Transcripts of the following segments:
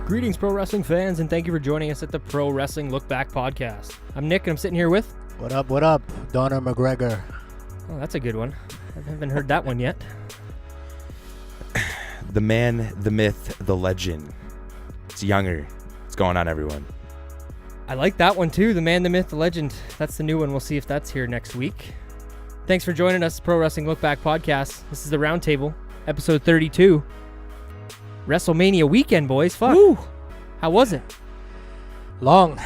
Greetings, pro wrestling fans, and thank you for joining us at the Pro Wrestling LookBack Podcast. I'm Nick, and I'm sitting here with... What up, Donna McGregor. Oh, that's a good one. I haven't heard that one yet. The man, the myth, the legend. It's Younger. What's going on, everyone? I like that one, too. The man, the myth, the legend. That's the new one. We'll see if that's here next week. Thanks for joining us, Pro Wrestling LookBack Podcast. This is the Roundtable, episode 32. WrestleMania weekend, boys. Fuck. Woo. How was it? Long.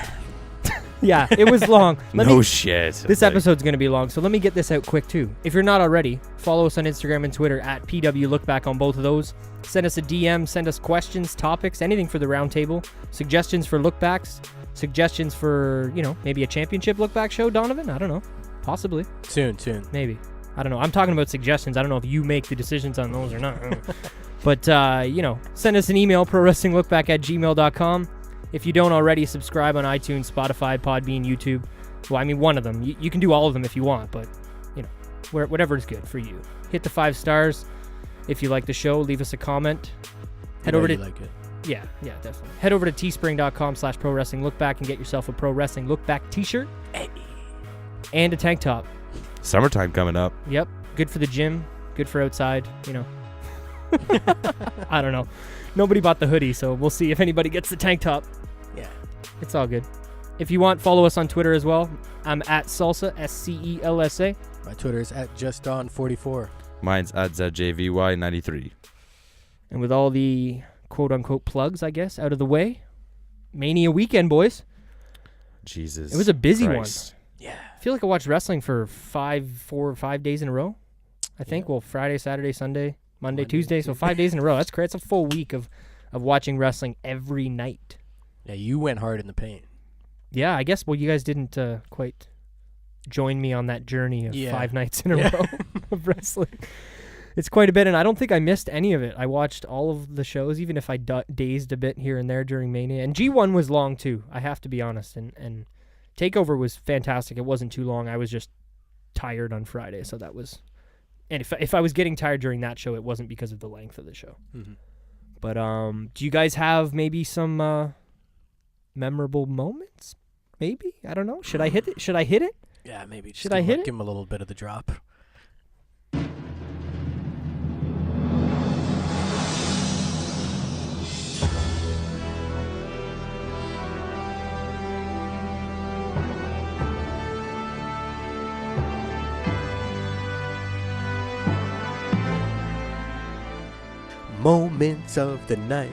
Yeah, it was long. Shit. This episode's going to be long, so let me get this out quick, too. If you're not already, follow us on Instagram and Twitter at PWLookBack on both of those. Send us a DM, send us questions, topics, anything for the Roundtable, suggestions for lookbacks, suggestions for, maybe a championship lookback show, Donovan? I don't know. Possibly. Soon. Maybe. I don't know. I'm talking about suggestions. I don't know if you make the decisions on those or not. But, send us an email, prowrestlinglookback@gmail.com. If you don't already, subscribe on iTunes, Spotify, Podbean, YouTube. Well, I mean, one of them. You can do all of them if you want, but, whatever is good for you. Hit the 5 stars. If you like the show, leave us a comment. Head over to... like it. Yeah, definitely. Head over to teespring.com/prowrestlinglookback and get yourself a Pro Wrestling Lookback t-shirt. Hey. And a tank top. Summertime coming up. Yep. Good for the gym. Good for outside, I don't know. Nobody bought the hoodie, so we'll see if anybody gets the tank top. Yeah. It's all good. If you want, follow us on Twitter as well. I'm at Salsa, SCELSA. My Twitter is at JustDon44. Mine's at ZJVY93. And with all the quote-unquote plugs, I guess, out of the way, Mania weekend, boys. Jesus. It was a busy Christ. one. Yeah. I feel like I watched wrestling for 4 or 5 days in a row. I think. Yeah. Well, Friday, Saturday, Sunday, Monday, Tuesday. So 5 days in a row. That's great. It's a full week of watching wrestling every night. Yeah, you went hard in the paint. Yeah, I guess. Well, you guys didn't quite join me on that journey of 5 nights in a row of wrestling. It's quite a bit, and I don't think I missed any of it. I watched all of the shows, even if I dazed a bit here and there during Mania. And G1 was long, too. I have to be honest. And TakeOver was fantastic. It wasn't too long. I was just tired on Friday, so that was... And if I was getting tired during that show, it wasn't because of the length of the show. Mm-hmm. But do you guys have maybe some memorable moments? Maybe? I don't know. Should I hit it? Yeah, maybe. Should I hit it? Give him a little bit of the drop. Moments of the night.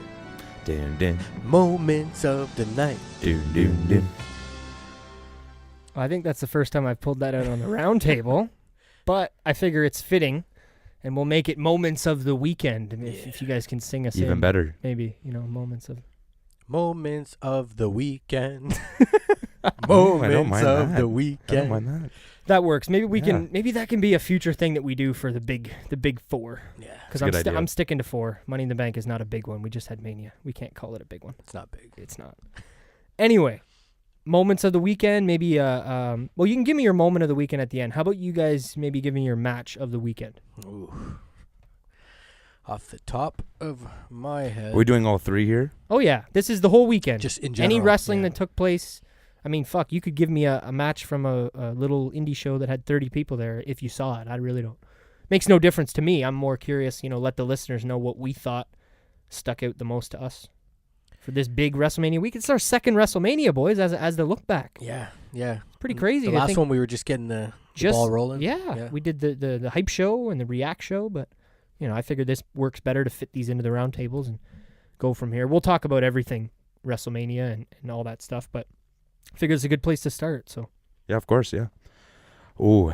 Dun, dun. Moments of the night. Dun, dun, dun. I think that's the first time I've pulled that out on the round table, but I figure it's fitting, and we'll make it moments of the weekend. And if you guys can sing us even better, maybe moments of the weekend. Moments of the weekend. I don't mind that. That works. Maybe we can. Maybe that can be a future thing that we do for the big 4. Yeah, because I'm sticking to 4. Money in the Bank is not a big one. We just had Mania. We can't call it a big one. It's not big. It's not. Anyway, moments of the weekend. Maybe well, you can give me your moment of the weekend at the end. How about you guys maybe give me your match of the weekend? Ooh. Off the top of my head. Are we doing all 3 here? Oh yeah, this is the whole weekend. Just in general. Any wrestling that took place. I mean, fuck, you could give me a match from a little indie show that had 30 people there if you saw it. I really don't. Makes no difference to me. I'm more curious, let the listeners know what we thought stuck out the most to us for this big WrestleMania week. It's our second WrestleMania, boys, as the look back. Yeah. It's pretty crazy. The last one we were just getting the ball rolling. Yeah, we did the hype show and the react show, but, I figured this works better to fit these into the round tables and go from here. We'll talk about everything WrestleMania and all that stuff, but I figure it's a good place to start. So yeah, of course, yeah. Ooh,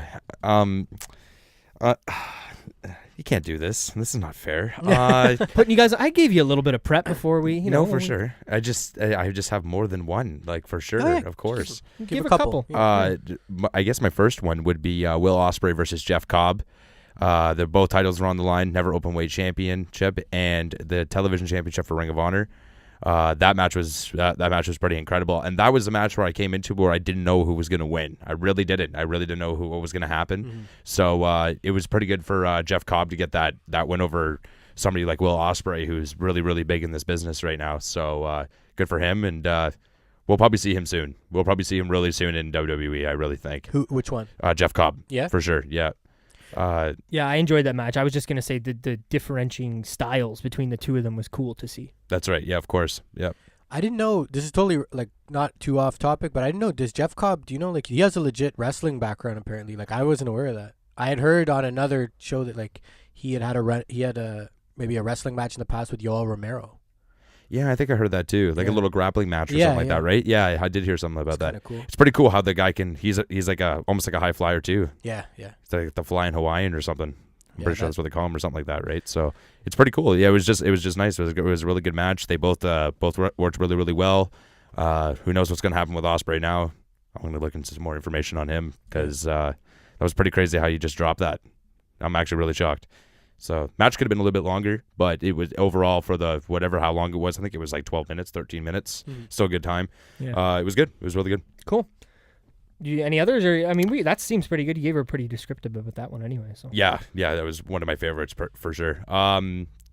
you can't do this. This is not fair. Putting you guys, I gave you a little bit of prep before we, for sure. I just have more than one, like for sure, of course. Give a couple. I guess my first one would be Will Ospreay versus Jeff Cobb. The both titles were on the line, never open weight championship and the television championship for Ring of Honor. That match was pretty incredible, and that was a match where I came into where I didn't know who was going to win. I really didn't know what was going to happen. Mm-hmm. So it was pretty good for Jeff Cobb to get that win over somebody like Will Ospreay, who's really, really big in this business right now. So good for him, and we'll probably see him soon. We'll probably see him really soon in WWE, I really think. Which one? Jeff Cobb. Yeah? For sure, yeah. Yeah, I enjoyed that match. I was just going to say the differentiating styles between the two of them was cool to see. That's right. Yeah, of course. Yeah. I didn't know, this is totally like not too off topic, but I didn't know, does Jeff Cobb, do you know, like he has a legit wrestling background apparently. Like I wasn't aware of that. I had heard on another show that like he had maybe a wrestling match in the past with Yoel Romero. Yeah, I think I heard that too. Like a little grappling match or something like that, right? Yeah, I did hear something about that. Cool. It's pretty cool how the guy can. He's like almost like a high flyer too. Yeah. It's like the flying Hawaiian or something. I'm pretty sure that's what they call him or something like that, right? So it's pretty cool. Yeah, it was just nice. It was a really good match. They both worked really, really well. Who knows what's going to happen with Ospreay now? I'm going to look into some more information on him because that was pretty crazy how you just dropped that. I'm actually really shocked. So match could have been a little bit longer, but it was overall for the how long it was. I think it was like 12 minutes, 13 minutes. Still a good time. Yeah. It was good. It was really good. Cool. Any others? Or I mean, that seems pretty good. You gave her pretty descriptive with that one anyway. So yeah, that was one of my favorites for sure.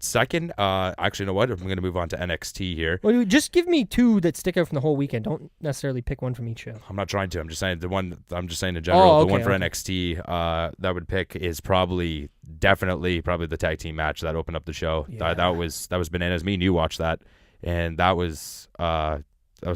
Second, actually, you know what? I'm going to move on to NXT here. Well, just give me two that stick out from the whole weekend. Don't necessarily pick one from each show. I'm not trying to. I'm just saying in general. The one for NXT that would pick is probably the tag team match that opened up the show. Yeah. That was bananas. Me and you watched that, and that was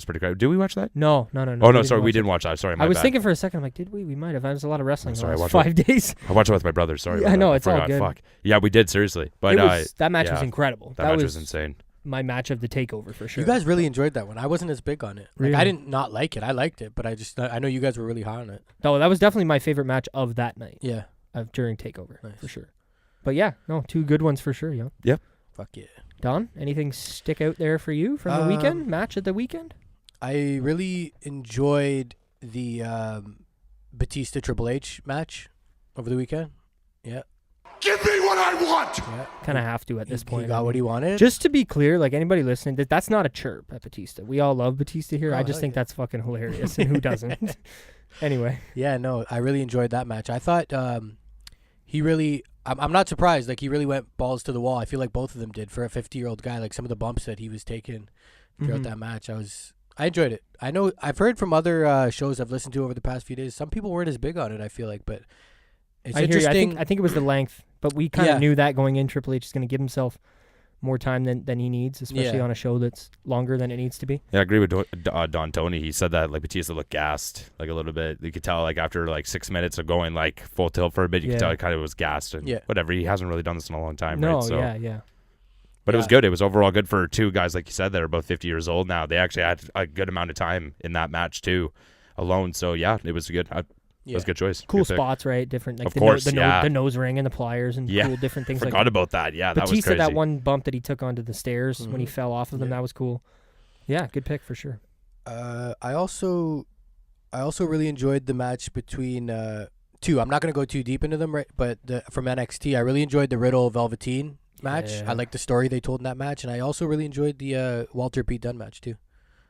pretty great. Did we watch that? No. Oh no, sorry, we didn't watch that. Sorry, I was thinking for a second. I'm like, did we? We might have. There was a lot of wrestling. Sorry, I watched 5 days. I watched it with my brother. Sorry. Yeah, I know it's all good. Fuck. Yeah, we did seriously. But that match was incredible. That match was insane. My match of the takeover for sure. You guys really enjoyed that one. I wasn't as big on it. Really? I didn't not like it. I liked it, but I know you guys were really high on it. No, that was definitely my favorite match of that night. Yeah. During takeover for sure. But yeah, no, two good ones for sure. Yeah. Yep. Fuck yeah. Don, anything stick out there for you from the weekend? Match of the weekend? I really enjoyed the Batista Triple H match over the weekend. Yeah. Give me what I want! Yeah. Kind of have to at this point. He got what he wanted. Just to be clear, like anybody listening, that's not a chirp at Batista. We all love Batista here. Oh, I just think that's fucking hilarious. And who doesn't? Anyway. Yeah, no, I really enjoyed that match. I thought he really... I'm not surprised. Like, he really went balls to the wall. I feel like both of them did for a 50-year-old guy. Like, some of the bumps that he was taking throughout that match, I enjoyed it. I know I've heard from other shows I've listened to over the past few days, some people weren't as big on it, I feel like, but it's interesting. I think it was the length, but we kind of knew that going in. Triple H is going to give himself more time than he needs, especially on a show that's longer than it needs to be. Yeah, I agree with Don Tony. He said that like Batista looked gassed like a little bit. You could tell like after like 6 minutes of going like full tilt for a bit, you could tell he kind of was gassed and whatever. He hasn't really done this in a long time, right? So, yeah. But it was good. It was overall good for two guys, like you said, that are both 50 years old now. They actually had a good amount of time in that match, too, alone. So, yeah, it was good. It was a good choice. Cool good spots, right? Different, like of course, the nose ring and the pliers and cool different things. Forgot about that. Yeah, that was Batista, crazy. that one bump that he took onto the stairs when he fell off of them, that was cool. Yeah, good pick for sure. I also really enjoyed the match between two. I'm not going to go too deep into them, right? But from NXT, I really enjoyed the Riddle Velveteen match. I like the story they told in that match, and I also really enjoyed the Walter Pete Dunne match too.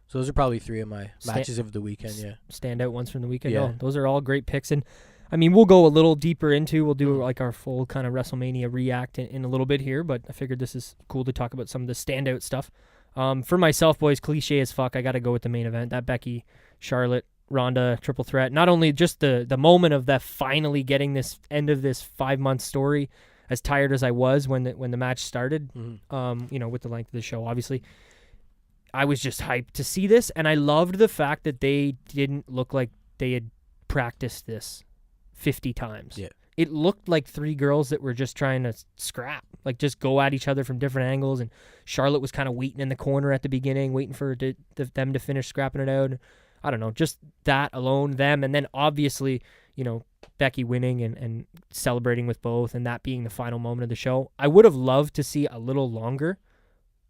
So those are probably three of my matches of the weekend. Yeah, standout ones from the weekend. Yeah, no, those are all great picks, and I mean we'll go a little deeper into. We'll do like our full kind of WrestleMania react in a little bit here, but I figured this is cool to talk about some of the standout stuff. For myself, boys, cliche as fuck. I got to go with the main event. That Becky, Charlotte, Ronda triple threat. Not only just the moment of that finally getting this end of this 5-month story. As tired as I was when the match started, with the length of the show, obviously, I was just hyped to see this, and I loved the fact that they didn't look like they had practiced this 50 times. Yeah. It looked like three girls that were just trying to scrap, like just go at each other from different angles, and Charlotte was kind of waiting in the corner at the beginning, waiting for them to finish scrapping it out. I don't know, just that alone, them, and then obviously, Becky winning and celebrating with both, and that being the final moment of the show. I would have loved to see a little longer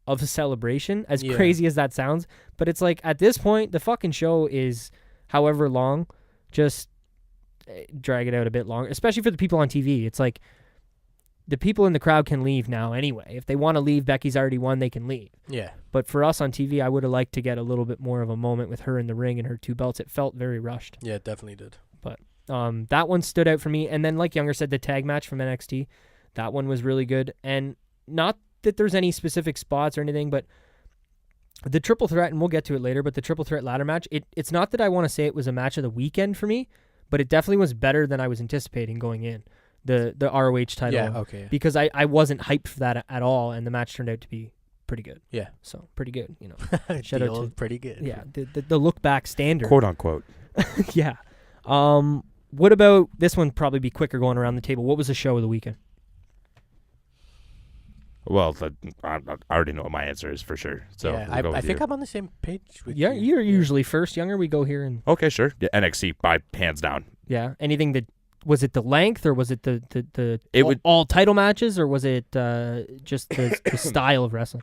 of a celebration, as crazy as that sounds, but it's like at this point, the fucking show is however long, just drag it out a bit longer, especially for the people on TV. It's like the people in the crowd can leave now anyway. If they want to leave, Becky's already won, they can leave. Yeah. But for us on TV, I would have liked to get a little bit more of a moment with her in the ring and her two belts. It felt very rushed. Yeah, it definitely did. But that one stood out for me. And then, like Younger said, the tag match from NXT, that one was really good. And not that there's any specific spots or anything, but the triple threat, and we'll get to it later, but the triple threat ladder match, it's not that I want to say it was a match of the weekend for me, but it definitely was better than I was anticipating going in. The ROH title. Yeah, okay. Because I wasn't hyped for that at all, and the match turned out to be pretty good. Yeah. So, pretty good, Shout out to pretty good. Yeah, the look back standard. Quote unquote. Yeah. What about this one? Probably be quicker going around the table. What was the show of the weekend? Well, I already know what my answer is for sure. So yeah, we'll I think you. I'm on the same page with Yeah, you. you're usually first. Younger, we go here and Okay, sure. Yeah, NXT by hands down. yeah. Anything that was it the length or was it the It all, would- all title matches or was it just the style of wrestling?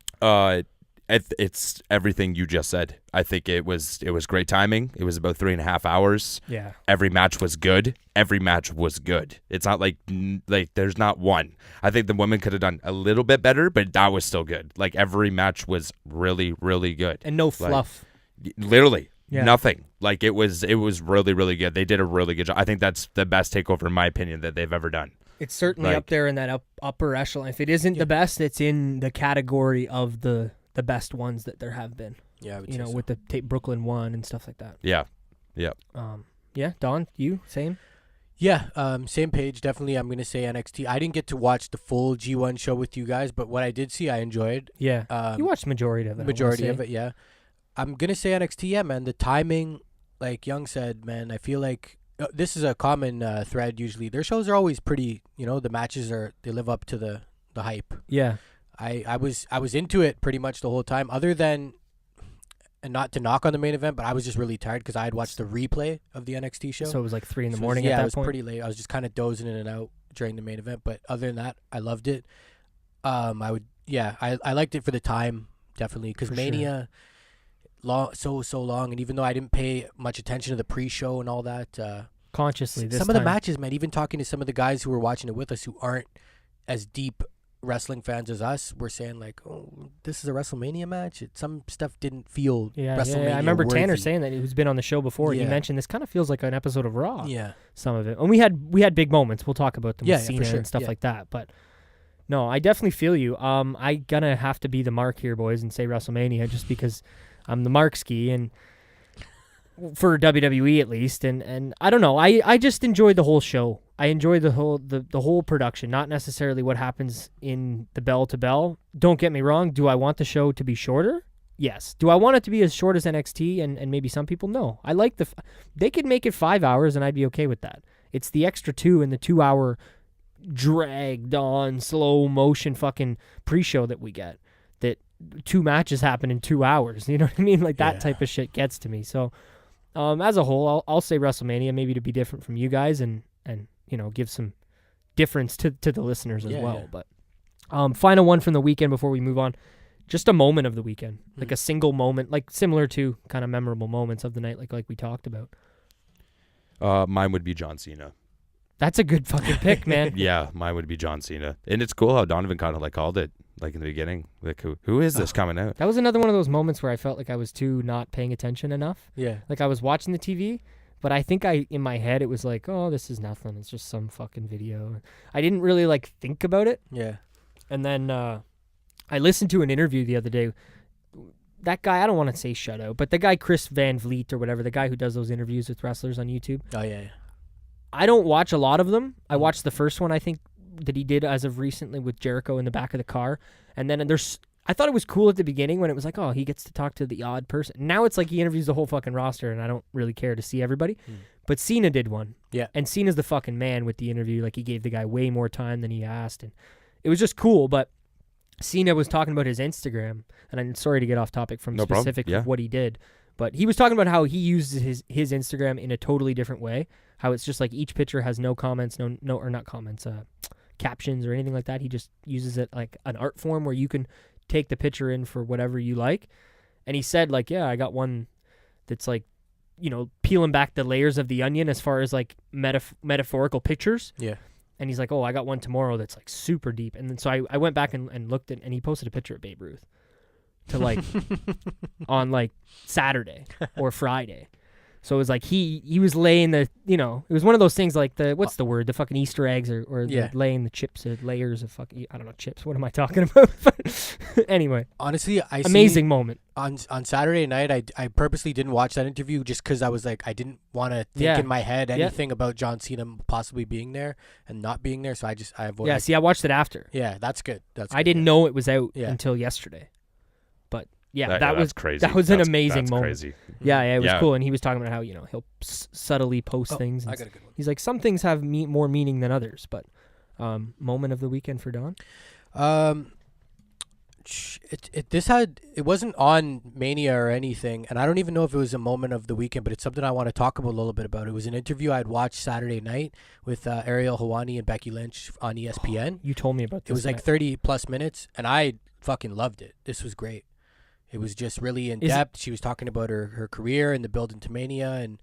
It's everything you just said. I think it was great timing. It was about 3.5 hours. Yeah. Every match was good. It's not like there's not one. I think the women could have done a little bit better, but that was still good. Like every match was really, really good. And no fluff. Literally Yeah. nothing. Like it was really, really good. They did a really good job. I think that's the best takeover in my opinion that they've ever done. It's certainly up there in that upper echelon. If it isn't the best, it's in the category of the best ones that there have been. Yeah, I would say so. with the Brooklyn one and stuff like that. Yeah. Yeah, Don, you same? Yeah, same page. Definitely, I'm going to say NXT. I didn't get to watch the full G1 show with you guys, but what I did see, I enjoyed. Yeah. You watched majority of it. Majority of it, yeah. I'm going to say NXT, yeah, man. The timing, like Young said, man, I feel like this is a common thread usually. Their shows are always pretty, the matches they live up to the hype. Yeah. I was into it pretty much the whole time, other than, and not to knock on the main event, but I was just really tired because I had watched the replay of the NXT show. So it was like 3 in the So morning at that it was point? pretty late. I was just kind of dozing in and out during the main event, but other than that, I loved it. I liked it for the time, definitely, because Mania, so long, and even though I didn't pay much attention to the pre-show and all that, consciously this some of the matches, man, even talking to some of the guys who were watching it with us who aren't as deep wrestling fans as us, were saying like, oh, this is a WrestleMania match. Some stuff didn't feel WrestleMania I remember worthy. Tanner saying that. Who's been on the show before. Yeah. He mentioned this kind of feels like an episode of Raw. Yeah. Some of it. And we had big moments. We'll talk about them with for Cena sure. and stuff like that. But no, I definitely feel you. I gonna have to be the mark here, boys, and say WrestleMania just because I'm the Markski and for WWE at least. And I don't know. I just enjoyed the whole show. I enjoy the whole production, not necessarily what happens in the bell to bell. Don't get me wrong. Do I want the show to be shorter? Yes. Do I want it to be as short as NXT and maybe some people? No. I like they could make it 5 hours and I'd be okay with that. It's the extra 2 and the 2 hour dragged on slow motion fucking pre-show that we get. That 2 matches happen in 2 hours. You know what I mean? Like that type of shit gets to me. So as a whole, I'll say WrestleMania maybe to be different from you guys and give some difference to the listeners as well. Yeah. But final one from the weekend before we move on. Just a moment of the weekend, like a single moment, like similar to kind of memorable moments of the night, like we talked about. Mine would be John Cena. That's a good fucking pick, man. Yeah, mine would be John Cena. And it's cool how Donovan kind of called it in the beginning. Like, who is this coming out? That was another one of those moments where I felt like I was too not paying attention enough. Yeah. Like I was watching the TV, but I think in my head, it was like, oh, this is nothing. It's just some fucking video. I didn't really think about it. Yeah. And then I listened to an interview the other day. That guy, I don't want to say shutout, but the guy Chris Van Vliet or whatever, the guy who does those interviews with wrestlers on YouTube. Oh, yeah. I don't watch a lot of them. I watched the first one, I think, that he did as of recently with Jericho in the back of the car. And then I thought it was cool at the beginning when it was like, oh, he gets to talk to the odd person. Now it's like he interviews the whole fucking roster, and I don't really care to see everybody. But Cena did one. Yeah. And Cena's the fucking man with the interview. Like, he gave the guy way more time than he asked. And it was just cool, but Cena was talking about his Instagram, and I'm sorry to get off topic from specific of what he did, but he was talking about how he uses his Instagram in a totally different way, how it's just like each picture has no comments, captions or anything like that. He just uses it like an art form where you can take the picture in for whatever you like. And he said, like, yeah, I got one that's like, peeling back the layers of the onion as far as like metaphorical pictures. Yeah. And he's like, oh, I got one tomorrow that's like super deep. And then so I went back and looked at, and he posted a picture of Babe Ruth to like on like Saturday or Friday. So it was like he was laying the, it was one of those things like what's the word? The fucking Easter eggs or laying the chips or layers of fucking, I don't know, chips. What am I talking about? Anyway. Honestly, amazing moment. On Saturday night, I purposely didn't watch that interview just because I was like, I didn't want to think in my head anything about John Cena possibly being there and not being there. So I avoided. Yeah, see, I watched it after. Yeah, that's good. I didn't know it was out until yesterday. But yeah, that was crazy. That was an amazing moment. Crazy. Yeah, it was cool. And he was talking about how, he'll subtly post things. I got a good one. He's like, some things have more meaning than others. But moment of the weekend for Don? It wasn't on Mania or anything, and I don't even know if it was a moment of the weekend, but it's something I want to talk a little bit about. It was an interview I'd watched Saturday night with Ariel Helwani and Becky Lynch on ESPN. You told me about this. It was like 30 plus minutes, and I fucking loved it. This was great. It was just really in depth. She was talking about her career and the build into Mania, and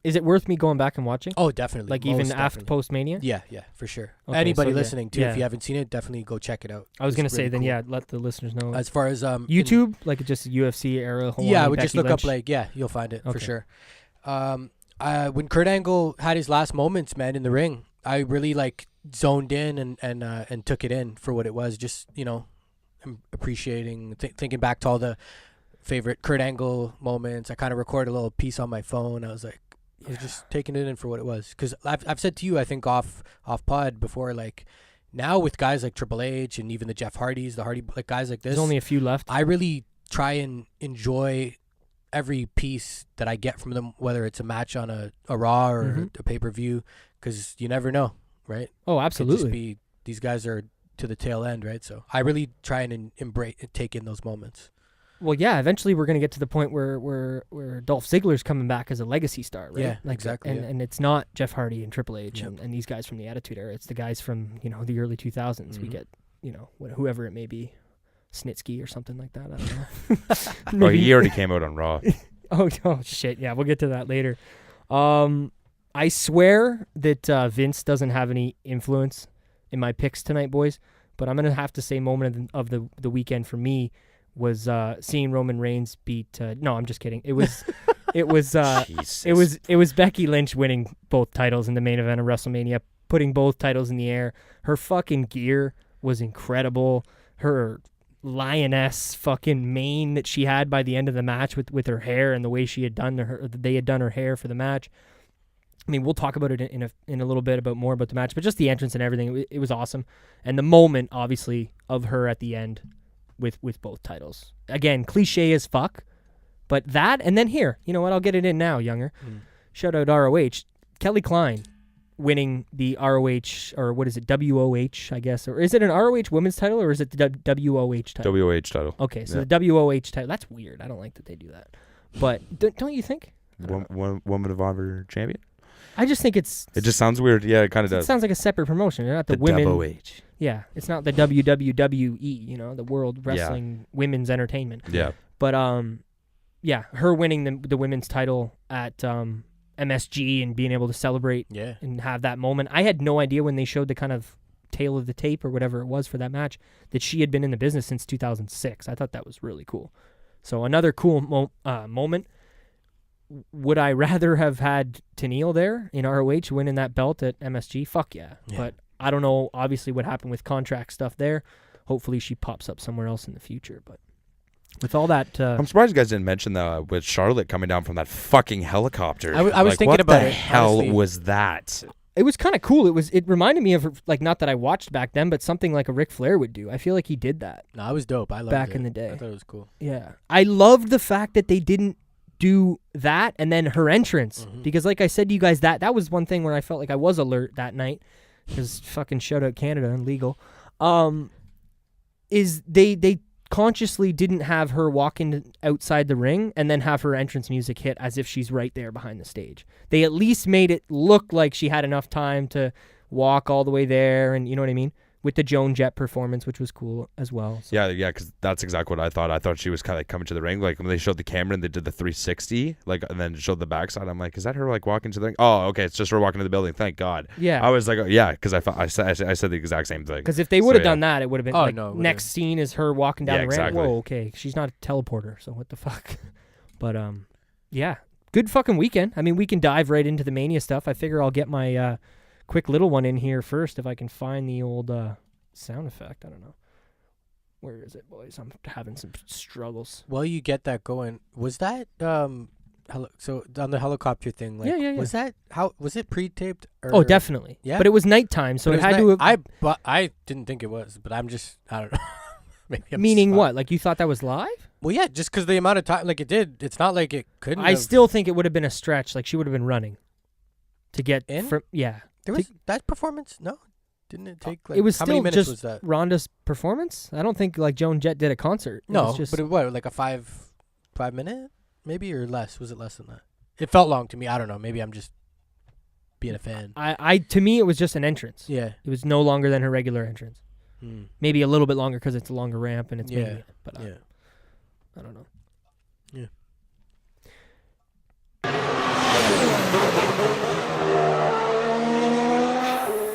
is it worth me going back and watching? Oh, definitely. Like even after post-Mania? Yeah, for sure. Okay, anybody listening too, if you haven't seen it, definitely go check it out. I was gonna say then, let the listeners know. As far as YouTube, like just UFC era. Yeah, I would Becky just look Lynch. up you'll find it for sure. When Kurt Angle had his last moments, man, in the ring, I really zoned in and took it in for what it was. Just appreciating, thinking back to all the favorite Kurt Angle moments. I kind of recorded a little piece on my phone. I was just taking it in for what it was. Because I've said to you, I think off pod before, now with guys like Triple H and even the Jeff Hardys, guys like this. There's only a few left. I really try and enjoy every piece that I get from them, whether it's a match on a Raw or a pay-per-view, because you never know, right? Oh, absolutely. Could just be, these guys are to the tail end, right? So I really try and embrace and take in those moments. Well, yeah, eventually we're going to get to the point where Dolph Ziggler's coming back as a legacy star, right? Yeah, exactly. And it's not Jeff Hardy and Triple H and these guys from the Attitude Era. It's the guys from, the early 2000s. We get, whoever it may be, Snitsky or something like that. I don't know. He already came out on Raw. oh, shit. Yeah, we'll get to that later. I swear that Vince doesn't have any influence in my picks tonight, boys, but I'm going to have to say moment of the weekend for me was seeing Roman Reigns beat no, I'm just kidding. It was Becky Lynch winning both titles in the main event of WrestleMania, putting both titles in the air. Her fucking gear was incredible. Her lioness fucking mane that she had by the end of the match with her hair and the way they had done her hair for the match. I mean, we'll talk about it in a little bit more about the match, but just the entrance and everything, it was awesome. And the moment, obviously, of her at the end with both titles. Again, cliche as fuck, but that, and then here, you know what, I'll get it in now, Younger. Shout out ROH. Kelly Klein winning the ROH, or what is it, WOH, I guess, or is it an ROH women's title, or is it the WOH title? WOH title. Okay, so the WOH title, that's weird. I don't like that they do that. But don't you think? Woman of Honor champion? I just think it just sounds weird. Yeah, it kind of does. It sounds like a separate promotion. They're not the women. WOH. Yeah, it's not the WWE, the World Wrestling Women's Entertainment. Yeah. But her winning the women's title at MSG and being able to celebrate and have that moment. I had no idea when they showed the kind of tail of the tape or whatever it was for that match that she had been in the business since 2006. I thought that was really cool. So another cool moment. Would I rather have had Tenille there in ROH winning that belt at MSG? Fuck yeah. But I don't know, obviously, what happened with contract stuff there. Hopefully she pops up somewhere else in the future. But with all that... I'm surprised you guys didn't mention with Charlotte coming down from that fucking helicopter. I was thinking about it. What the hell honestly. was that? It was kind of cool. It reminded me of, not that I watched back then, but something like a Ric Flair would do. I feel like he did that. No, it was dope. I loved it. Back in the day. I thought it was cool. Yeah. I loved the fact that they didn't do that and then her entrance, because like I said to you guys, that was one thing where I felt like I was alert that night, because fucking shout out Canada and legal, is they consciously didn't have her walk in outside the ring and then have her entrance music hit as if she's right there behind the stage. They at least made it look like she had enough time to walk all the way there, and you know what I mean? With the Joan Jett performance, which was cool as well. So. Yeah, because that's exactly what I thought. I thought she was kind of like coming to the ring. Like when they showed the camera and they did the 360, and then showed the backside. I'm like, is that her like walking to the ring? Oh, okay, it's just her walking to the building. Thank God. Yeah. I was like, because I said the exact same thing. Because if they would have done that, it would have been next scene is her walking down the ramp. Exactly. Whoa, okay, she's not a teleporter, so what the fuck? But good fucking weekend. I mean, we can dive right into the Mania stuff. I figure I'll get my quick little one in here first if I can find the old sound effect. I don't know. Where is it, boys? I'm having some struggles. While you get that going, was that so on the helicopter thing? Like, yeah. Was that was it pre-taped? Oh, definitely. Yeah, but it was nighttime, so but it had to. I didn't think it was, but I don't know. Maybe Meaning what? Like you thought that was live? Well, yeah, just because the amount of time, like it did. It's not like it couldn't. I still think it would have been a stretch. Like she would have been running to get in. Yeah, There was that performance. No, didn't it take like? it was how still many minutes just was that? Rhonda's performance. I don't think like Joan Jett did a concert. It No, was just, but what, like a 5 minute maybe, or less? Was it less than that? It felt long to me. I don't know. Maybe I'm just being a fan. I to me it was just an entrance. Yeah. It was no longer than her regular entrance. Maybe a little bit longer because it's a longer ramp and it's Mania, but I don't know. Yeah.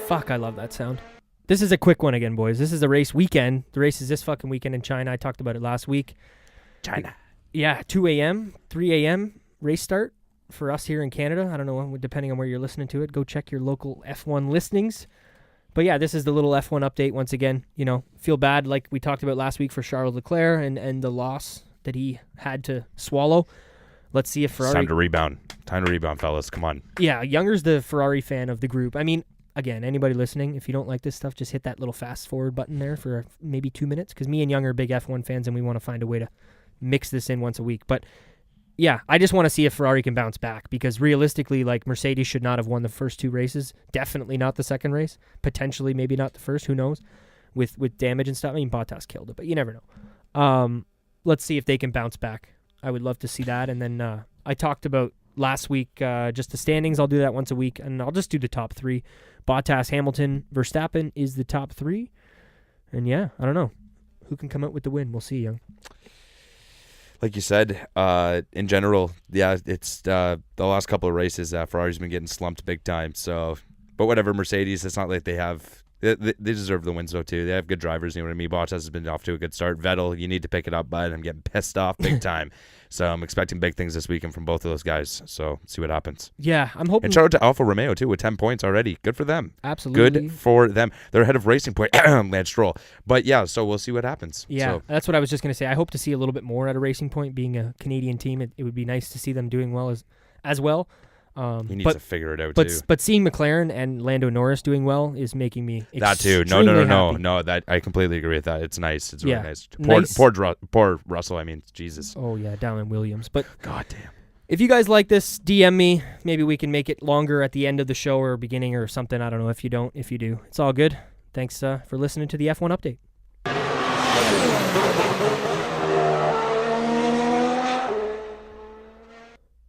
Fuck, I love that sound. This is a quick one again, boys. This is a race weekend. The race is this fucking weekend in China. I talked about it last week. China. Yeah, 2 a.m., 3 a.m. race start for us here in Canada. I don't know, depending on where you're listening to it. Go check your local F1 listings. But yeah, this is the little F1 update once again. You know, feel bad like we talked about last week for Charles Leclerc and the loss that he had to swallow. Let's see if Ferrari... Time to rebound. Time to rebound, fellas. Come on. Yeah, Younger's the Ferrari fan of the group. I mean, again, anybody listening, if you don't like this stuff, just hit that little fast forward button there for maybe 2 minutes. Because me and Younger are big F1 fans and we want to find a way to mix this in once a week. But yeah, I just want to see if Ferrari can bounce back because realistically, like Mercedes should not have won the first 2 races. Definitely not the second race. Potentially, maybe not the first. Who knows? With damage and stuff. I mean, Bottas killed it, but you never know. Let's see if they can bounce back. I would love to see that. And then I talked about last week just the standings. I'll do that once a week, and I'll just do the top 3. Bottas, Hamilton, Verstappen is the top 3. And yeah, I don't know. Who can come out with the win? We'll see, Young. Like you said, in general, yeah, it's the last couple of races, Ferrari's been getting slumped big time. So, but whatever, Mercedes, it's not like they have... They deserve the wins, though, too. They have good drivers, you know what I mean? Bottas has been off to a good start. Vettel, you need to pick it up, bud. I'm getting pissed off big time. So I'm expecting big things this weekend from both of those guys. So see what happens. Yeah, I'm hoping... And shout out to Alfa Romeo, too, with 10 points already. Good for them. Absolutely. Good for them. They're ahead of Racing Point, Lance Stroll. But, yeah, so we'll see what happens. Yeah, so. That's what I was just going to say. I hope to see a little bit more at a Racing Point. Being a Canadian team, it would be nice to see them doing well as well. He needs to figure it out, too. But seeing McLaren and Lando Norris doing well is making me that too. No. That I completely agree with that. It's nice. It's really nice. Poor Russell. I mean, Jesus. Oh yeah, down in Williams. But goddamn. If you guys like this, DM me. Maybe we can make it longer at the end of the show or beginning or something. I don't know if you don't. If you do, it's all good. Thanks for listening to the F1 update.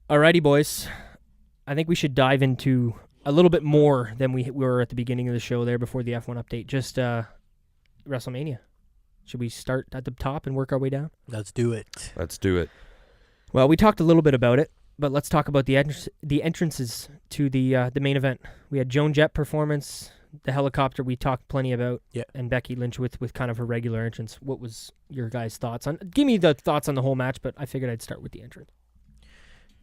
Alrighty, boys. I think we should dive into a little bit more than we were at the beginning of the show there before the F1 update. Just WrestleMania. Should we start at the top and work our way down? Let's do it. Let's do it. Well, we talked a little bit about it, but let's talk about the entrances to the main event. We had Joan Jett performance, the helicopter we talked plenty about, and Becky Lynch with kind of her regular entrance. What was your guys' thoughts on? Give me the thoughts on the whole match, but I figured I'd start with the entrance.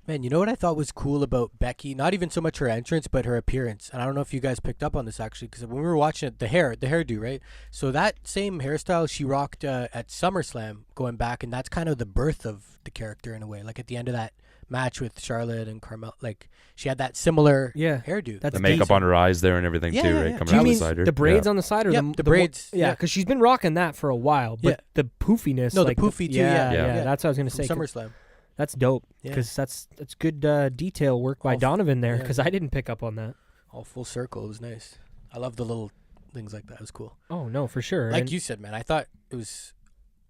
Man, you know what I thought was cool about Becky? Not even so much her entrance, but her appearance. And I don't know if you guys picked up on this, actually, because when we were watching it, the hairdo, right? So that same hairstyle she rocked at SummerSlam going back, and that's kind of the birth of the character in a way. Like at the end of that match with Charlotte and Carmella, like she had that similar hairdo. That's the makeup on her eyes there and everything too, right? Coming out beside her. The braids on the side or the braids? Yeah, because she's been rocking that for a while, but the poofiness. No, the poofy too, yeah. That's what I was going to say. SummerSlam. That's dope because that's good detail work by Donovan there because I didn't pick up on that. All full circle. It was nice. I love the little things like that. It was cool. Oh no, for sure. Like you said, man, I thought it was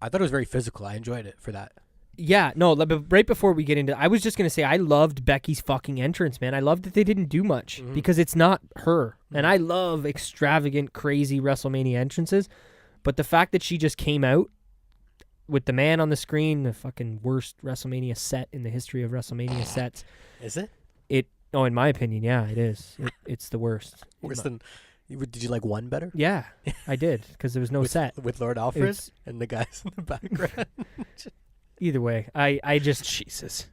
very physical. I enjoyed it for that. Yeah, no, but right before we get into, I was just gonna say I loved Becky's fucking entrance, man. I loved that they didn't do much because it's not her, and I love extravagant, crazy WrestleMania entrances, but the fact that she just came out with the man on the screen, the fucking worst WrestleMania set in the history of WrestleMania sets. Is it? In my opinion, yeah, it is. It's the worst. Worse than... Did you like one better? Yeah, I did, because there was no set. With Lord Alfred and the guys in the background? Either way, I just... Jesus.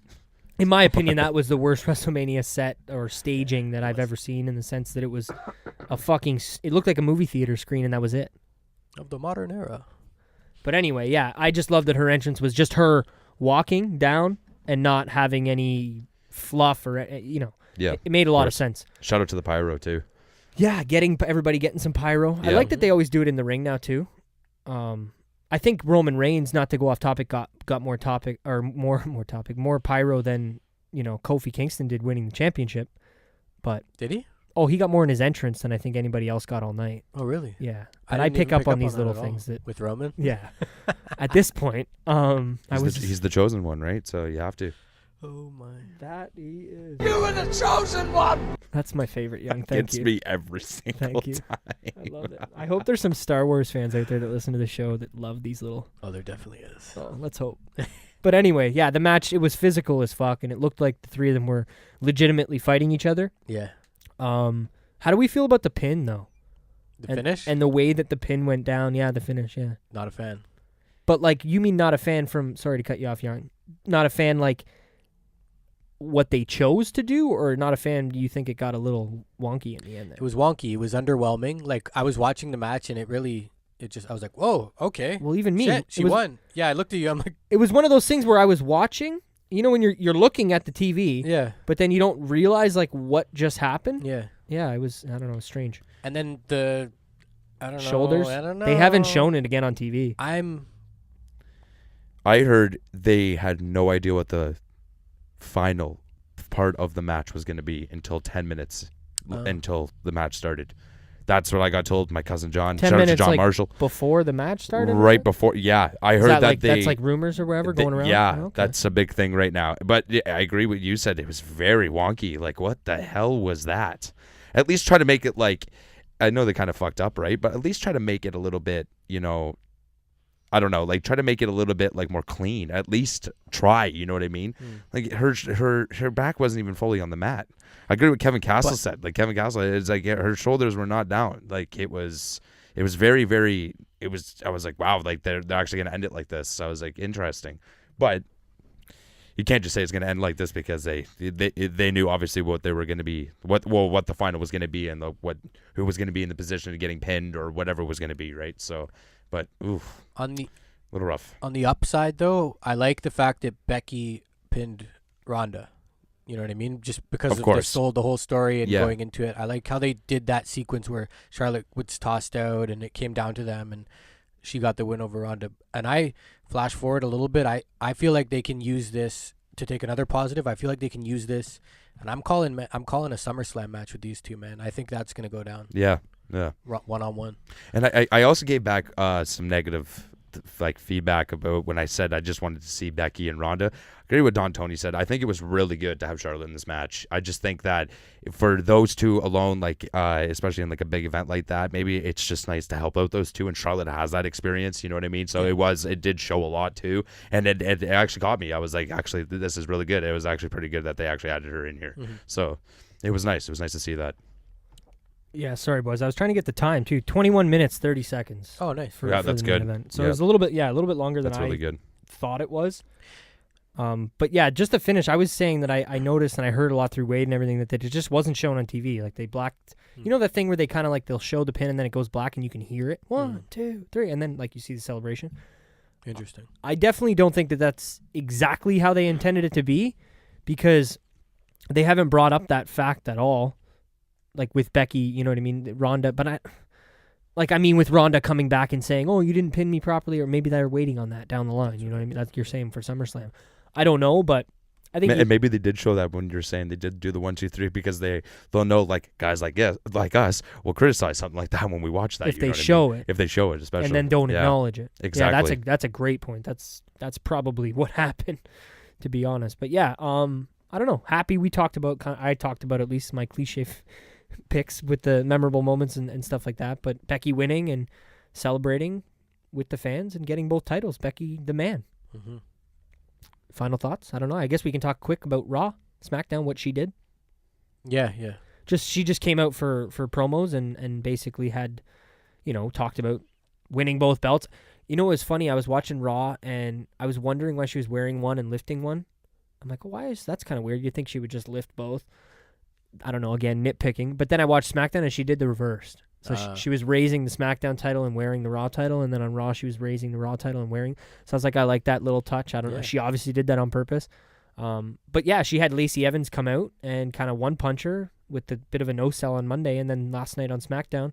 In my opinion, that was the worst WrestleMania set or staging that I've ever seen, in the sense that it was it looked like a movie theater screen, and that was it. Of the modern era. But anyway, yeah, I just love that her entrance was just her walking down and not having any fluff or, Yeah. It made a lot of sense. Shout out to the pyro, too. Yeah, everybody getting some pyro. Yeah. I like that they always do it in the ring now, too. I think Roman Reigns, not to go off topic, got more pyro than, Kofi Kingston did winning the championship. But did he? Oh, he got more in his entrance than I think anybody else got all night. Oh, really? Yeah. And I pick up on these little things that with Roman. Yeah. At this point, he's the chosen one, right? So you have to. Oh my. That he is. You were the chosen one. That's my favorite, Young. Thank you. Gets me every single time. I love it. I hope there's some Star Wars fans out there that listen to the show that love these little. Oh, there definitely is. Oh, let's hope. But anyway, yeah, the match, it was physical as fuck, and it looked like the three of them were legitimately fighting each other. Yeah. How do we feel about the pin, though? The finish? And the way that the pin went down. Yeah, the finish, yeah. Not a fan. But, you mean not a fan from... Sorry to cut you off, Young. Not a fan, what they chose to do, or not a fan, do you think it got a little wonky in the end there? It was wonky. It was underwhelming. I was watching the match, and I was like, whoa, okay. Well, even me. Shit, she won. Yeah, I looked at you. I'm like... It was one of those things where I was watching... when you're looking at the TV, yeah, but then you don't realize what just happened. Yeah, yeah, it was, I don't know, strange. And then shoulders. I don't know. They haven't shown it again on TV. I heard they had no idea what the final part of the match was going to be until 10 minutes until the match started. That's what I got told. My cousin John. 10 shout minutes out to John Marshall. Before the match started? Right before. Yeah. I heard that that's rumors or whatever going around? Yeah. Oh, okay. That's a big thing right now. But yeah, I agree with you said. It was very wonky. What the hell was that? At least try to make it I know they kind of fucked up, right? But at least try to make it a little bit, I don't know, try to make it a little bit more clean. At least try, you know what I mean? Her back wasn't even fully on the mat. I agree with Kevin Castle said. Kevin Castle is her shoulders were not down. It was very, very. I was like, wow, they're actually gonna end it like this. So I was like, interesting, but you can't just say it's gonna end like this because they knew obviously what they were gonna be, what the final was gonna be, and who was gonna be in the position of getting pinned or whatever was gonna be, right? So, but oof, a little rough. On the upside though, I like the fact that Becky pinned Ronda. You know what I mean? Just because they sold the whole story and going into it. I like how they did that sequence where Charlotte was tossed out and it came down to them and she got the win over Ronda. And I flash forward a little bit. I feel like they can use this to take another positive. I feel like they can use this, and I'm calling a SummerSlam match with these two, man. I think that's gonna go down. Yeah. 1-on-1. And I also gave back some negative feedback about when I said I just wanted to see Becky and Ronda. I agree with Don Tony said. I think it was really good to have Charlotte in this match. I just think that for those two alone, especially in a big event like that, maybe it's just nice to help out those two, and Charlotte has that experience, you know what I mean? So it did show a lot too, and it actually caught me. I was like, actually, this is really good. It was actually pretty good that they actually added her in here. Mm-hmm. So it was nice. It was nice to see that. Yeah, sorry, boys. I was trying to get the time too. 21 minutes, 30 seconds. Oh, nice. That's good. Event. So it was a little bit longer than really I good. thought it was. But yeah, just to finish, I was saying that I noticed and I heard a lot through Wade and everything that it just wasn't shown on TV. They blacked. You know that thing where they kind of they'll show the pin and then it goes black and you can hear it. 1, 2, 3, and then you see the celebration. Interesting. I definitely don't think that that's exactly how they intended it to be, because they haven't brought up that fact at all. With Becky, you know what I mean, Ronda, but with Ronda coming back and saying, "Oh, you didn't pin me properly," or maybe they're waiting on that down the line. You know what I mean? That's what you're saying for SummerSlam. I don't know, but I think maybe they did show that when you're saying they did do the 1, 2, 3 because they'll know guys like us will criticize something like that when we watch that. If they show it, especially, and then don't acknowledge it. Exactly. Yeah, that's a great point. That's probably what happened, to be honest. But yeah, I don't know. Happy I talked about at least my cliche picks with the memorable moments and stuff like that. But Becky winning and celebrating with the fans and getting both titles. Becky, the man. Mm-hmm. Final thoughts? I don't know. I guess we can talk quick about Raw, SmackDown, what she did. Yeah. She just came out for promos and basically had, talked about winning both belts. It was funny. I was watching Raw and I was wondering why she was wearing one and lifting one. I'm like, why is that's kind of weird? You'd think she would just lift both. I don't know, again, nitpicking. But then I watched SmackDown, and she did the reverse. So she was raising the SmackDown title and wearing the Raw title, and then on Raw she was raising the Raw title and wearing. So I was like, I like that little touch. I don't know. She obviously did that on purpose. But yeah, she had Lacey Evans come out and kind of one-punch her with a bit of a no-sell on Monday, and then last night on SmackDown,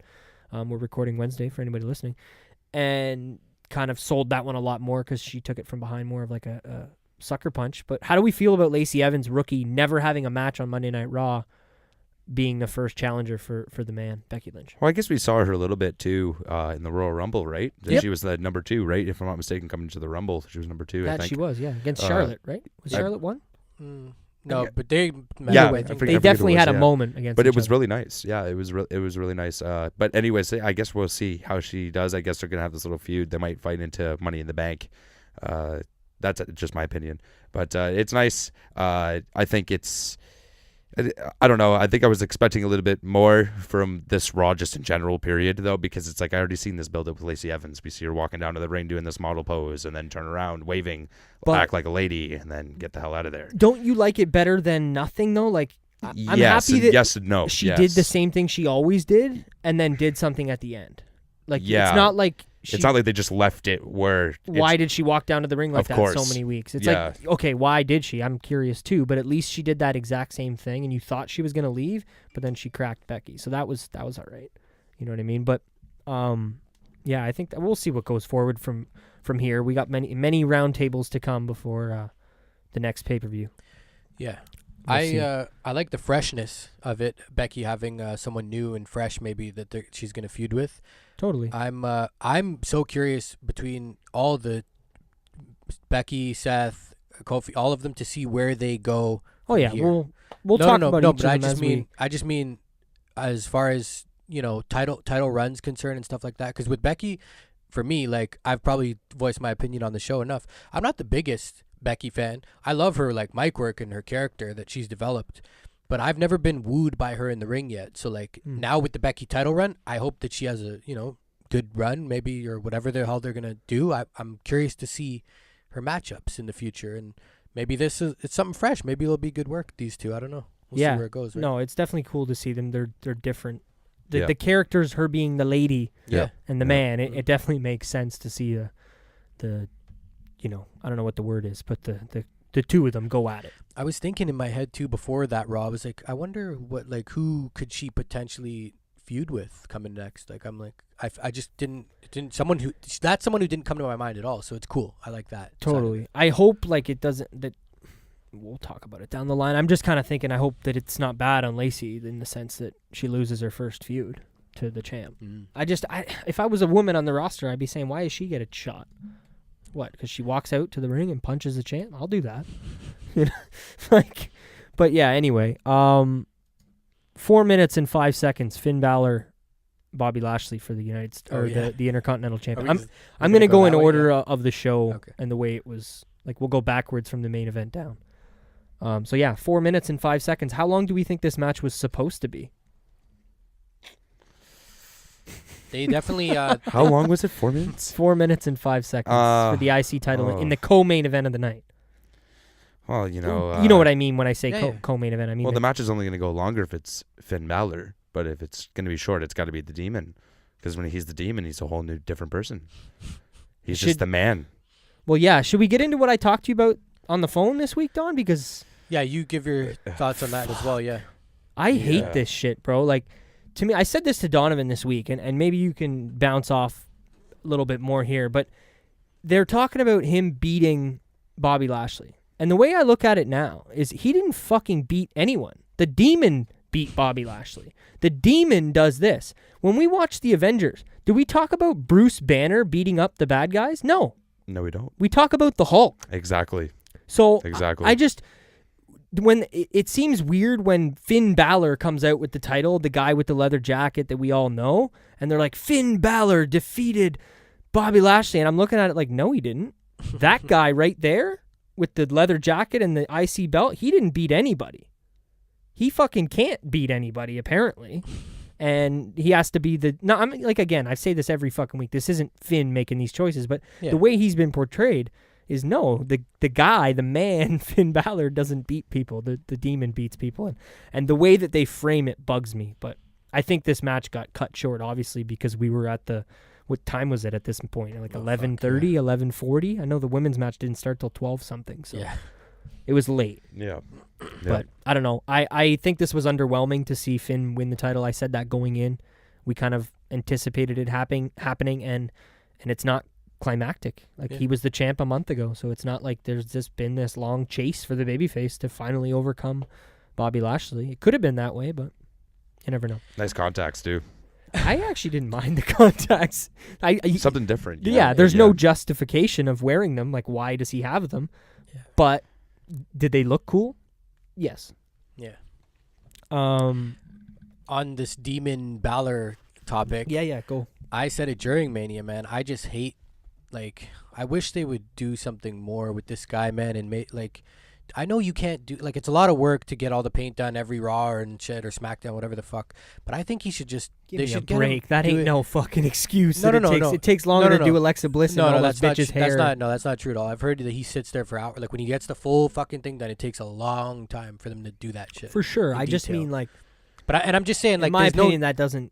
we're recording Wednesday for anybody listening, and kind of sold that one a lot more because she took it from behind more of like a sucker punch. But how do we feel about Lacey Evans, rookie, never having a match on Monday Night Raw, being the first challenger for the man, Becky Lynch? Well, I guess we saw her a little bit too in the Royal Rumble, right? Yep. She was the number 2, right? If I'm not mistaken, coming to the Rumble, she was number 2. I think She was, yeah, against Charlotte, right? Was Charlotte one? No, but they they definitely had a moment against. But it was other. really nice. Yeah, it was really nice. But anyways, I guess we'll see how she does. I guess they're gonna have this little feud. They might fight into Money in the Bank. That's just my opinion. But it's nice. I think it's. I don't know. I think I was expecting a little bit more from this Raw just in general, period, though, because it's like I already seen this build up with Lacey Evans. We see her walking down to the ring doing this model pose and then turn around, waving, act like a lady, and then get the hell out of there. Don't you like it better than nothing, though? Like, I'm happy that yes and no. She did the same thing she always did and then did something at the end. Like, it's not like... It's not like they just left it where... Why did she walk down to the ring like that so many weeks? It's like, okay, why did she? I'm curious too, but at least she did that exact same thing, and you thought she was going to leave, but then she cracked Becky. So that was all right. You know what I mean? But, yeah, I think we'll see what goes forward from here. We got many round tables to come before the next pay-per-view. Yeah. I like the freshness of it. Becky having someone new and fresh, maybe that she's gonna feud with. Totally. I'm so curious between all the Becky, Seth, Kofi, all of them to see where they go. Oh yeah, here. we'll talk about each of them. I just mean as far as title runs concerned and stuff like that. Because with Becky, for me, like I've probably voiced my opinion on the show enough. I'm not the biggest Becky fan. I love her like mic work and her character that she's developed, but I've never been wooed by her in the ring yet. So like now with the Becky title run, I hope that she has a good run maybe, or whatever the hell they're gonna do. I'm curious to see her matchups in the future, and maybe it's something fresh. Maybe it'll be good work, these two. I don't know. We'll see where it goes. Right? No, it's definitely cool to see them. They're different. The characters, her being the lady and the man, it definitely makes sense to see the I don't know what the word is, but the two of them go at it. I was thinking in my head too before that Raw. I was like, I wonder who could she potentially feud with coming next? Like I'm like I just didn't someone who didn't come to my mind at all. So it's cool. I like that. Totally. I hope like it doesn't that. We'll talk about it down the line. I'm just kind of thinking I hope that it's not bad on Lacey in the sense that she loses her first feud to the champ. If I was a woman on the roster, I'd be saying, why does she get a shot? What? Because she walks out to the ring and punches the champ? I'll do that. But yeah. Anyway, 4 minutes and 5 seconds. Finn Balor, Bobby Lashley for the the Intercontinental Champion. I'm gonna go in order of the show and the way it was. Like we'll go backwards from the main event down. So yeah, 4 minutes and 5 seconds. How long do we think this match was supposed to be? They definitely. How long was it? 4 minutes. 4 minutes and 5 seconds for the IC title in the co-main event of the night. Well, you know what I mean when I say co-main event. I mean, the match is only going to go longer if it's Finn Balor, but if it's going to be short, it's got to be the Demon, because when he's the Demon, he's a whole new different person. He's just the man. Well, yeah. Should we get into what I talked to you about on the phone this week, Don? Because you give your thoughts on that as well. Yeah, I hate this shit, bro. Like, to me, I said this to Donovan this week, and maybe you can bounce off a little bit more here, but they're talking about him beating Bobby Lashley. And the way I look at it now is he didn't fucking beat anyone. The Demon beat Bobby Lashley. The Demon does this. When we watch the Avengers, do we talk about Bruce Banner beating up the bad guys? No. No, we don't. We talk about the Hulk. Exactly. So exactly. I just... When it seems weird when Finn Balor comes out with the title, the guy with the leather jacket that we all know, and they're like, Finn Balor defeated Bobby Lashley, and I'm looking at it like, no, he didn't. That guy right there with the leather jacket and the IC belt, he didn't beat anybody. He fucking can't beat anybody, apparently. And he has to be I mean, like, again, I say this every fucking week. This isn't Finn making these choices, but the way he's been portrayed is no, the guy, the man, Finn Balor doesn't beat people. The demon beats people, and the way that they frame it bugs me. But I think this match got cut short, obviously, because we were at what time was it at this point? Like 11:30, 11:40. I know the women's match didn't start till 12 something, so it was late. Yeah. But I don't know. I think this was underwhelming to see Finn win the title. I said that going in. We kind of anticipated it happening, and it's not climactic. Like he was the champ a month ago, so it's not like there's just been this long chase for the babyface to finally overcome Bobby Lashley. It could have been that way, but you never know. Nice contacts too. I actually didn't mind the contacts. Something different. Yeah, there's no justification of wearing them. Like, why does he have them? Yeah. But did they look cool? Yes. Yeah. On this Demon Balor topic. Yeah, go. I said it during Mania, man. I just hate, like, I wish they would do something more with this guy, man, and like, I know you can't do, like, it's a lot of work to get all the paint done every Raw and shit or SmackDown, whatever the fuck. But I think he should just give me a break. That ain't no fucking excuse. No. It takes longer to do Alexa Bliss and all those bitches' hair. That's not true at all. I've heard that he sits there for hours. Like, when he gets the full fucking thing done, it takes a long time for them to do that shit. For sure. I just mean, like, but I'm just saying, like, in my opinion, that doesn't.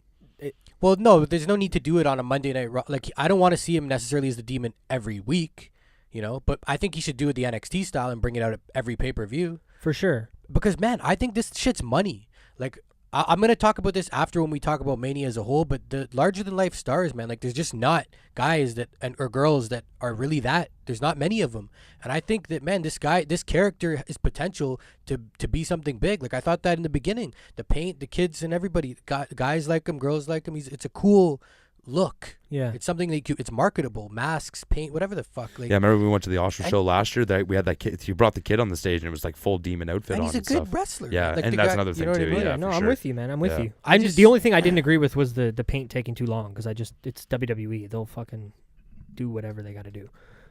Well, no, there's no need to do it on a Monday Night Raw. Like, I don't want to see him necessarily as the Demon every week, you know. But I think he should do it the NXT style and bring it out at every pay-per-view. For sure. Because, man, I think this shit's money. Like, I'm going to talk about this after when we talk about Mania as a whole, but the larger-than-life stars, man, like, there's just not guys that or girls that are really that. There's not many of them. And I think that, man, this character has potential to be something big. Like, I thought that in the beginning. The paint, the kids, and everybody, guys like him, girls like him. It's a cool look. Yeah. It's something that it's marketable. Masks, paint, whatever the fuck. Like, yeah, remember we went to the Oscar show last year? That we had that kid. You brought the kid on the stage, and it was like full demon outfit and on. He's a good wrestler. Yeah, like, and that's another thing too. I mean? Yeah, no, for I'm sure. with you, man. I'm with you. The only thing I didn't agree with was the paint taking too long, because it's WWE. They'll fucking do whatever they got to do.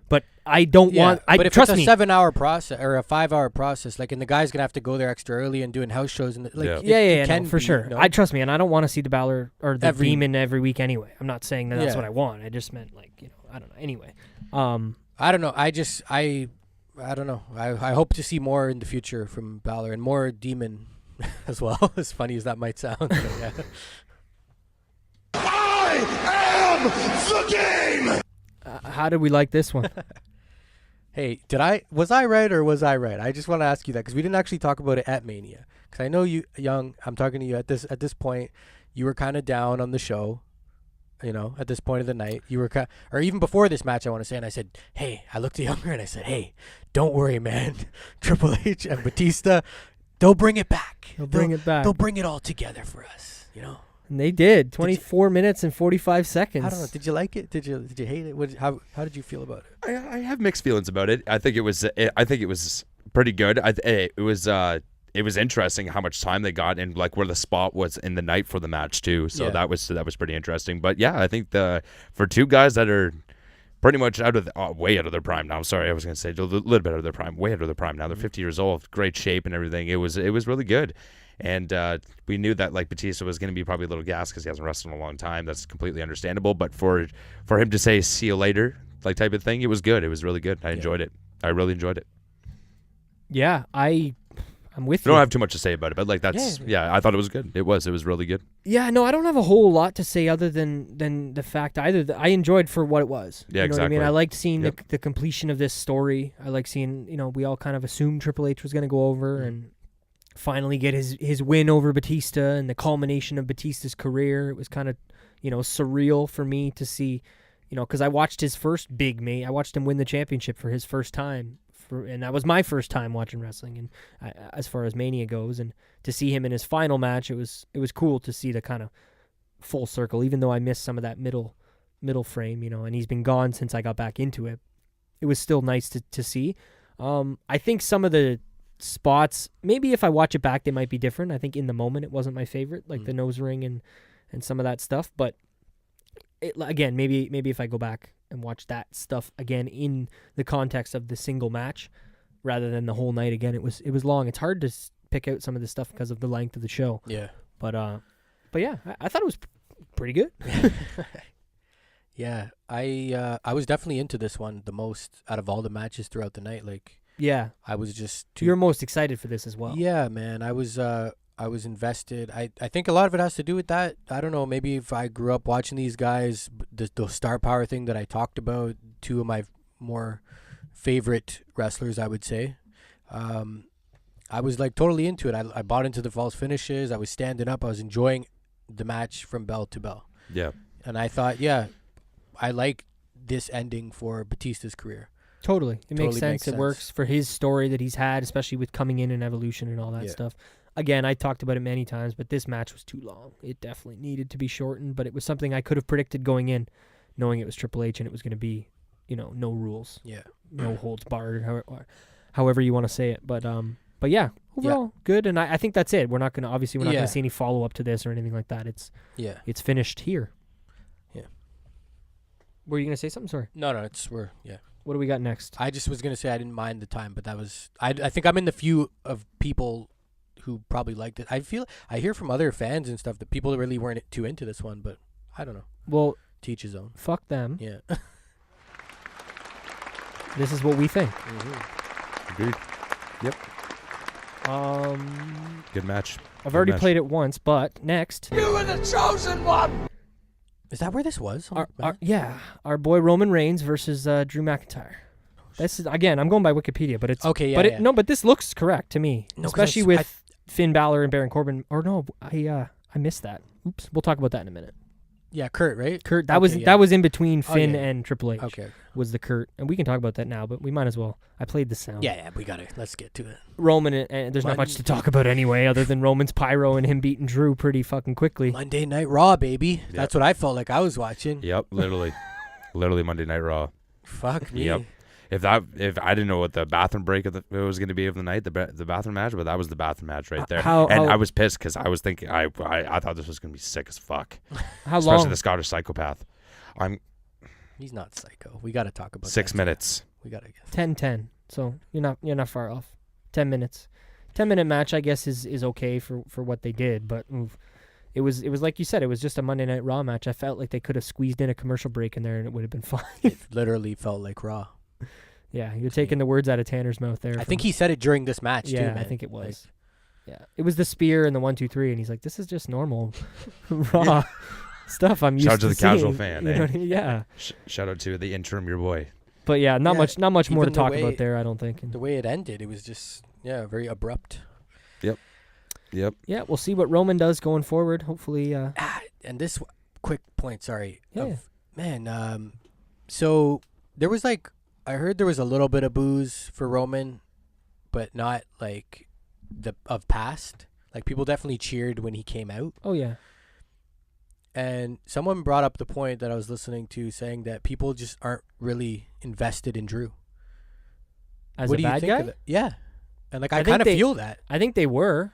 But I don't want. But if trust it's a me, 7-hour process or a 5-hour process, like, and the guy's gonna have to go there extra early and doing house shows, and like, no, for sure. I trust me, and I don't want to see the Balor or the Demon every week anyway. I'm not saying that that's what I want. I just meant, like, you know, I don't know. Anyway, I don't know. I don't know. I hope to see more in the future from Balor and more Demon as well. As funny as that might sound. But yeah. I am the game. How did we like this one? Hey, was I right or was I right? I just want to ask you that, because we didn't actually talk about it at Mania. Because I know you, Young, I'm talking to you at this point. You were kind of down on the show, you know, at this point of the night. You were or even before this match, I want to say, and I said, hey, I looked at Younger and I said, hey, don't worry, man. Triple H and Batista, they'll bring it back. They'll bring it all together for us, you know. And they did. 24 minutes and 45 seconds. I don't know. Did you like it? Did you hate it? How did you feel about it? I have mixed feelings about it. I think it was pretty good. It was interesting how much time they got and, like, where the spot was in the night for the match too. So that was pretty interesting. But yeah, I think for two guys that are pretty much way out of their prime now. Sorry, I was going to say a little bit out of their prime, way out of their prime now. They're 50 years old, great shape and everything. It was really good. And we knew that, like, Batista was going to be probably a little gassed because he hasn't wrestled in a long time. That's completely understandable. But for him to say "see you later," like, type of thing, it was good. It was really good. I enjoyed it. I really enjoyed it. Yeah, I'm with you. I don't have too much to say about it, but, like, that's I thought it was good. It was really good. Yeah, no, I don't have a whole lot to say other than the fact I enjoyed for what it was. Yeah, you know exactly. What I mean? I liked seeing the completion of this story. I like seeing, you know, we all kind of assumed Triple H was going to go over and finally get his win over Batista and the culmination of Batista's career. It was kind of, you know, surreal for me to see, you know, because I watched his first big mate. I watched him win the championship for his first time, and that was my first time watching wrestling. And as far as Mania goes, and to see him in his final match, it was cool to see the kind of full circle. Even though I missed some of that middle frame, you know, and he's been gone since I got back into it. It was still nice to see. I think some of the spots, maybe if I watch it back, they might be different. I think in the moment it wasn't my favorite, like the nose ring and some of that stuff. But again, maybe if I go back and watch that stuff again in the context of the single match rather than the whole night again, it was long. It's hard to pick out some of this stuff because of the length of the show. Yeah. But yeah, I thought it was pretty good. Yeah, I was definitely into this one the most out of all the matches throughout the night. Like, Yeah. I was just too. You're most excited for this as well. Yeah, man. I was invested. I think a lot of it has to do with that. I don't know. Maybe if I grew up watching these guys, the star power thing that I talked about, two of my more favorite wrestlers, I would say. I was like totally into it. I bought into the false finishes. I was standing up. I was enjoying the match from bell to bell. Yeah. And I thought, yeah, I like this ending for Batista's career. Totally. It makes Totally sense. makes It sense. works for his story that he's had, especially with coming in and evolution and all that stuff. Again, I talked about it many times, but this match was too long. It definitely needed to be shortened, but it was something I could have predicted going in, knowing it was Triple H and it was going to be, no rules. Yeah. No holds barred, or however you want to say it. But yeah, overall, good. And I think that's it. We're not going to see any follow-up to this or anything like that. It's finished here. Yeah. Were you going to say something? Sorry. No, What do we got next? I just was going to say I didn't mind the time, but that was, I think I'm in the few of people who probably liked it. I hear from other fans and stuff that people really weren't too into this one, but I don't know. Well, teach his own. Fuck them. Yeah. This is what we think. Agreed. Yep. Good match. I've already played it once, but next. You were the chosen one! Is that where this was? Our boy Roman Reigns versus Drew McIntyre. This is, again, I'm going by Wikipedia, but it's okay. Yeah, No, but this looks correct to me, no, especially with Finn Balor and Baron Corbin. Or no, I missed that. Oops, we'll talk about that in a minute. Yeah, Kurt, right? Kurt, that was in between Finn and Triple H. Okay. Was the Kurt, and we can talk about that now, but we might as well. I played the sound. Yeah, we got it. Let's get to it. Roman, and there's not much to talk about anyway, other than Roman's pyro and him beating Drew pretty fucking quickly. Monday Night Raw, baby. Yep. That's what I felt like I was watching. Yep, literally Monday Night Raw. Fuck me. Yep. If I didn't know what the bathroom break it was going to be of the night, the bathroom match, but that was the bathroom match right there. I was pissed because I was thinking I thought this was going to be sick as fuck. How Especially long? the Scottish psychopath. He's not psycho. We got to talk about 6 minutes. We got to get 10-10. So you're not far off. 10 minutes. 10-minute match, I guess, is okay for what they did, but it was like you said, it was just a Monday Night Raw match. I felt like they could have squeezed in a commercial break in there and it would have been fine. It literally felt like Raw. Yeah, you're taking the words out of Tanner's mouth there. I think he said it during this match too, man. I think it was. It was the spear and the 1, 2, 3, and he's like, "This is just normal Raw stuff I'm used to." Shout out to the seeing. casual fan. You know what I mean? Yeah. Shout out to the interim, your boy. But yeah, not much more to even talk about there, I don't think. The way it ended, it was just very abrupt. Yep. Yeah, we'll see what Roman does going forward. Hopefully. And this quick point, sorry. Yeah. So there was I heard there was a little bit of booze for Roman, but not like of past. Like people definitely cheered when he came out. Oh yeah. And someone brought up the point that I was listening to, saying that people just aren't really invested in Drew. As what a do you bad think guy? of that? Yeah. And I think kind of feel that. I think they were.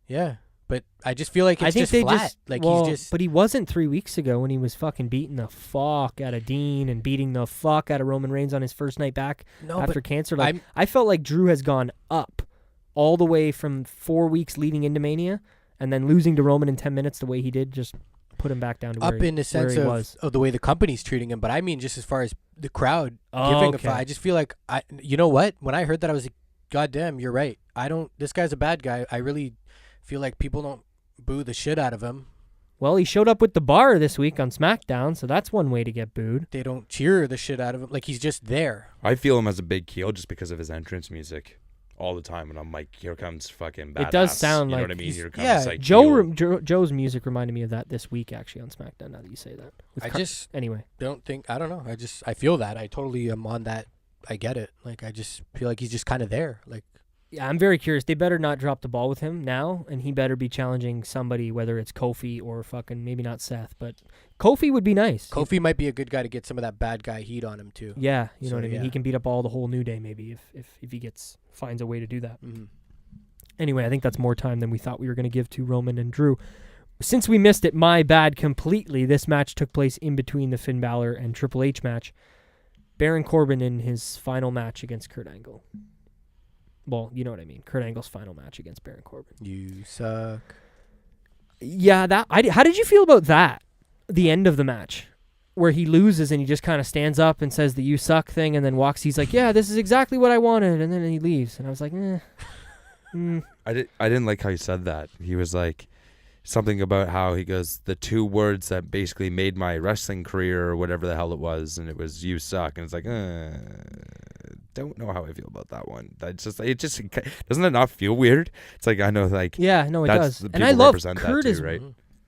Yeah. But I just feel like it's just flat. But he wasn't 3 weeks ago when he was fucking beating the fuck out of Dean and beating the fuck out of Roman Reigns on his first night back after cancer. I felt like Drew has gone up all the way from 4 weeks leading into Mania, and then losing to Roman in 10 minutes the way he did just put him back down to where in the sense of the way the company's treating him. But I mean, just as far as the crowd giving a fuck, I just feel like you know what? When I heard that, I was like, God damn, you're right. This guy's a bad guy. I really feel like people don't boo the shit out of him. Well, he showed up with the bar this week on SmackDown, so that's one way to get booed. They don't cheer the shit out of him. Like, he's just there. I feel him as a big heel just because of his entrance music all the time, and I'm like, here comes fucking badass. It does sound you know like what I mean? Here comes like Joe's music reminded me of that this week actually on SmackDown. Now that you say that, anyway, I don't know. I feel that. I totally am on that. I get it. Like, I just feel like he's just kind of there. Like, yeah, I'm very curious. They better not drop the ball with him now, and he better be challenging somebody, whether it's Kofi or fucking maybe not Seth, but Kofi would be nice. Kofi might be a good guy to get some of that bad guy heat on him too. Yeah, you know what I mean. He can beat up all the whole New Day maybe if he finds a way to do that. Mm-hmm. Anyway, I think that's more time than we thought we were going to give to Roman and Drew. Since we missed it, my bad completely. This match took place in between the Finn Balor and Triple H match. Baron Corbin in his final match against Kurt Angle. Well, you know what I mean. Kurt Angle's final match against Baron Corbin. You suck. Yeah, how did you feel about that? The end of the match. where he loses and he just kind of stands up and says the "you suck" thing, and then walks. He's like, "Yeah, this is exactly what I wanted," and then he leaves. And I was like, I didn't like how he said that. He was like something about how he goes, the two words that basically made my wrestling career or whatever the hell it was, and it was "you suck," and it's like, don't know how I feel about that one. That's just doesn't it not feel weird? It's like, I know, like, yeah, no, it does. And I love Kurt is right?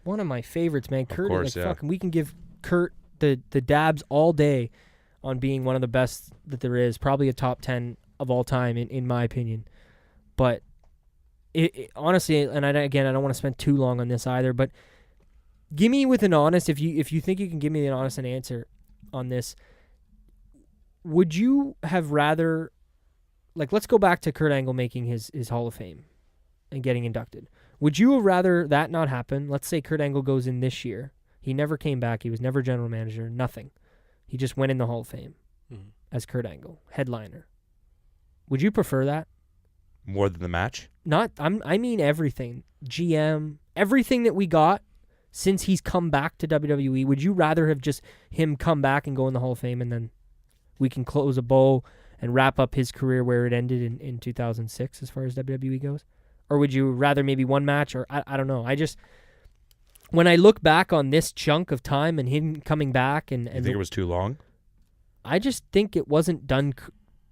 One of my favorites, man. Kurt, course, like, fucking, we can give Kurt the dabs all day on being one of the best that there is, probably a top 10 of all time in my opinion. But it honestly, and I don't want to spend too long on this either, but give me with an honest, if you think you can give me an honest answer on this, would you have rather, like, let's go back to Kurt Angle making his Hall of Fame and getting inducted. Would you have rather that not happen? Let's say Kurt Angle goes in this year. He never came back. He was never general manager, nothing. He just went in the Hall of Fame as Kurt Angle, headliner. Would you prefer that? More than the match? I mean everything. GM, everything that we got since he's come back to WWE. Would you rather have just him come back and go in the Hall of Fame and then we can close a bow and wrap up his career where it ended in 2006 as far as WWE goes? Or would you rather maybe one match? Or I don't know. When I look back on this chunk of time and him coming back and you think it was too long? I just think it wasn't done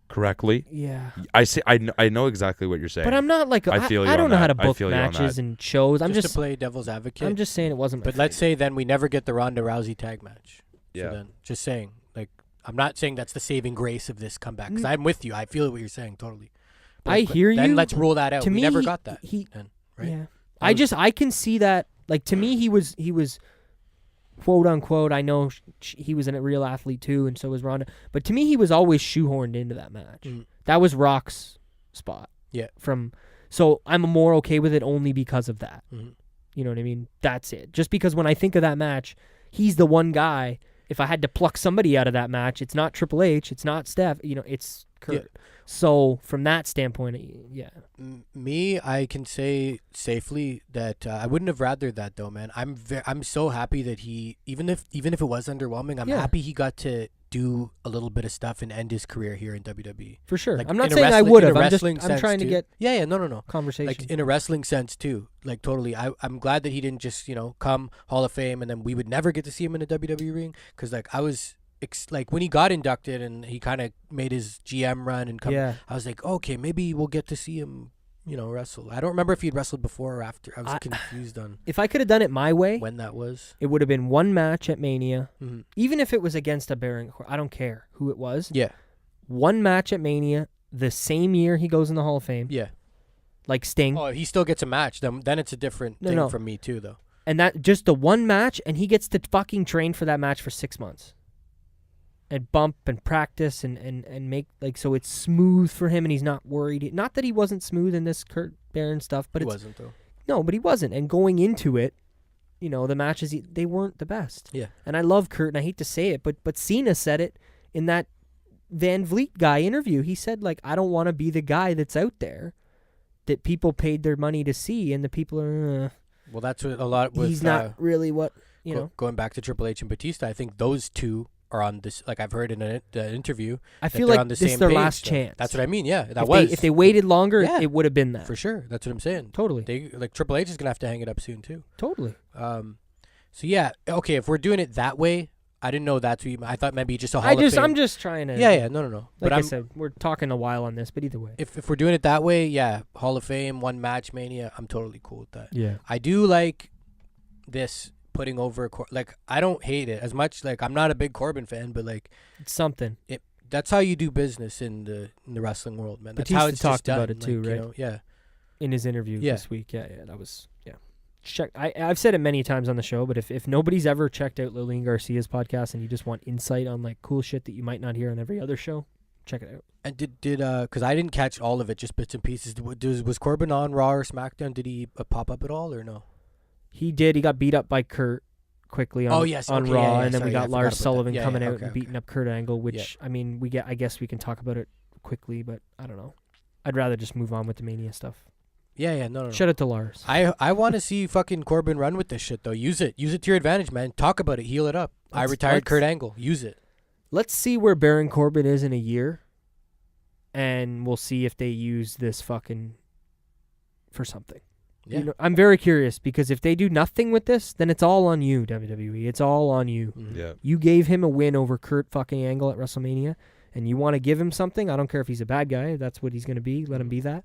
correctly. Yeah. I know exactly what you're saying. But I'm not like I don't know how to book matches and shows. I'm just to play devil's advocate. I'm just saying it wasn't. But let's say then we never get the Ronda Rousey tag match. Yeah. So then, just saying, like, I'm not saying that's the saving grace of this comeback, because I'm with you. I feel what you're saying totally. But, I hear you. Then let's rule that out. To we me, never got that. Then, right? Yeah. I can see that. Like, to me, he was quote unquote. I know he was a real athlete too, and so was Ronda. But to me, he was always shoehorned into that match. That was Rock's spot. Yeah. So I'm more okay with it only because of that. You know what I mean? That's it. Just because when I think of that match, he's the one guy. If I had to pluck somebody out of that match, it's not Triple H, it's not Steph. It's Kurt. Yeah. So from that standpoint, yeah. Me, I can say safely that I wouldn't have rather that though, man. I'm so happy that he, even if it was underwhelming, I'm happy he got to do a little bit of stuff and end his career here in WWE. For sure. Like, I'm not saying I would have. I'm trying to get no conversation. Like in a wrestling sense too. Like totally. I'm glad that he didn't just come Hall of Fame and then we would never get to see him in a WWE ring, because like I was. Like when he got inducted and he kind of made his GM run and come, I was like, okay, maybe we'll get to see him, wrestle. I don't remember if he'd wrestled before or after. I was confused on. If I could have done it my way, when that was, it would have been one match at Mania, even if it was against a Baron. I don't care who it was. Yeah, one match at Mania the same year he goes in the Hall of Fame. Yeah, like Sting. Oh, he still gets a match. Then it's a different thing from me too, though. And that just the one match, and he gets to fucking train for that match for 6 months. And bump and practice and make, like, so it's smooth for him and he's not worried. Not that he wasn't smooth in this Kurt Baron stuff, but he wasn't though. No, but he wasn't. And going into it, the matches, they weren't the best. Yeah. And I love Kurt, and I hate to say it, but Cena said it in that Van Vliet guy interview. He said, like, I don't want to be the guy that's out there that people paid their money to see, and the people are. Well, that's what a lot. With, he's not really what Going back to Triple H and Batista, I think those two are on this, like I've heard in an interview. I feel like this is their last chance. That's what I mean. Yeah, if they waited longer, it would have been that for sure. That's what I'm saying. Totally. Triple H is gonna have to hang it up soon too. Totally. So yeah, okay. If we're doing it that way, I didn't know that's what I thought maybe just a Hall of Fame. I'm just trying to. Yeah, no. Like but I said, we're talking a while on this, but either way. If we're doing it that way, yeah, Hall of Fame, one match Mania, I'm totally cool with that. Yeah. I do like this. Putting over like I don't hate it as much. Like I'm not a big Corbin fan, but like it's something. That's how you do business in the wrestling world, man. That's Batista how it's talked done. about it too, right? Yeah. In his interview this week, that was Check. I've said it many times on the show, but if nobody's ever checked out Lillian Garcia's podcast and you just want insight on like cool shit that you might not hear on every other show, check it out. And did because I didn't catch all of it, just bits and pieces. Was Corbin on Raw or SmackDown? Did he pop up at all or no? He did. He got beat up by Kurt quickly on Raw, and then we got Lars Sullivan coming out and beating up Kurt Angle, which I mean, I guess we can talk about it quickly, but I don't know. I'd rather just move on with the Mania stuff. No. Shout out to Lars. I want to see fucking Corbin run with this shit though. Use it to your advantage, man. Talk about it. Heal it up. I retired Kurt Angle. Use it. Let's see where Baron Corbin is in a year, and we'll see if they use this fucking for something. Yeah. You know, I'm very curious because if they do nothing with this, then it's all on you, WWE. It's all on you. Mm-hmm. Yeah. You gave him a win over Kurt fucking Angle at WrestleMania, and you want to give him something. I don't care if he's a bad guy. That's what he's going to be. Let him be that.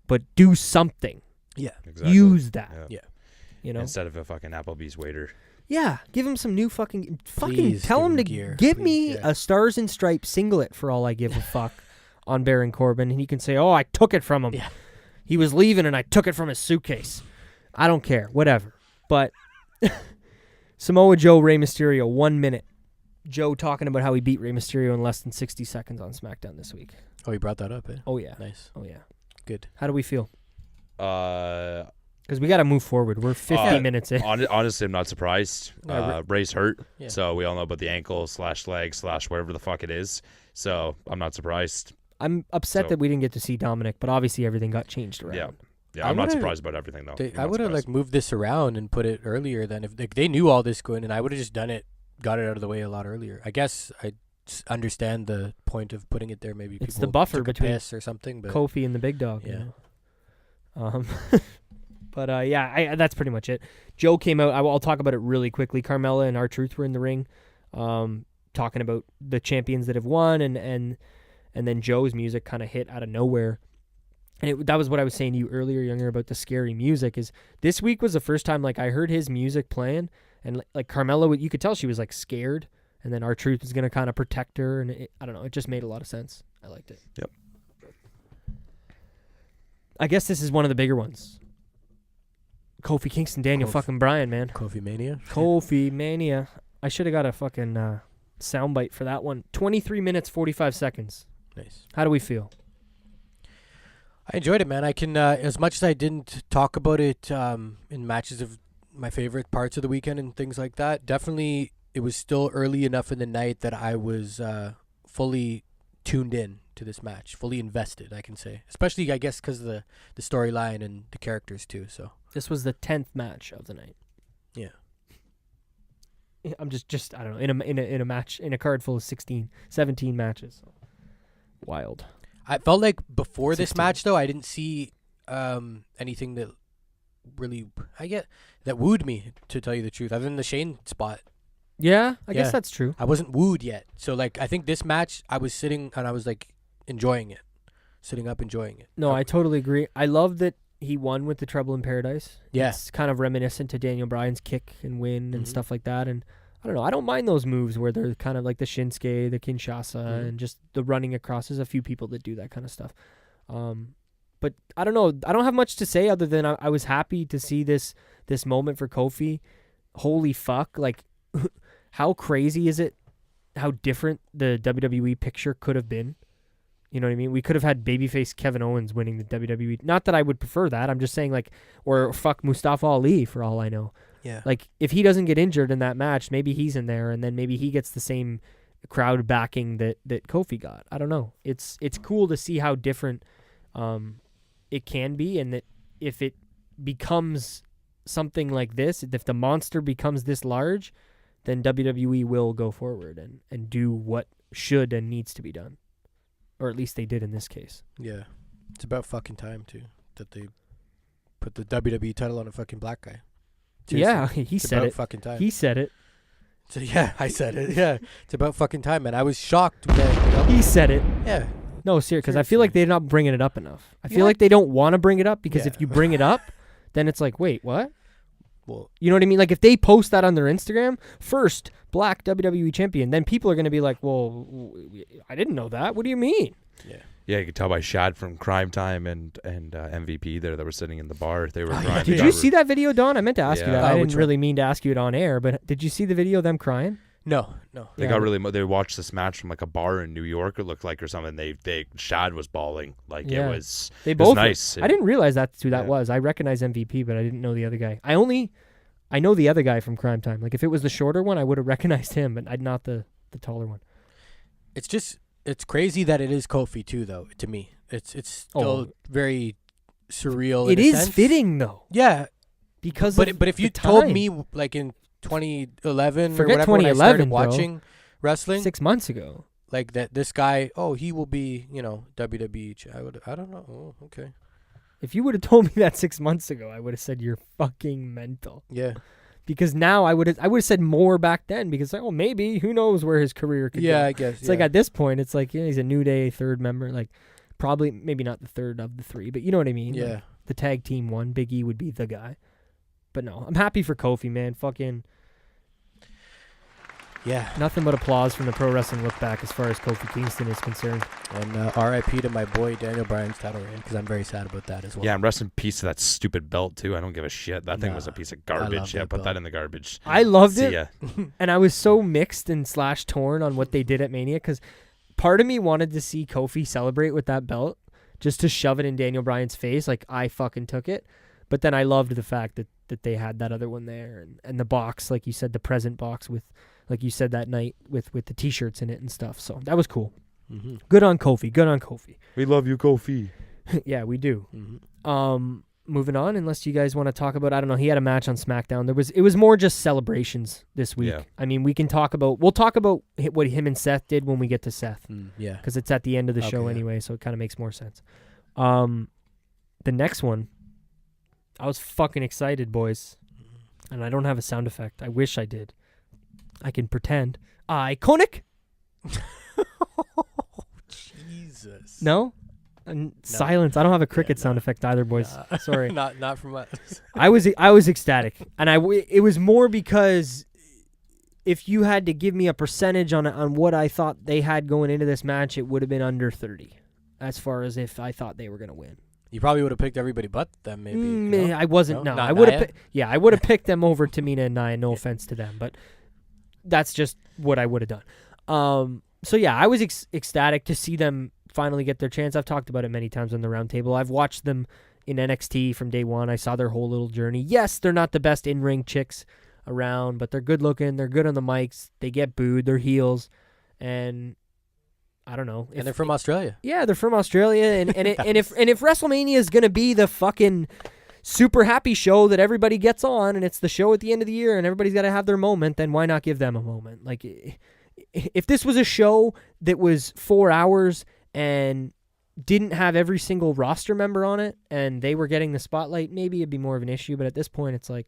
But do something. Yeah. Exactly. Use that. Yeah. You know? Instead of a fucking Applebee's waiter. Yeah. Give him some new fucking Please tell give him him to gear. give Please, me yeah. a Stars and Stripes singlet for all I give a fuck on Baron Corbin, and he can say, "Oh, I took it from him. Yeah. He was leaving, and I took it from his suitcase." I don't care. Whatever. But Samoa Joe, Rey Mysterio, 1 minute. Joe talking about how he beat Rey Mysterio in less than 60 seconds on SmackDown this week. Oh, you brought that up, eh? Oh, yeah. Nice. Oh, yeah. Good. How do we feel? Uh, Because we got to move forward. We're 50 minutes in. honestly, I'm not surprised. Ray's hurt, Yeah. so we all know about the ankle / leg / whatever the fuck it is. So I'm not surprised. I'm upset that we didn't get to see Dominic, but obviously everything got changed around. Yeah. Yeah, I I'm not would've- surprised about everything though. I would have like moved this around and put it earlier than if like, they knew all this going, and I would have just done it, got it out of the way a lot earlier. I guess I understand the point of putting it there. Maybe It's people the buffer took a between piss or something. But Kofi and the big dog. Yeah. You know? But yeah, that's pretty much it. Joe came out. I'll talk about it really quickly. Carmella and R-Truth were in the ring, talking about the champions that have won, and then Joe's music kind of hit out of nowhere. And that was what I was saying to you earlier, Younger, about the scary music. Is this week was the first time like I heard his music playing, and like Carmella, you could tell she was like scared, and then R-Truth was gonna kind of protect her, and I don't know, it just made a lot of sense. I liked it. Yep. I guess this is one of the bigger ones. Kofi Kingston, Daniel fucking Bryan, man. Kofi Mania. Kofi Mania. I should have got a fucking soundbite for that one. 23 minutes, 45 seconds. Nice. How do we feel? I enjoyed it, man. I can, as much as I didn't talk about it in matches of my favorite parts of the weekend and things like that, definitely it was still early enough in the night that I was fully tuned in to this match, fully invested, I can say. Especially, I guess, because of the storyline and the characters, too. So This was the 10th match of the night. Yeah. I'm just I don't know, in a match, in a card full of 17 matches. Wild. I felt like before this 16. match, though, I didn't see anything that really, that wooed me, to tell you the truth, other than the Shane spot. Yeah, I Yeah. guess that's true. I wasn't wooed yet. So, like, I think this match, I was sitting and I was, like, enjoying it. Sitting up, enjoying it. No, I totally agree. I love that he won with the Trouble in Paradise. Yeah. It's kind of reminiscent to Daniel Bryan's kick and win and Mhm. stuff like that. And I don't know. I don't mind those moves where they're kind of like the Shinsuke, the Kinshasa, Mhm. and just the running across. There's a few people that do that kind of stuff. But I don't know. I don't have much to say other than I was happy to see this moment for Kofi. Holy fuck. Like, how crazy is it how different the WWE picture could have been? You know what I mean? We could have had babyface Kevin Owens winning the WWE. Not that I would prefer that. I'm just saying, like, or fuck Mustafa Ali for all I know. Yeah. Like, if he doesn't get injured in that match, maybe he's in there, and then maybe he gets the same crowd backing that Kofi got. I don't know. It's cool to see how different it can be, and that if it becomes something like this, if the monster becomes this large, then WWE will go forward and do what should and needs to be done. Or at least they did in this case. Yeah. It's about fucking time, too, that they put the WWE title on a fucking black guy. Yeah, Seriously. he It's said about it. fucking time. He said it. So, yeah, I said it. Yeah. It's about fucking time, man. I was shocked that, you know, He said it. yeah. No, seriously, because I feel like they're not bringing it up enough. I feel Yeah. like they don't want to bring it up because Yeah. if you bring it up, then it's like, wait, what? Well, You know what I mean? Like, if they post that on their Instagram, first, black WWE champion, then people are going to be like, well, I didn't know that. What do you mean? yeah. Yeah, you could tell by Shad from Crime Time and MVP there that were sitting in the bar. They were Oh, yeah. crying. Did you see that video, Don? I meant to ask you Yeah. that. I Oh, didn't which really mean to ask you it on air, but did you see the video of them crying? No. They Yeah. got really. They watched this match from like a bar in New York. It looked like or something. They Shad was bawling. Like Yeah. it was. They It was both. nice. I didn't realize that's who that Yeah. was. I recognize MVP, but I didn't know the other guy. I know the other guy from Crime Time. Like, if it was the shorter one, I would have recognized him, but not the taller one. It's crazy that it is Kofi, too, though, to me. It's still very surreal. It in a is sense. fitting though. Yeah, Because but if you told time. me like in 2011 Forget or whatever when I started 2011, bro. watching wrestling, 6 months ago. like that this guy, he will be, WWE. I don't know. Oh, okay. If you would have told me that 6 months ago, I would have said you're fucking mental. Yeah. Because now I would have said more back then because maybe who knows where his career could go. Yeah, I guess. It's like at this point it's like he's a New Day third member, like probably maybe not the third of the three, but you know what I mean? Yeah. Like, the tag team one, Big E would be the guy. But no, I'm happy for Kofi, man. Fucking Yeah. nothing but applause from the Pro Wrestling LookBack as far as Kofi Kingston is concerned. And R.I.P. to my boy Daniel Bryan's title reign because I'm very sad about that as well. Yeah, and rest in peace to that stupid belt too. I don't give a shit. That thing was a piece of garbage. Yeah, put that in the garbage. I loved See it, ya. and I was so mixed and / torn on what they did at Mania because part of me wanted to see Kofi celebrate with that belt just to shove it in Daniel Bryan's face like I fucking took it. But then I loved the fact that they had that other one there and the box, like you said, the present box with, like you said that night with the T-shirts in it and stuff. So that was cool. Mm-hmm. Good on Kofi. Good on Kofi. We love you, Kofi. Yeah, we do. Mm-hmm. Moving on, unless you guys want to talk about, I don't know, he had a match on SmackDown. It was more just celebrations this week. Yeah. I mean, we'll talk about what him and Seth did when we get to Seth. Yeah. Because it's at the end of the show Okay, anyway, so it kind of makes more sense. The next one, I was fucking excited, boys. And I don't have a sound effect. I wish I did. I can pretend. Iconic? Jesus. No? Silence. I don't have a cricket sound effect either, boys. Sorry. Not from us. I was ecstatic. And it was more because if you had to give me a percentage on what I thought they had going into this match, it would have been under 30. As far as if I thought they were going to win. You probably would have picked everybody but them, maybe. No? I wasn't. No, Not I would Nia? have. I would have picked them over Tamina and Nia. No offense to them, but that's just what I would have done. So yeah, I was ecstatic to see them finally get their chance. I've talked about it many times on the roundtable. I've watched them in NXT from day one. I saw their whole little journey. Yes, they're not the best in-ring chicks around, but they're good looking. They're good on the mics. They get booed. They're heels, and I don't know. And they're from Australia. Yeah, they're from Australia, and if WrestleMania is gonna be the fucking super happy show that everybody gets on, and it's the show at the end of the year, and everybody's got to have their moment, then why not give them a moment? Like, if this was a show that was 4 hours and didn't have every single roster member on it, and they were getting the spotlight, maybe it'd be more of an issue. But at this point, it's like,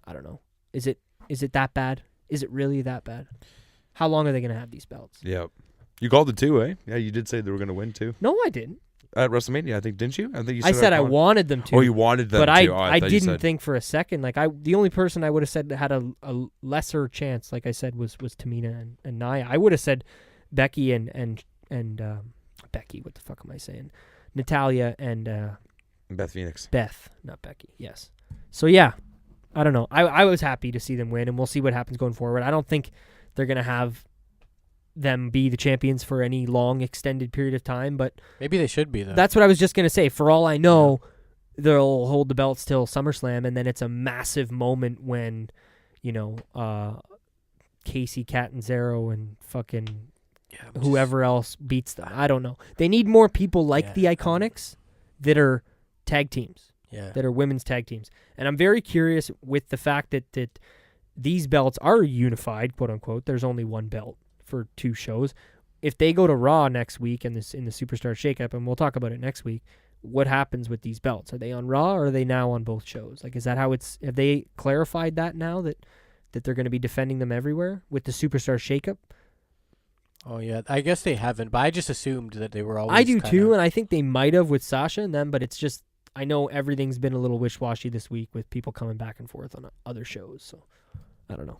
I don't know. Is it that bad? Is it really that bad? How long are they gonna have these belts? Yeah. You called it too, eh? Yeah, you did say they were going to win too. No, I didn't. At WrestleMania, I think, didn't you? I think you I said I wanted them to. Oh, you wanted them but to. I didn't think for a second. Like the only person I would have said that had a lesser chance, like I said, was Tamina and Nia. I would have said Becky and Becky. What the fuck am I saying? Natalia and Beth Phoenix. Beth, not Becky. Yes. So yeah, I don't know. I was happy to see them win, and we'll see what happens going forward. I don't think they're gonna have them be the champions for any long extended period of time, but maybe they should be though. that's what I was just gonna say. For all I know, they'll hold the belts till SummerSlam, and then it's a massive moment when, Casey Catanzaro and fucking whoever else beats them. I don't know. They need more people like the Iconics that are tag teams, that are women's tag teams. And I'm very curious with the fact that these belts are unified, quote unquote. There's only one belt for 2 shows. If they go to Raw next week in the Superstar Shakeup, and we'll talk about it next week, what happens with these belts? Are they on Raw or are they now on both shows? Like, is that how it's? Have they clarified that now that they're going to be defending them everywhere with the Superstar Shakeup? Oh yeah, I guess they haven't, but I just assumed that they were always. I do too, and I think they might have with Sasha and them, but it's just I know everything's been a little wish-washy this week with people coming back and forth on other shows, so I don't know.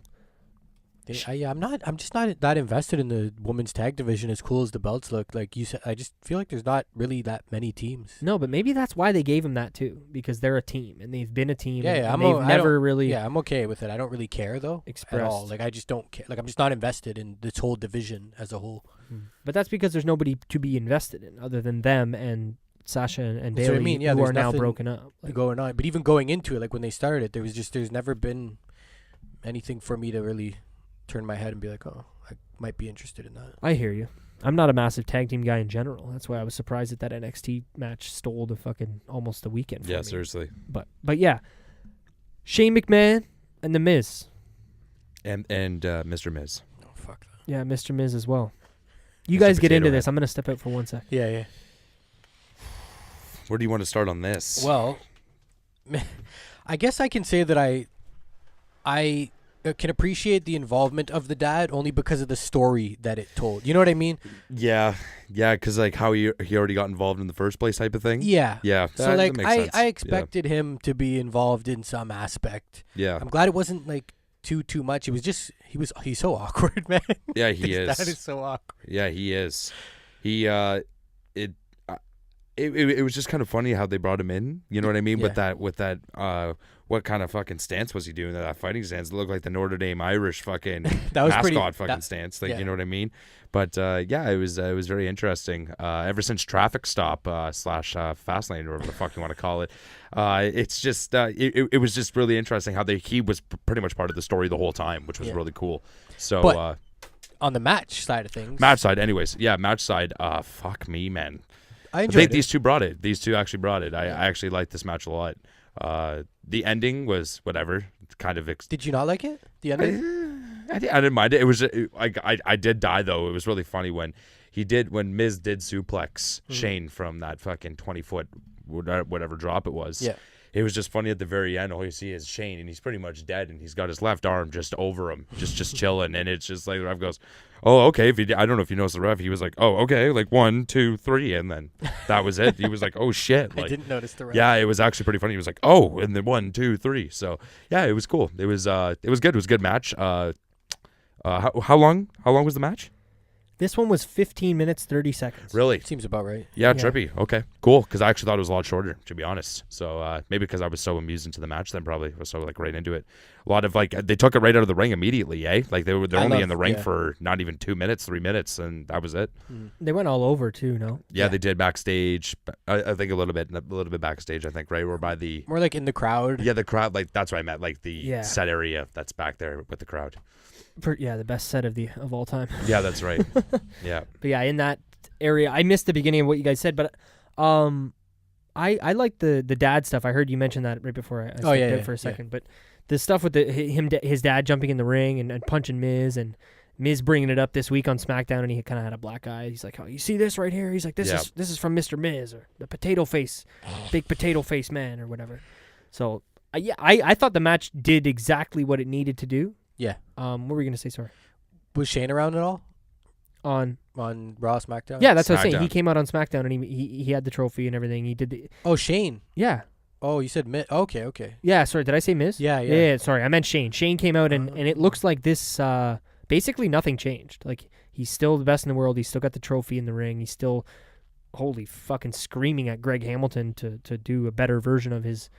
I'm just not that invested in the women's tag division. As cool as the belts look, like you said, I just feel like there's not really that many teams. No, but maybe that's why they gave them that too, because they're a team and they've been a team. Yeah, and they've never really. Yeah, I'm okay with it. I don't really care though at all. Like I just don't care. Like I'm just not invested in this whole division as a whole. But that's because there's nobody to be invested in other than them and Sasha and That's Bayley, what I mean. Yeah, who are there's now nothing broken up. Like, going on, but even going into it, like when they started, there's never been anything for me to really turn my head and be like, oh, I might be interested in that. I hear you. I'm not a massive tag team guy in general. That's why I was surprised that NXT match stole the fucking almost the weekend for me. Seriously. But yeah, Shane McMahon and The Miz. And Mr. Miz. Oh, fuck that. Yeah, Mr. Miz as well. You Mr. guys get into Potato this. I'm going to step out for 1 sec. Yeah. Where do you want to start on this? Well, I guess I can say that I can appreciate the involvement of the dad only because of the story that it told. You know what I mean? Yeah, because like how he already got involved in the first place type of thing. Yeah. So like that makes sense. I expected him to be involved in some aspect. Yeah. I'm glad it wasn't like too much. It was just he's so awkward, man. Yeah, he is. That is so awkward. Yeah, he is. It was just kind of funny how they brought him in. You know what I mean? Yeah. With that what kind of fucking stance was he doing? That fighting stance, it looked like the Notre Dame Irish fucking That was mascot pretty, stance. Like, yeah. you know what I mean? But it was very interesting. Ever since Traffic Stop / Fastlane, or whatever the fuck you want to call it, it's just it was just really interesting how he was pretty much part of the story the whole time, which was really cool. So. But on the match side of things. Match side, anyways. Yeah, match side. Fuck me, man. I I enjoyed think it. these two brought it. These two actually brought it. I actually liked this match a lot. The ending was whatever. Kind of. Did you not like it? The ending? I didn't mind it. It was I did die though. It was really funny when Miz did suplex Shane from that fucking 20-foot whatever drop it was. Yeah. It was just funny at the very end. All you see is Shane, and he's pretty much dead, and he's got his left arm just over him, just chilling, and it's just like the ref goes, "Oh, okay." I don't know if you noticed the ref. He was like, "Oh, okay," like 1, 2, 3, and then that was it. He was like, "Oh shit!" Like, I didn't notice the ref. yeah, it was actually pretty funny. He was like, "Oh," and then 1, 2, 3. So yeah, it was cool. It was good. It was a good match. How long was the match? This one was 15 minutes, 30 seconds. Really? Seems about right. Yeah, trippy. Okay, cool. Because I actually thought it was a lot shorter, to be honest. So maybe because I was so amused into the match, then probably was so like right into it. A lot of like they took it right out of the ring immediately, eh? Like they're only in the ring for not even 2 minutes, 3 minutes, and that was it. They went all over too, no? Yeah, they did backstage. I think a little bit backstage. I think right, or by the More like in the crowd. the crowd. Like that's what I meant. Like the Yeah. set area that's back there with the crowd. The best set of all time. Yeah, that's right. Yeah. But yeah, in that area, I missed the beginning of what you guys said, but I like the dad stuff. I heard you mention that right before I stepped out for a second. But the stuff with his dad jumping in the ring and punching Miz, and Miz bringing it up this week on SmackDown, and he kind of had a black eye. He's like, "Oh, you see this right here?" He's like, "This is from Mr. Miz, or the potato face, big potato face man, or whatever." So I thought the match did exactly what it needed to do. Yeah. What were you gonna say? Sorry. Was Shane around at all On Raw, SmackDown? yeah, that's what I was saying. SmackDown. He came out on SmackDown and he had the trophy and everything. He did the Oh, Shane. yeah. Oh, you said Miz. Okay. Yeah, sorry, did I say Miz? Yeah. Sorry, I meant Shane. Shane came out and it looks like this basically nothing changed. Like he's still the best in the world. He's still got the trophy in the ring. He's still holy fucking screaming at Greg Hamilton to do a better version of his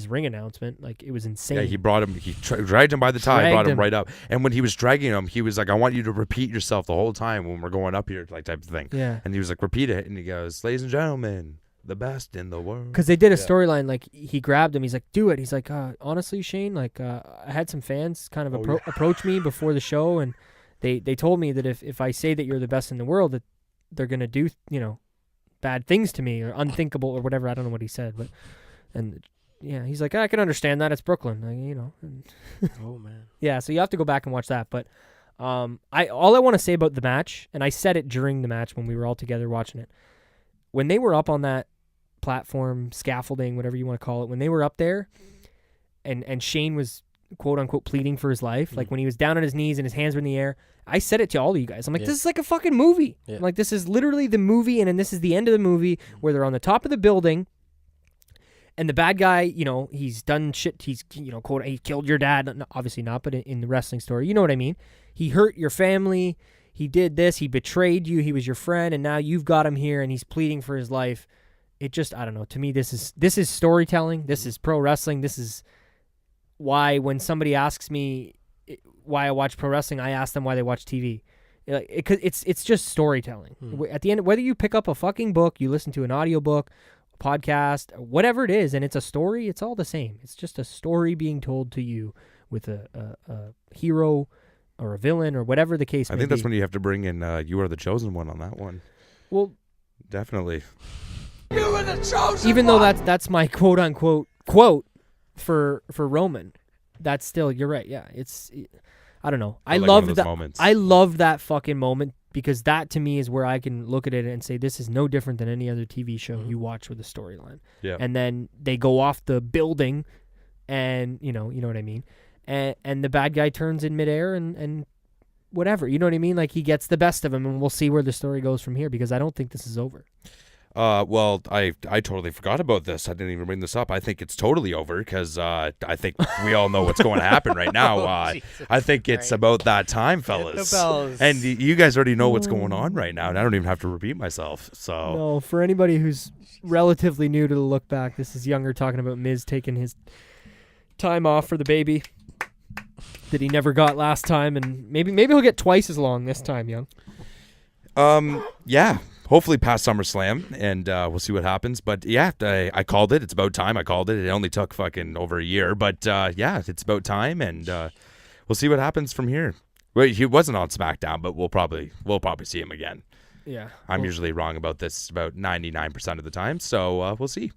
ring announcement. Like it was insane. Yeah, he brought him. He dragged him by the tie, Dragged brought him him. right up. And when he was dragging him, he was like, "I want you to repeat yourself the whole time when we're going up here," like type of thing. Yeah. And he was like, "Repeat it," and he goes, "Ladies and gentlemen, the best in the world." Because they did a storyline, like he grabbed him. He's like, "Do it." He's like, "Honestly, Shane, like I had some fans kind of approach me before the show, and they told me that if I say that you're the best in the world, that they're gonna do bad things to me or unthinkable or whatever." I don't know what he said, but yeah, he's like, "I can understand that. It's Brooklyn, Oh man. Yeah, so you have to go back and watch that. But all I want to say about the match, and I said it during the match when we were all together watching it, when they were up on that platform, scaffolding, whatever you want to call it, when they were up there, and Shane was quote unquote pleading for his life, like when he was down on his knees and his hands were in the air, I said it to all of you guys. I'm like, this is like a fucking movie. Yeah. I'm like, this is literally the movie, and then this is the end of the movie where they're on the top of the building. And the bad guy, he's done shit. He's, quote, he killed your dad. No, obviously not, but in the wrestling story, you know what I mean? He hurt your family. He did this. He betrayed you. He was your friend. And now you've got him here and he's pleading for his life. It just, I don't know. To me, this is storytelling. This is pro wrestling. This is why when somebody asks me why I watch pro wrestling, I ask them why they watch TV. It's just storytelling. At the end, whether you pick up a fucking book, you listen to an audiobook, podcast, whatever it is, and it's a story, it's all the same. It's just a story being told to you with a hero, or a villain or whatever the case may be. I think that's when you have to bring in You Are the Chosen One on that one. Well, definitely. You were the chosen even though one. that's my quote unquote quote for Roman, that's still, you're right. Yeah, it's, I don't know. I love that. Moments. I love that fucking moment, because that to me is where I can look at it and say this is no different than any other TV show you watch with a storyline. Yeah. And then they go off the building, and you know what I mean. And the bad guy turns in midair and whatever, you know what I mean? Like, he gets the best of him, and we'll see where the story goes from here, because I don't think this is over. Well, I totally forgot about this. I didn't even bring this up. I think it's totally over, because I think we all know what's going to happen right now. I think it's about that time, fellas. The bells. And you guys already know what's going on right now, and I don't even have to repeat myself. So No, for anybody who's relatively new to the Look Back, this is Younger talking about Miz taking his time off for the baby that he never got last time, and maybe he'll get twice as long this time, Young. Yeah. Hopefully past SummerSlam, and we'll see what happens. But yeah, I called it. It's about time. I called it. It only took fucking over a year, but yeah, it's about time, and we'll see what happens from here. Well, he wasn't on SmackDown, but we'll probably see him again. Yeah, I'm usually wrong about this about 99% of the time, so we'll see.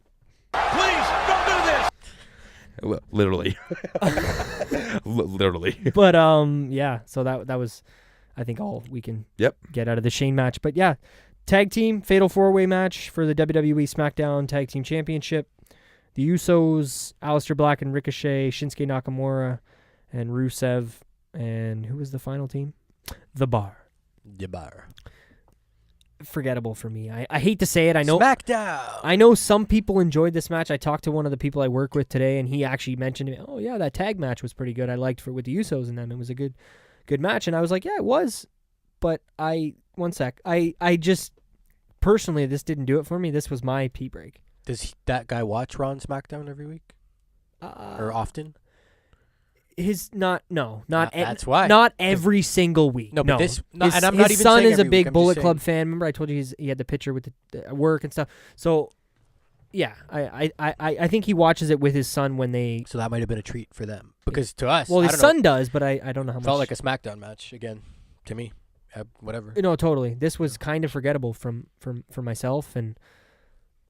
Please, don't do this. Literally. Literally. but yeah. So that was, I think, all we can get out of the Shane match. But yeah, tag team fatal 4-way match for the WWE SmackDown Tag Team Championship. The Usos, Aleister Black and Ricochet, Shinsuke Nakamura, and Rusev, and who was the final team? The Bar. The Bar. Forgettable for me. I hate to say it. I know SmackDown. I know some people enjoyed this match. I talked to one of the people I work with today, and he actually mentioned to me, "Oh yeah, that tag match was pretty good. I liked with the Usos and them. It was a good match." And I was like, "Yeah, it was." But one sec. I just personally, this didn't do it for me. This was my pee break. Does that guy watch Raw and SmackDown every week? Or often? That's why. Not every single week. No, but his, and I'm not his even son saying is a every big week, I'm Bullet just Club saying. fan. Remember I told you he had the picture with the work and stuff. So yeah, I think he watches it with his son when they. So that might have been a treat for them, because to us, Well, I his don't son know, does, but I don't know how much. felt like a SmackDown match again to me. Whatever. No, totally. This was kind of forgettable for myself, and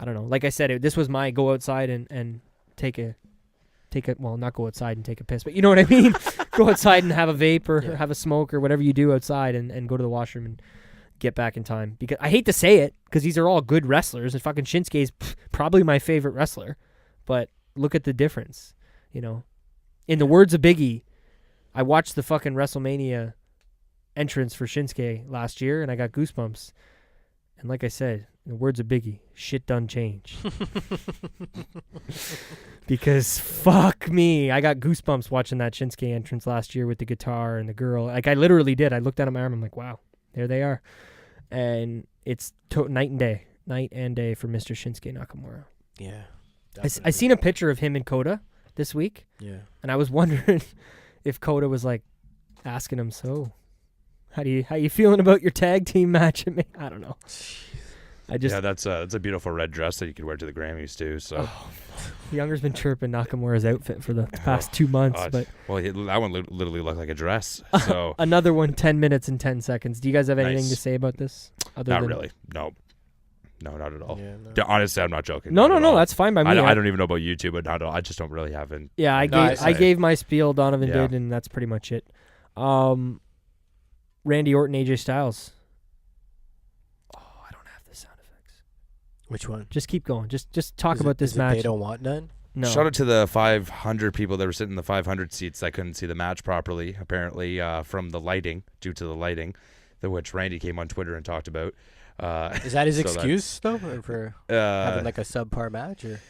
I don't know. Like I said, this was my go outside and take a well, not go outside and take a piss, but you know what I mean. Go outside and have a vape or have a smoke or whatever you do outside, and go to the washroom and get back in time. Because I hate to say it, because these are all good wrestlers, and fucking Shinsuke is probably my favorite wrestler, but look at the difference. You know, in the words of Biggie, I watched the fucking WrestleMania entrance for Shinsuke last year, and I got goosebumps. And like I said, in the words of Biggie, shit done change. Because fuck me, I got goosebumps watching that Shinsuke entrance last year with the guitar and the girl. Like, I literally did. I looked at my arm, I'm like, wow, there they are. And it's night and day for Mr. Shinsuke Nakamura. Yeah. I seen a picture of him and Coda this week. Yeah. And I was wondering if Coda was like asking him, so how you feeling about your tag team match? I don't know. Yeah, that's a beautiful red dress that you could wear to the Grammys too. So Younger's been chirping Nakamura's outfit for the past 2 months, but that one literally looked like a dress. So another one, 10 minutes and 10 seconds. Do you guys have anything Nice. to say about this? Not really. No, not at all. Yeah, no. Honestly, I'm not joking. No, Not at all. that's fine by me. I don't even know about you two, but not at all. I just don't really have it. Yeah, I gave my spiel. Donovan Yeah. did, and that's pretty much it. Randy Orton, AJ Styles. Oh, I don't have the sound effects. Which one? Just keep going. Just talk Is about it- this is it match. They don't want none? No. Shout out to the 500 people that were sitting in the 500 seats that couldn't see the match properly, apparently, from the lighting, due to the lighting, which Randy came on Twitter and talked about. Is that his so excuse, though, for having like a subpar match? Or?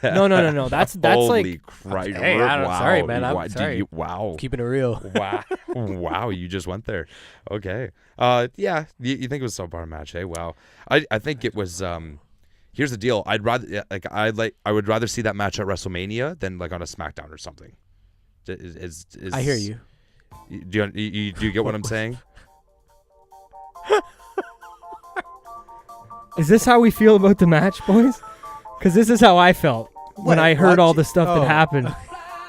No. That's Holy like. Christ. Hey, I'm wow. sorry, man. I'm sorry. Wow. Keeping it real. Wow. Wow, you just went there. Okay. Yeah, you think it was a subpar match, eh? Wow. I think it was here's the deal. I would rather see that match at WrestleMania than like on a SmackDown or something. I hear you. Do you get what I'm saying? Is this how we feel about the match, boys? Because this is how I felt when I heard all the stuff that happened.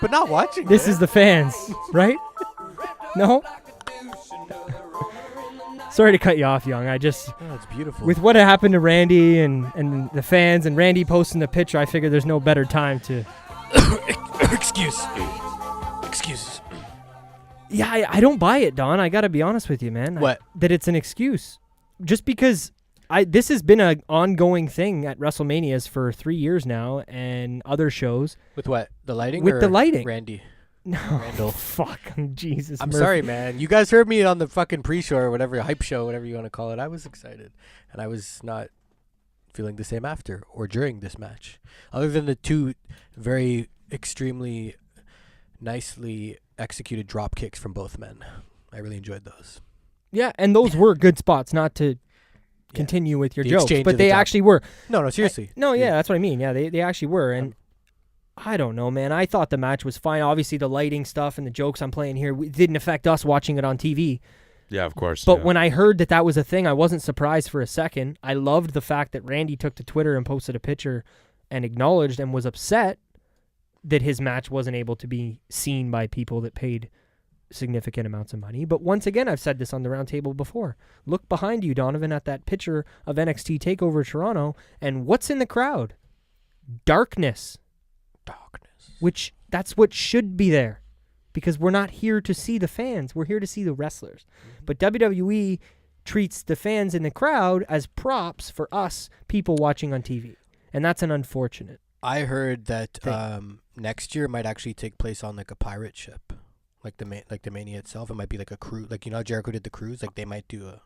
But not watching This is the fans, right? No? Sorry to cut you off, Young. I just... Oh, it's beautiful. With what happened to Randy and the fans and Randy posting the picture, I figured there's no better time to... Excuses. Yeah, I don't buy it, Don. I got to be honest with you, man. What? That it's an excuse. Just because this has been an ongoing thing at WrestleManias for 3 years now and other shows. With what? The lighting? With the lighting. Randy. No, Randall. fuck, Jesus. I'm Murphy. sorry, man. You guys heard me on the fucking pre-show or whatever, hype show, whatever you want to call it. I was excited, and I was not feeling the same after or during this match. Other than the two very extremely nicely executed drop kicks from both men. I really enjoyed those. Yeah, and those were good spots, not to continue with your The jokes, exchange but of the they top. actually were. No, seriously. Yeah, that's what I mean. Yeah, they actually were, and I don't know, man. I thought the match was fine. Obviously, the lighting stuff and the jokes I'm playing here didn't affect us watching it on TV. Yeah, of course. But when I heard that was a thing, I wasn't surprised for a second. I loved the fact that Randy took to Twitter and posted a picture and acknowledged and was upset that his match wasn't able to be seen by people that paid significant amounts of money. But once again, I've said this on the roundtable before. Look behind you, Donovan, at that picture of NXT TakeOver Toronto, and what's in the crowd? Darkness. Which, that's what should be there. Because we're not here to see the fans. We're here to see the wrestlers. But WWE treats the fans in the crowd as props for us, people watching on TV. And that's an unfortunate. I heard that next year might actually take place on like a pirate ship. Like the Mania itself. It might be like a cruise. Like, you know how Jericho did the cruise? Like, they might do a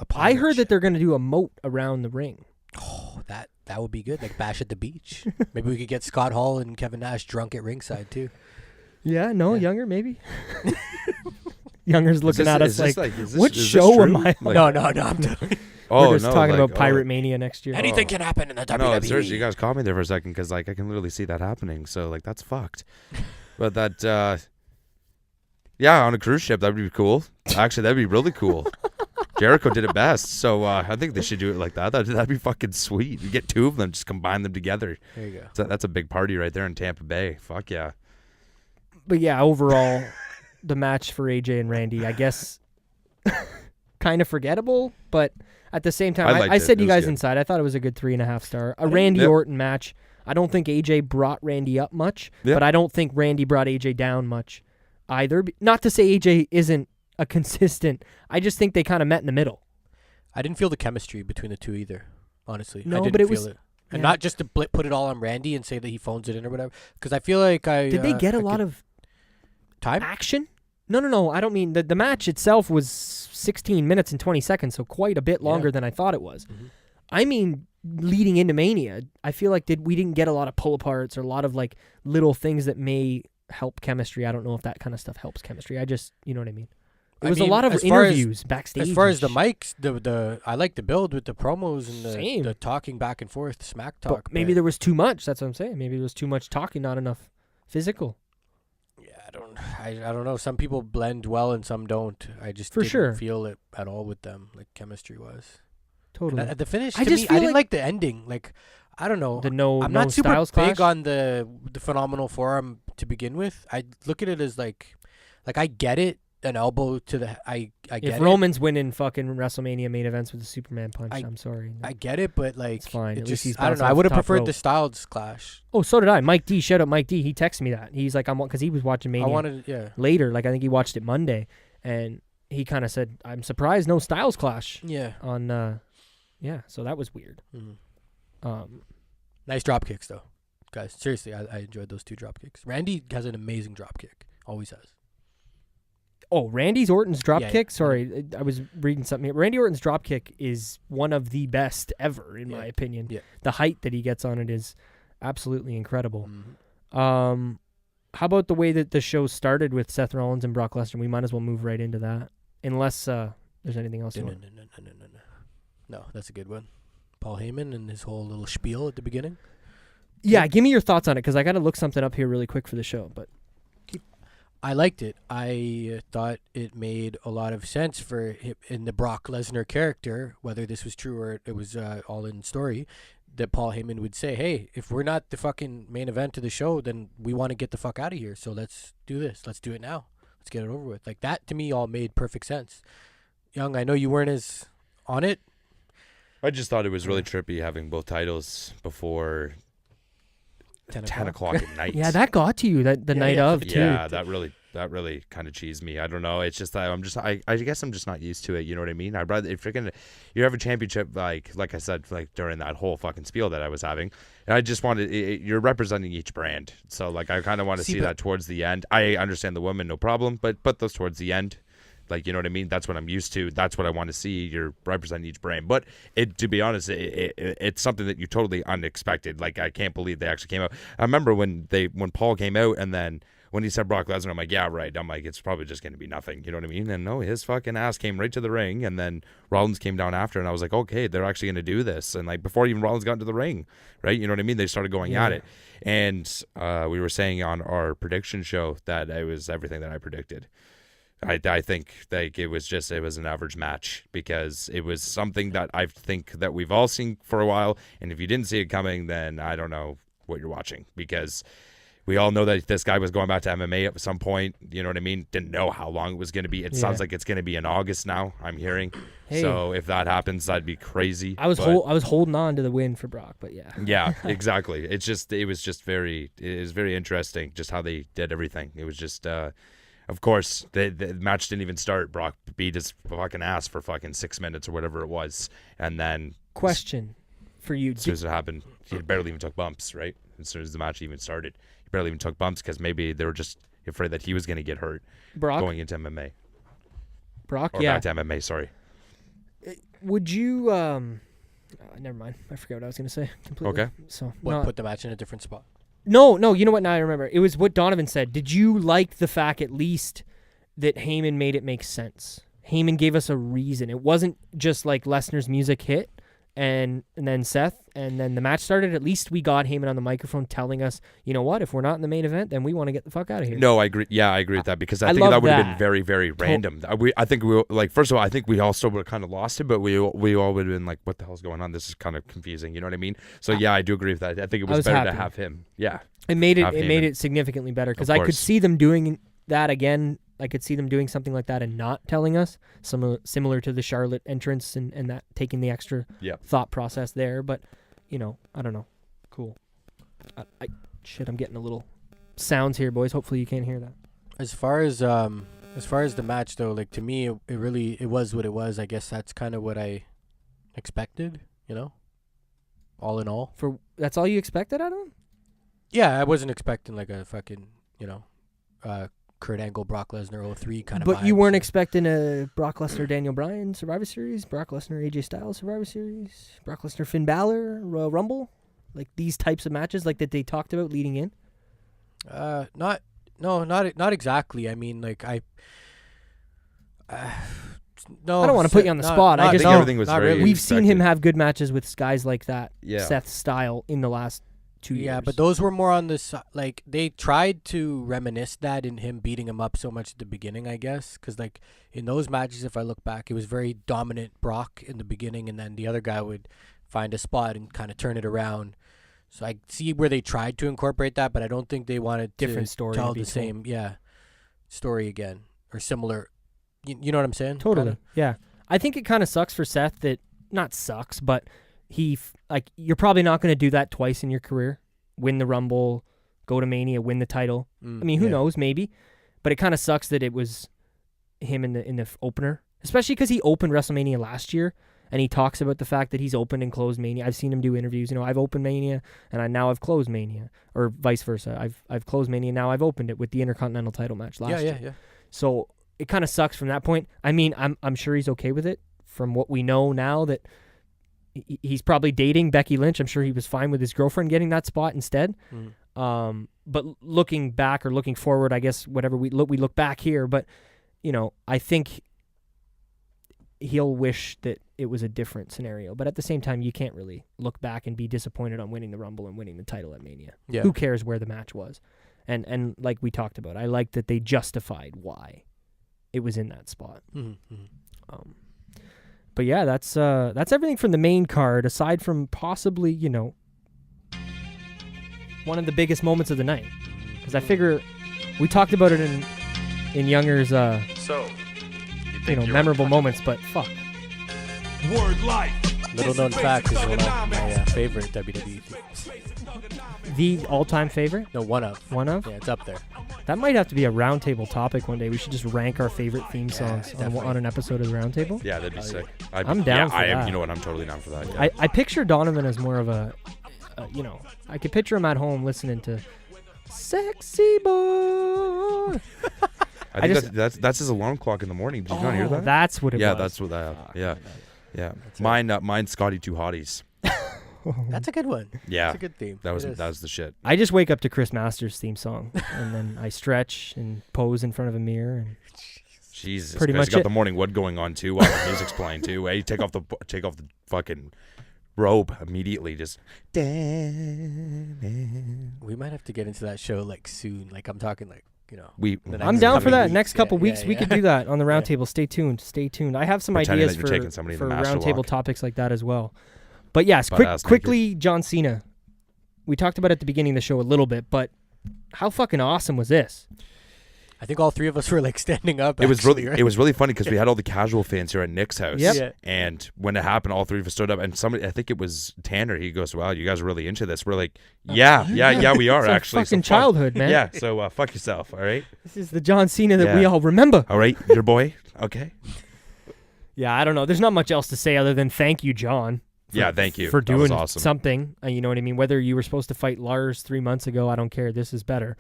pirate I heard ship. that they're going to do a moat around the ring. Oh, that would be good. Like Bash at the Beach. Maybe we could get Scott Hall and Kevin Nash drunk at ringside too. Yeah, Younger maybe. Younger's looking at us like, what is show this am true? I? Like, No, I'm talking. We're just talking about Pirate Mania next year. Anything can happen in the WWE. No, seriously, you guys caught me there for a second because like I can literally see that happening. So like that's fucked. But that, yeah, on a cruise ship that'd be cool. Actually, that'd be really cool. Jericho did it best, so I think they should do it like that. That'd be fucking sweet. You get two of them, just combine them together. There you go. So that's a big party right there in Tampa Bay. Fuck yeah. But yeah, overall, the match for AJ and Randy, I guess, kind of forgettable. But at the same time, I said you guys inside, I thought it was a good 3.5 star. A Randy Orton match. I don't think AJ brought Randy up much, but I don't think Randy brought AJ down much either. Not to say AJ isn't a consistent. I just think they kind of met in the middle. I didn't feel the chemistry between the two either, honestly. No, I didn't but it feel was... it. And not just to put it all on Randy and say that he phones it in or whatever. Because I feel like Did they get a lot of time? action? No. I don't mean... The match itself was 16 minutes and 20 seconds, so quite a bit longer than I thought it was. Mm-hmm. I mean, leading into Mania, I feel like we didn't get a lot of pull-aparts or a lot of like little things that may help chemistry. I don't know if that kind of stuff helps chemistry. I just... You know what I mean? It was a lot of interviews backstage. As far as the mics, I like the build with the promos and the talking back and forth, smack talk. But maybe there was too much. That's what I'm saying. Maybe there was too much talking, not enough physical. Yeah, I don't know. Some people blend well and some don't. I just didn't feel it at all with them, like chemistry was. Totally. And at the finish, I didn't like the ending. Like, I don't know. I'm not super Styles big clash? on the Phenomenal Forearm to begin with. I look at it as like I get it. An elbow to the I get it. If Roman's winning fucking WrestleMania main events with a Superman punch, I'm sorry. I get it, but like it's fine. At least he's I don't know. I would have preferred the Styles clash. Oh, so did I. Mike D, shout out Mike D. He texted me that. He's like, because he was watching Mania later. Like I think he watched it Monday, and he kind of said, "I'm surprised no Styles clash." Yeah. On so that was weird. Mm-hmm. Nice drop kicks though, guys. Seriously, I enjoyed those two drop kicks. Randy has an amazing drop kick. Always has. Oh, Randy Orton's drop kick? Sorry, I was reading something. Randy Orton's drop kick is one of the best ever, in my opinion. Yeah. The height that he gets on it is absolutely incredible. Mm-hmm. How about the way that the show started with Seth Rollins and Brock Lesnar? We might as well move right into that, unless there's anything else. No, that's a good one. Paul Heyman and his whole little spiel at the beginning. Yeah, give me your thoughts on it, because I got to look something up here really quick for the show, but... I liked it. I thought it made a lot of sense for him in the Brock Lesnar character, whether this was true or it was all in story, that Paul Heyman would say, hey, if we're not the fucking main event of the show, then we want to get the fuck out of here. So let's do this. Let's do it now. let's get it over with. Like, that to me all made perfect sense. Young, I know you weren't as on it. I just thought it was really trippy having both titles before 10 o'clock at night. Yeah, that got to you the night of too. Yeah, that really kind of cheesed me. I don't know. It's just that I guess I'm just not used to it. You know what I mean? I'd rather if you have a championship like I said, like during that whole fucking spiel that I was having, and I just wanted you're representing each brand. So like I kind of want to see that towards the end. I understand the women, no problem, but put those towards the end. Like, you know what I mean? That's what I'm used to. That's what I want to see. You're representing each brand. But to be honest, it's something that you totally unexpected. Like, I can't believe they actually came out. I remember when Paul came out and then when he said Brock Lesnar, I'm like, yeah, right. I'm like, it's probably just going to be nothing. You know what I mean? And no, his fucking ass came right to the ring. And then Rollins came down after. And I was like, okay, they're actually going to do this. And like before even Rollins got into the ring, right? You know what I mean? They started going at it. And we were saying on our prediction show that it was everything that I predicted. I think like it was an average match because it was something that I think that we've all seen for a while. And if you didn't see it coming, then I don't know what you're watching, because we all know that this guy was going back to MMA at some point. You know what I mean? Didn't know how long it was going to be. It sounds like it's going to be in August now, I'm hearing. Hey. So if that happens, that'd be crazy. I was holding on to the win for Brock, but yeah. Yeah, exactly. It was very interesting just how they did everything. It was just of course, the match didn't even start. Brock beat his fucking ass for fucking 6 minutes or whatever it was. And then... Question for you. As soon as it happened, he barely even took bumps, right? As soon as the match even started. He barely even took bumps because maybe they were just afraid that he was going to get hurt going into MMA. Brock, or back to MMA, sorry. Would you... never mind. I forgot what I was going to say completely. Okay. So put the match in a different spot? No, you know what? Now I remember. It was what Donovan said. Did you like the fact at least that Heyman made it make sense? Heyman gave us a reason. It wasn't just like Lesnar's music hit and then Seth and then the match started. At least we got Heyman on the microphone telling us, you know what? If we're not in the main event, then we want to get the fuck out of here. No, I agree. Yeah, I agree with that because I think that would have been very, very random. I think first of all, I think we all still would have kind of lost it, but we all would have been like, what the hell's going on? This is kind of confusing. You know what I mean? So yeah, I do agree with that. I think it was better to have him. Yeah. It made it significantly better because I could see them doing that again. I could see them doing something like that and not telling us, similar to the Charlotte entrance and that taking the extra thought process there. But, you know, I don't know. Cool. I'm getting a little sounds here, boys. Hopefully you can't hear that. As far as the match, though, like to me, it was what it was. I guess that's kind of what I expected, you know, all in all. That's all you expected out of him? Yeah, I wasn't expecting like a fucking, you know, Kurt Angle, Brock Lesnar 03 kind of. But you weren't expecting a Brock Lesnar, Daniel Bryan Survivor Series, Brock Lesnar, AJ Styles Survivor Series, Brock Lesnar, Finn Balor, Royal Rumble, like these types of matches, like that they talked about leading in. Not exactly. I mean, like no. I don't want to put you on the spot. I just think everything was very. We've seen him have good matches with guys like that, Seth style, in the last 2 years. Yeah, but those were more on the like they tried to reminisce that in him beating him up so much at the beginning, I guess, because like in those matches, if I look back, it was very dominant Brock in the beginning, and then the other guy would find a spot and kind of turn it around. So I see where they tried to incorporate that, but I don't think they wanted different to story tell the same story again or similar. You know what I'm saying? Totally. Kinda? Yeah. I think it kind of sucks for Seth that not sucks, but you're probably not going to do that twice in your career. Win the Rumble, go to Mania, win the title. I mean, who knows? Maybe, but it kind of sucks that it was him in the opener, especially because he opened WrestleMania last year, and he talks about the fact that he's opened and closed Mania. I've seen him do interviews. You know, I've opened Mania and now I've closed Mania, or vice versa. I've closed Mania, now I've opened it with the Intercontinental title match last year. Yeah. So it kind of sucks from that point. I mean, I'm sure he's okay with it from what we know now that. He's probably dating Becky Lynch. I'm sure he was fine with his girlfriend getting that spot instead. But looking back or looking forward, I guess whatever we look back here. But you know, I think he'll wish that it was a different scenario. But at the same time, you can't really look back and be disappointed on winning the Rumble and winning the title at Mania. Yeah. Who cares where the match was? And like we talked about, I like that they justified why it was in that spot. But yeah, that's everything from the main card, aside from possibly, you know, one of the biggest moments of the night. Because I figure we talked about it in in Younger's memorable moments, but fuck. Word life. Little known fact is one of my favorite WWE themes. The all-time favorite? No, one of. One of? Yeah, it's up there. That might have to be a roundtable topic one day. We should just rank our favorite theme songs on an episode of the roundtable. Yeah, that'd be sick. I'm down for that. You know what? I'm totally down for that. Yeah. I picture Donovan as more of a, I could picture him at home listening to Sexy Boy. I think that's his alarm clock in the morning. Did you not hear that? That's what it was. Yeah, that's what that. Yeah. Mine's Scotty Two Hotties. That's a good one. Yeah, that's a good theme. That was the shit. I just wake up to Chris Masters' theme song, and then I stretch and pose in front of a mirror. And Jesus, pretty much you got the morning wood going on too while the music's playing too. Hey, take off the fucking robe immediately. Just. We might have to get into that show soon. I'm talking I'm down for that. weeks. Next couple weeks, yeah. we could do that on the roundtable. Stay tuned. I have some Pretending ideas that you're taking somebody for in the master roundtable lock. topics like that as well. But yes, quickly, John Cena. We talked about it at the beginning of the show a little bit, but how fucking awesome was this? I think all three of us were standing up. It was right? really funny because we had all the casual fans here at Nick's house. Yep. Yeah. And when it happened, all three of us stood up, and somebody, I think it was Tanner, he goes, "Wow, you guys are really into this." We're like, "Yeah, we are It's our actually." fucking childhood, man. Yeah. So fuck yourself. All right. This is the John Cena that we all remember. All right, your boy. Okay. Yeah, I don't know. There's not much else to say other than thank you, John. Thank you for That was doing awesome. something. You know what I mean? Whether you were supposed to fight Lars 3 months ago, I don't care. This is better.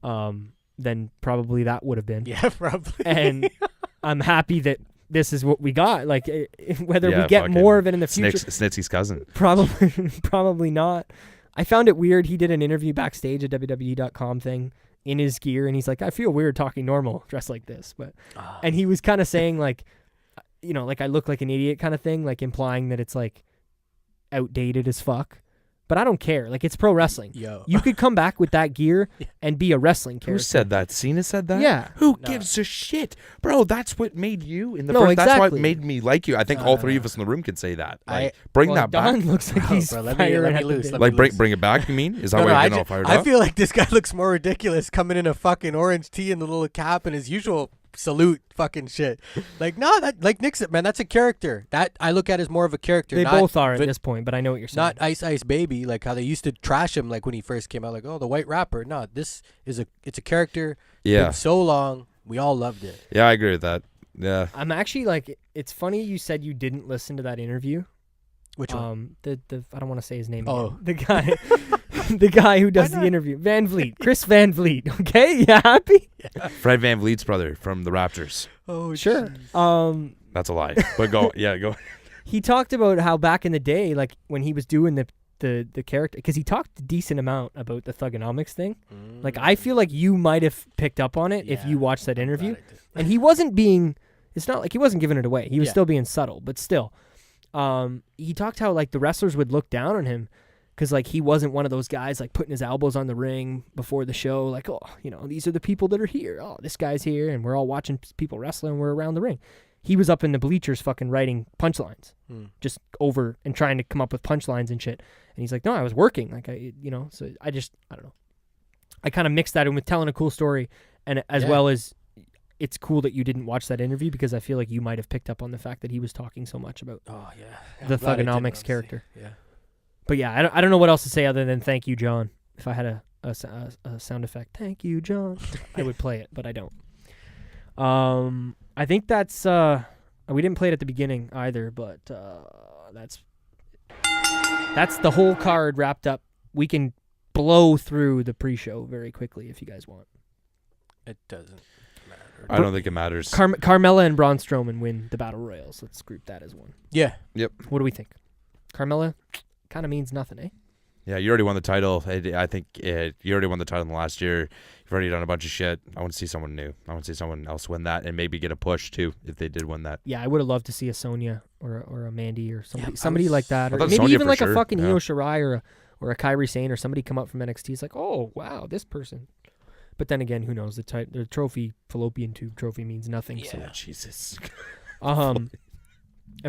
Then probably that would have been. Yeah, probably. And I'm happy that this is what we got. Whether we get fucking more of it in the future, Snitzy's cousin. probably not. I found it weird. He did an interview backstage at WWE.com thing in his gear, and he's like, "I feel weird talking normal, dressed like this." And he was kind of saying I look like an idiot kind of thing, implying that it's outdated as fuck. But I don't care. It's pro wrestling. Yo. You could come back with that gear and be a wrestling character. Who said that? Cena said that? Yeah. Who gives a shit? Bro, that's what made you in the No, first. That's exactly. what made me like you. I think all three of us in the room could say that. Bring that Don back. looks like he's bro, let firing me at the loose. bit. Let me Bring it back, you mean? Is that why you're getting all fired up? I feel like this guy looks more ridiculous coming in a fucking orange tee and the little cap and his usual salute fucking shit. That Nick said, man, that's a character. That I look at as more of a character. They both are at this point, but I know what you're saying. Not Ice Baby, how they used to trash him when he first came out, the white rapper. No, this is it's a character. Yeah. Been so long, we all loved it. Yeah, I agree with that. Yeah. I'm actually it's funny you said you didn't listen to that interview. Which one? The I don't want to say his name. Oh. Again. The guy who does the interview, Van Vliet, Chris Van Vliet. Okay, you happy? Yeah. Fred Van Vliet's brother from the Raptors. Oh, sure. Geez. That's a lie. But go. He talked about how back in the day, when he was doing the character, because he talked a decent amount about the Thugonomics thing. I feel like you might have picked up on it if you watched that interview. And he wasn't being. It's not like he wasn't giving it away. He was still being subtle, but still. He talked how the wrestlers would look down on him because he wasn't one of those guys putting his elbows on the ring before the show, these are the people that are here. Oh, this guy's here, and we're all watching people wrestle, and we're around the ring. He was up in the bleachers fucking writing punchlines, just over and trying to come up with punchlines and shit. And he's like, no, I was working. So I don't know. I kind of mixed that in with telling a cool story, and as well as it's cool that you didn't watch that interview because I feel like you might have picked up on the fact that he was talking so much about the Thugonomics character. Yeah. But yeah, I don't know what else to say other than thank you, John. If I had a sound effect, thank you, John, I would play it, but I don't. I think that's we didn't play it at the beginning either, but that's the whole card wrapped up. We can blow through the pre-show very quickly if you guys want. It doesn't matter. I don't think it matters. Carmella and Braun Strowman win the Battle Royals. Let's group that as one. Yeah. Yep. What do we think? Carmella kind of means nothing, eh? Yeah, you already won the title. I think you already won the title in the last year. You've already done a bunch of shit. I want to see someone new. I want to see someone else win that and maybe get a push too if they did win that. Yeah, I would have loved to see a Sonya or a Mandy or somebody like that, or maybe Sonya even for a sure. fucking Io Shirai or a Kairi Sane or somebody come up from NXT. It's like, oh wow, this person. But then again, who knows? The trophy, fallopian tube trophy, means nothing. Yeah. So. Jesus. And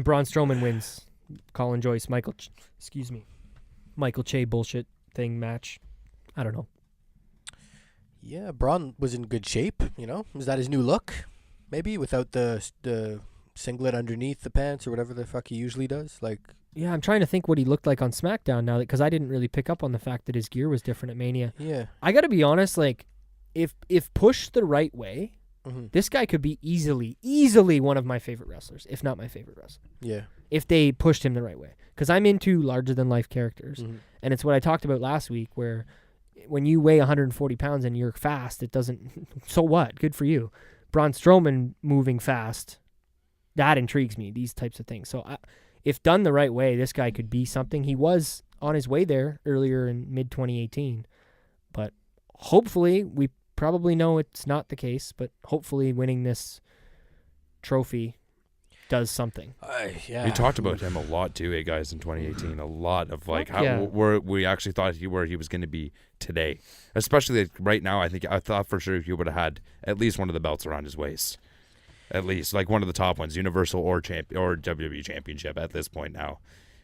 Braun Strowman wins. Colin Joyce, Michael Che bullshit thing match. I don't know. Yeah, Braun was in good shape, you know? Is that his new look? Maybe without the singlet underneath the pants or whatever the fuck he usually does? Like, Yeah, I'm trying to think what he looked like on SmackDown now, because I didn't really pick up on the fact that his gear was different at Mania. yeah. I got to be honest, like, if pushed the right way, this guy could be easily one of my favorite wrestlers, if not my favorite wrestler. Yeah. If they pushed him the right way. Because I'm into larger-than-life characters. And it's what I talked about last week, where when you weigh 140 pounds and you're fast, it doesn't... So what? Good for you. Braun Strowman moving fast, that intrigues me, these types of things. So if done the right way, this guy could be something. He was on his way there earlier in mid-2018. But hopefully, we probably know it's not the case, but hopefully winning this trophy does something. Yeah. We talked about him a lot too, guys, in 2018. A lot of like Yeah. where we actually thought where he was going to be today. Especially like, right now, I thought for sure he would have had at least one of the belts around his waist. At least like one of the top ones, Universal or WWE Championship at this point now.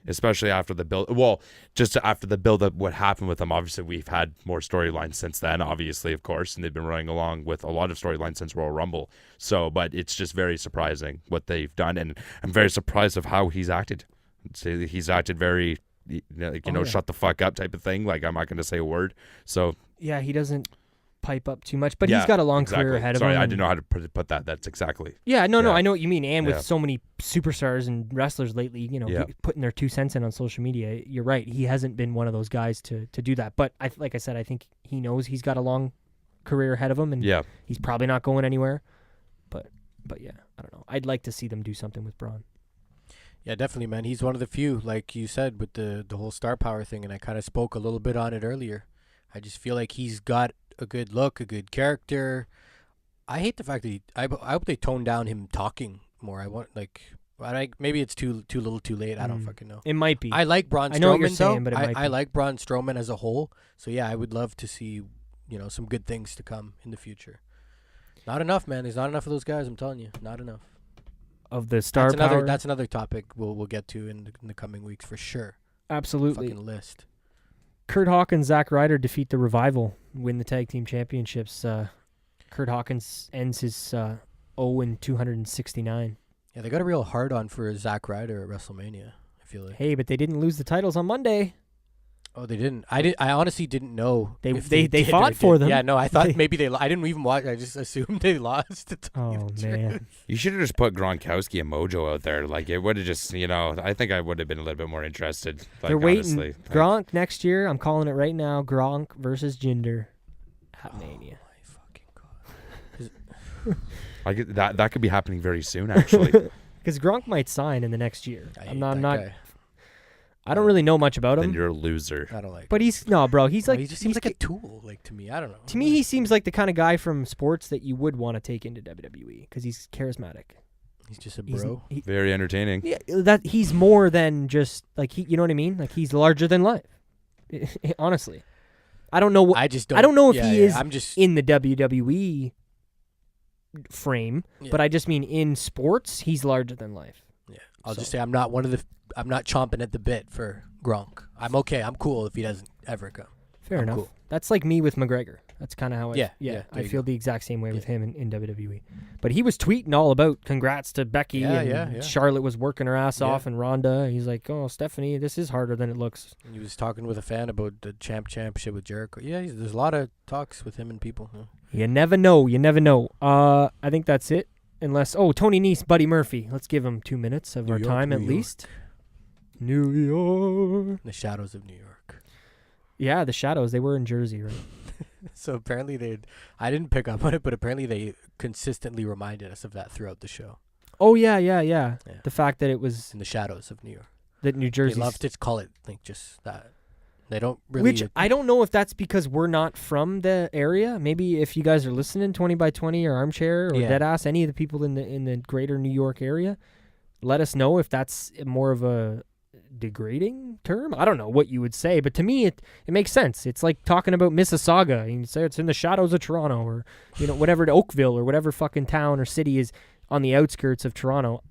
Especially after the build. Well, just after the build up, what happened with them. Obviously, we've had more storylines since then, obviously, of course, and they've been running along with a lot of storylines since Royal Rumble. So, but it's just very surprising what they've done, and I'm very surprised of how he's acted. He's acted very, shut the fuck up type of thing. Like, I'm not going to say a word. So, Yeah, he doesn't pipe up too much, but he's got a long career ahead of him. Sorry, I didn't know how to put that. That's exactly. Yeah, no, Yeah. I know what you mean. And Yeah. with so many superstars and wrestlers lately, putting their 2 cents in on social media, you're right. He hasn't been one of those guys to do that. But like I said, I think he knows he's got a long career ahead of him, and he's probably not going anywhere. But yeah, I don't know. I'd like to see them do something with Braun. Yeah, definitely, man. He's one of the few, like you said, with the whole star power thing, and I kind of spoke a little bit on it earlier. I just feel like he's got a good look, a good character. I hate the fact that I hope they tone down him talking more. Maybe it's too little too late. I don't fucking know. It might be. I like Braun Strowman. I know what you're saying, but it might be. I like Braun Strowman as a whole. So yeah, I would love to see, some good things to come in the future. Not enough, man. There's not enough of those guys. I'm telling you, not enough. Of the star power. That's another topic we'll get to in the coming weeks for sure. Absolutely. Fucking list. Kurt Hawkins, Zack Ryder defeat the Revival, win the tag team championships. Kurt Hawkins ends his 0-269. Yeah, they got a real hard on for Zack Ryder at WrestleMania, I feel like. Hey, but they didn't lose the titles on Monday. Oh, they didn't. I honestly didn't know. They did fought for them. Yeah, no, I thought maybe they. I didn't even watch. I just assumed they lost. Oh man! You should have just put Gronkowski and Mojo out there. Like it would have just, I think I would have been a little bit more interested. Like, They're waiting. Honestly. Gronk next year. I'm calling it right now. Gronk versus Jinder at Mania. My fucking god! Like that could be happening very soon, actually. Because Gronk might sign in the next year. I'm not. Guy. I don't really know much about him. Then you're a loser. I don't like. But he's bro. He's like he just seems like a tool. Like to me, I don't know. To me, he seems like the kind of guy from sports that you would want to take into WWE because he's charismatic. He's just a bro. Very entertaining. Yeah, that he's more than just like you know what I mean? Like he's larger than life. Honestly, I don't know. I just don't. I don't know if he is I'm just in the WWE frame, but I just mean in sports, he's larger than life. Yeah, I'll just say I'm not chomping at the bit for Gronk. I'm okay. I'm cool if he doesn't ever come. Fair I'm enough. Cool. That's like me with McGregor. That's kind of how I feel the exact same way with him in WWE. But he was tweeting all about congrats to Becky and Charlotte was working her ass off and Ronda. He's like, oh, Stephanie, this is harder than it looks. And he was talking with a fan about the championship with Jericho. Yeah, there's a lot of talks with him and people. Huh? You never know. You never know. I think that's it. Unless, Tony Nese, Buddy Murphy. Let's give him 2 minutes of our time at least. New York. The Shadows of New York. Yeah, the Shadows. They were in Jersey, right? So apparently I didn't pick up on it, but apparently they consistently reminded us of that throughout the show. Oh, yeah. The fact that it was... in the Shadows of New York. That New Jersey... They love to call it like just that. They don't really... Which I don't know if that's because we're not from the area. Maybe if you guys are listening, 20 by 20 or Armchair or Deadass, any of the people in the greater New York area, let us know if that's more of a degrading term. I don't know what you would say, but to me it makes sense. It's like talking about Mississauga. You say it's in the shadows of Toronto or whatever, Oakville or whatever fucking town or city is on the outskirts of Toronto.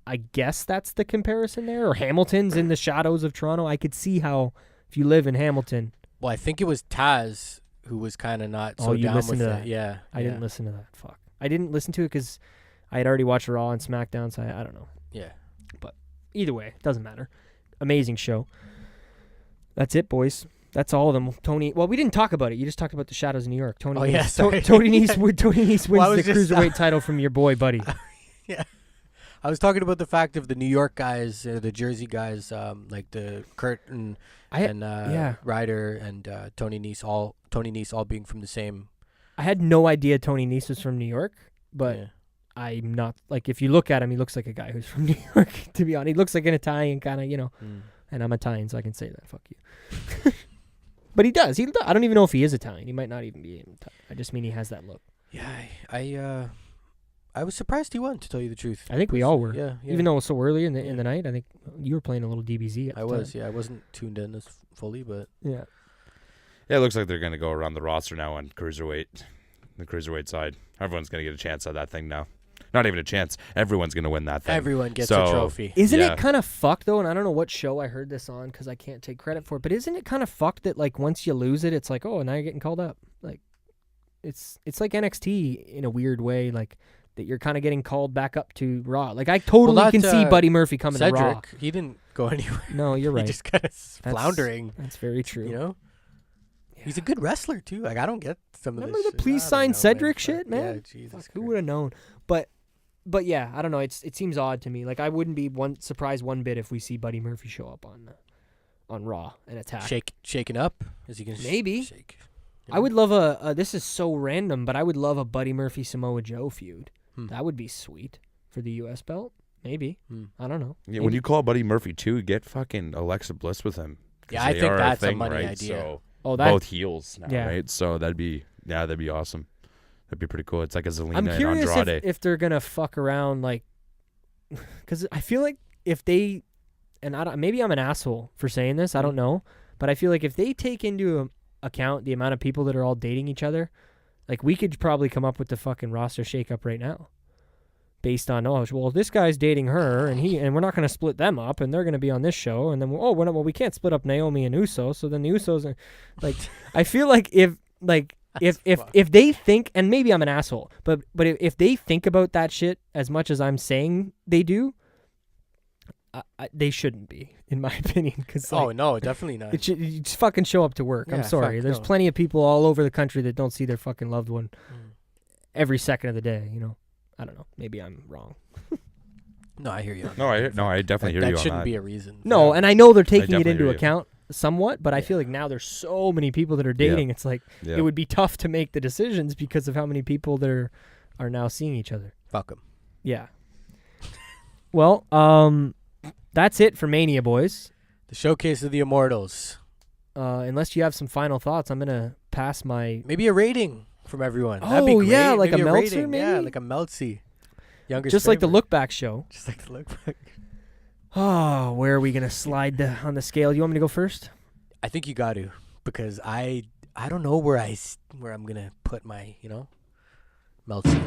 I guess that's the comparison there. Or Hamilton's in the shadows of Toronto. I could see how if you live in Hamilton. Well, I think it was Taz who was kind of not Oh, so you down with listened to it. that? Yeah. I didn't listen to that. Fuck. I didn't listen to it because I had already watched Raw and SmackDown, so I don't know. Yeah. Either way, doesn't matter. Amazing show. That's it, boys. That's all of them. Tony. Well, we didn't talk about it. You just talked about the Shadows of New York. Tony. Oh, yeah, sorry. Tony Nese wins Well, I the was just- cruiserweight title from your boy, buddy. Yeah. I was talking about the fact of the New York guys, the Jersey guys, like the Kurt and Ryder and Tony Nese all being from the same. I had no idea Tony Nese was from New York, but Yeah. I'm not like if you look at him, he looks like a guy who's from New York. To be honest, he looks like an Italian kind of, And I'm Italian, so I can say that. Fuck you. But he does. I don't even know if he is Italian. He might not even be Italian. I just mean he has that look. Yeah, I was surprised he won, to tell you the truth. I think we all were. Yeah. Even though it was so early in the night, I think you were playing a little DBZ at the time. I wasn't tuned in as fully, but Yeah. Yeah, it looks like they're going to go around the roster now on cruiserweight, the cruiserweight side. Everyone's going to get a chance at that thing now. Not even a chance. Everyone's going to win that thing. everyone gets a trophy. Isn't Yeah. it kind of fucked, though? And I don't know what show I heard this on because I can't take credit for it, but isn't it kind of fucked that, like, once you lose it, it's like, oh, now you're getting called up? Like, it's like NXT in a weird way, like, that you're kind of getting called back up to Raw. Like, I totally can see Buddy Murphy coming to Raw. Cedric, he didn't go anywhere. No, you're right. He just kind of floundering. That's very true. You know? He's a good wrestler, too. Like, I don't get some Remember of this the shit. please I don't sign know, Cedric man. shit, man? Yeah, Jesus. Who would have known? But yeah, I don't know. It seems odd to me. Like, I wouldn't be surprised one bit if we see Buddy Murphy show up on Raw and attack. Shaking up? Is he going to Maybe. shake? I would love this is so random, but I would love a Buddy Murphy Samoa Joe feud. That would be sweet for the U.S. belt. Maybe. I don't know. Yeah, when you call Buddy Murphy too, get fucking Alexa Bliss with him. Yeah, I think that's a money right? idea. So both heels now, Yeah. right? So that'd be awesome. That'd be pretty cool. It's like a Zelina I'm and curious Andrade. if they're gonna fuck around, like, because I feel like if they, and maybe I'm an asshole for saying this, I don't know, but I feel like if they take into account the amount of people that are all dating each other, like, we could probably come up with the fucking roster shakeup right now, based on this guy's dating her and we're not gonna split them up and they're gonna be on this show and then we can't split up Naomi and Uso, so then the Usos are, like, I feel like if they think, and maybe I'm an asshole, but if they think about that shit as much as I'm saying they do, they shouldn't be, in my opinion. Cause, like, no, definitely not. you just fucking show up to work. Yeah, I'm sorry. There's plenty of people all over the country that don't see their fucking loved one every second of the day. I don't know. Maybe I'm wrong. No, I hear you. No, I definitely hear you on that. That shouldn't be a reason. No, and I know they're taking it definitely into hear you. account somewhat, but I feel like now there's so many people that are dating. It's like it would be tough to make the decisions because of how many people there are now seeing each other. Fuck them. Yeah. Well, that's it for Mania, boys. The Showcase of the Immortals. Unless you have some final thoughts, I'm gonna pass my. Maybe a rating from everyone. Oh, That'd be great. yeah, like maybe a Meltzer, rating. maybe? Yeah, like a Meltzy. Younger's Just like the favorite. LookBack Show. Just like the LookBack. Oh, where are we gonna slide on the scale? You want me to go first? I think you got to, because I don't know where I'm gonna put my Meltzy.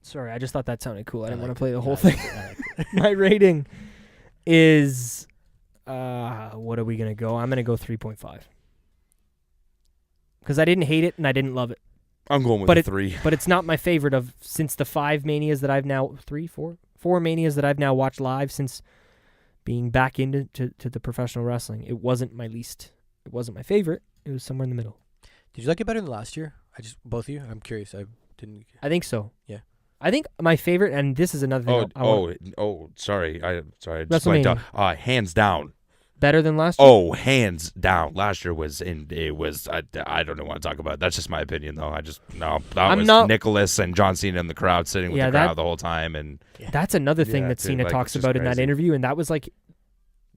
Sorry, I just thought that sounded cool. I didn't want liked to play it. the Yeah, whole I thing. liked it. My rating is what are we gonna go? I'm gonna go 3.5 because I didn't hate it and I didn't love it, I'm going with But a it- 3. but it's not my favorite of since the 4 manias that I've now watched live since being back into the professional wrestling. It wasn't my favorite. It was somewhere in the middle. Did you like it better than last year? Both of you? I'm curious. I didn't. I think so. Yeah. I think my favorite, and this is another thing. Sorry. I just went down. Hands down. Better than last year? Oh, hands down. Last year was I don't know what to talk about. That's just my opinion, though. Nicholas and John Cena in the crowd sitting with the crowd the whole time, and That's another thing that dude, Cena talks it's just about in that crazy. interview, and that was like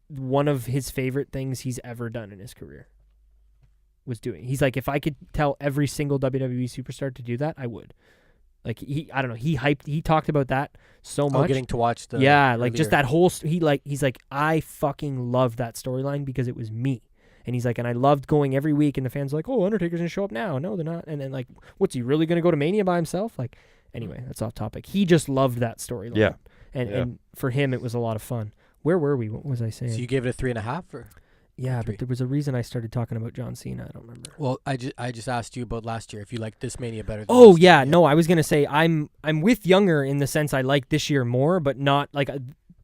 one of his favorite things he's ever done in his career. Was doing. He's like, if I could tell every single WWE superstar to do that, I would. Like I don't know. He talked about that so much. getting to watch the just that whole. He's like, I fucking loved that storyline because it was me. And he's like, and I loved going every week, and the fans are like, oh, Undertaker's gonna show up now. No, they're not. And then like, what's he really gonna go to Mania by himself? Like, anyway, that's off topic. He just loved that storyline. Yeah. And for him, it was a lot of fun. Where were we? What was I saying? So you gave it a 3.5, or Yeah, Three. but there was a reason I started talking about John Cena. I don't remember. Well, I just asked you about last year if you liked this Mania better than Oh last yeah, year. no, I was gonna say I'm with Younger in the sense I like this year more, but not like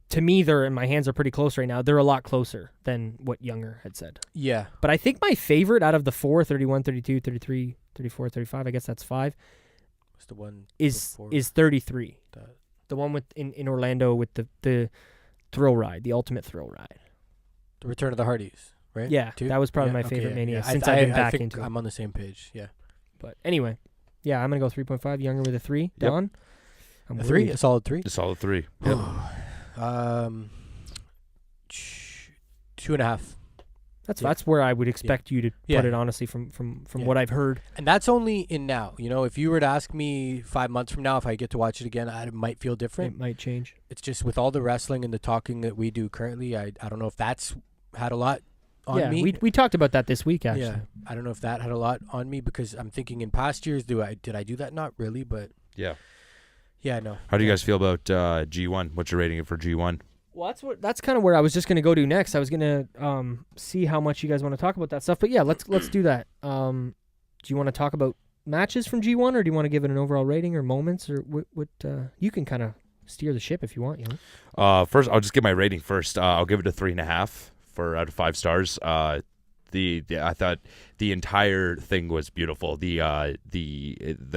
to me they're and my hands are pretty close right now. They're a lot closer than what Younger had said. Yeah. But I think my favorite out of the 4, 31, 32, 33, 34, 35, I guess that's 5, What's the one is before 33. that? The one with in Orlando with the thrill ride, the ultimate thrill ride. The Return of the Hardys, right? Yeah, Two? that was probably Yeah, my okay, favorite yeah, Mania yeah. since I've been back think into it. I'm on the same page. Yeah. But anyway, yeah, I'm gonna go 3.5. Younger with a 3. Yep. Don, I'm A 3, worried. a solid 3. A solid 3. Yep. 2.5. That's where I would expect you to Yeah. put it, honestly, from Yeah. what I've heard. And that's only in now. You know, if you were to ask me 5 months from now if I get to watch it again, I might feel different. It might change. It's just with all the wrestling and the talking that we do currently, I don't know if that's had a lot on me. we talked about that this week, actually. Yeah, I don't know if that had a lot on me because I'm thinking in past years, did I do that? Not really, but Yeah. yeah, no. How do you guys feel about G1? What's your rating for G1? Well, that's kind of where I was just going to go to next. I was going to see how much you guys want to talk about that stuff. But yeah, let's do that. Do you want to talk about matches from G1, or do you want to give it an overall rating or moments, or what? You can kind of steer the ship if you want. You know. First, I'll just give my rating first. I'll give it a 3.5 out of 5 stars. I thought the entire thing was beautiful. The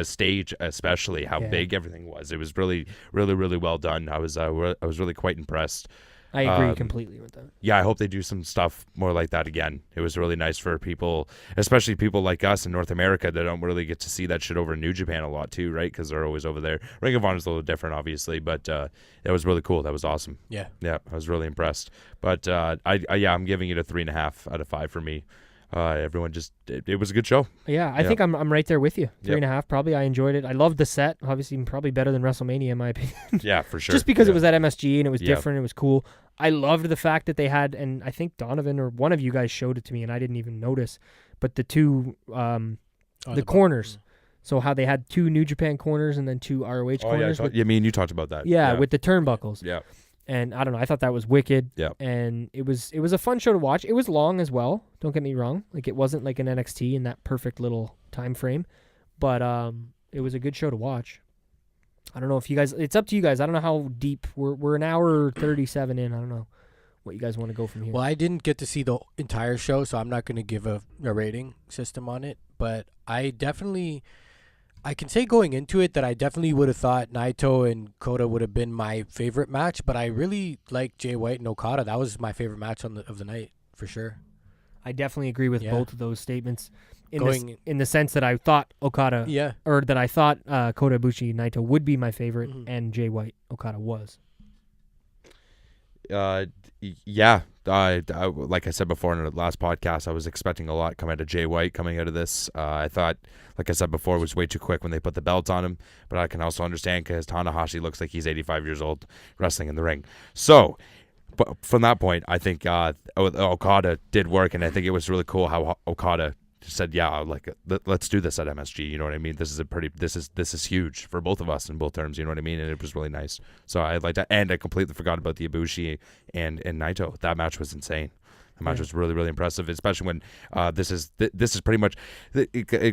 stage, especially how big everything was. It was really, really, really well done. I was really quite impressed. I agree completely with that. Yeah, I hope they do some stuff more like that again. It was really nice for people, especially people like us in North America that don't really get to see that shit over in New Japan a lot too, right? Because they're always over there. Ring of Honor is a little different, obviously, but that was really cool. That was awesome. Yeah. Yeah, I was really impressed. But I'm giving it a 3.5 out of 5 for me. Everyone it was a good show. Yeah, I think I'm right there with you. 3.5 probably. I enjoyed it. I loved the set. Obviously, probably better than WrestleMania in my opinion. Yeah, for sure. Just because it was at MSG and it was different. It was cool. I loved the fact that they had, and I think Donovan or one of you guys showed it to me, and I didn't even notice. But the two, the corners. So how they had 2 New Japan corners and then 2 ROH corners. Yeah, me and you talked about that. Yeah, with the turnbuckles. Yeah. And I don't know, I thought that was wicked. Yeah. And it was a fun show to watch. It was long as well. Don't get me wrong. Like, it wasn't like an NXT in that perfect little time frame, but it was a good show to watch. I don't know if you guys. It's up to you guys. I don't know how deep. We're an hour 37 in. I don't know what you guys want to go from here. Well, I didn't get to see the entire show, so I'm not going to give a rating system on it. But I can say going into it that I definitely would have thought Naito and Kota would have been my favorite match. But I really like Jay White and Okada. That was my favorite match of the night for sure. I definitely agree with both of those statements. In the sense that I thought Okada, or that I thought Kota Ibushi Naito would be my favorite, and Jay White Okada was. Yeah. Like I said before in the last podcast, I was expecting a lot coming out of Jay White coming out of this. I thought, like I said before, it was way too quick when they put the belt on him, but I can also understand because Tanahashi looks like he's 85 years old wrestling in the ring. So, but from that point, I think Okada did work, and I think it was really cool how Okada said, "Yeah, like let's do this at MSG." You know what I mean? This is huge for both of us in both terms. You know what I mean? And it was really nice. So I like that, and I completely forgot about the Ibushi and Naito. That match was insane. The match was really, really impressive, especially when this is pretty much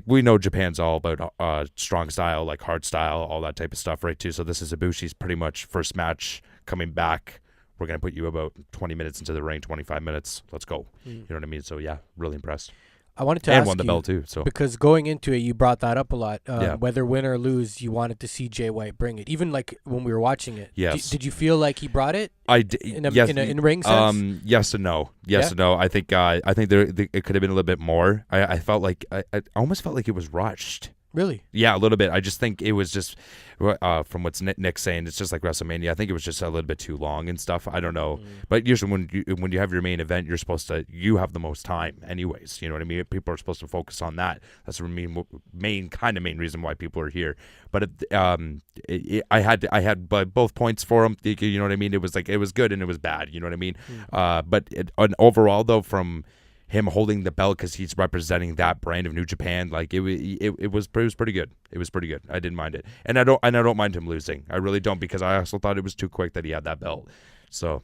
we know Japan's all about strong style, like hard style, all that type of stuff, right? Too. So this is Ibushi's pretty much first match coming back. We're gonna put you about 20 minutes into the ring, 25 minutes. Let's go. You know what I mean? So yeah, really impressed. I wanted to ask won the belt too. So because going into it, you brought that up a lot. Yeah. Whether win or lose, you wanted to see Jay White bring it. Even like when we were watching it. Yes. Did you feel like he brought it? I did. In a in-ring sense. Yes and no. Yes and no. I think it could have been a little bit more. I felt like I almost felt like it was rushed. Really? Yeah, a little bit. I just think it was just from what's Nick's saying, it's just like WrestleMania. I think it was just a little bit too long and stuff. I don't know. But usually when you have your main event, you have the most time anyways. You know what I mean? People are supposed to focus on that. That's the main reason why people are here. But I had both points for him. You know what I mean? It was like it was good and it was bad. You know what I mean? But overall though, from him holding the belt because he's representing that brand of New Japan, like it was pretty good. It was pretty good. I didn't mind it, and I don't mind him losing. I really don't, because I also thought it was too quick that he had that belt. So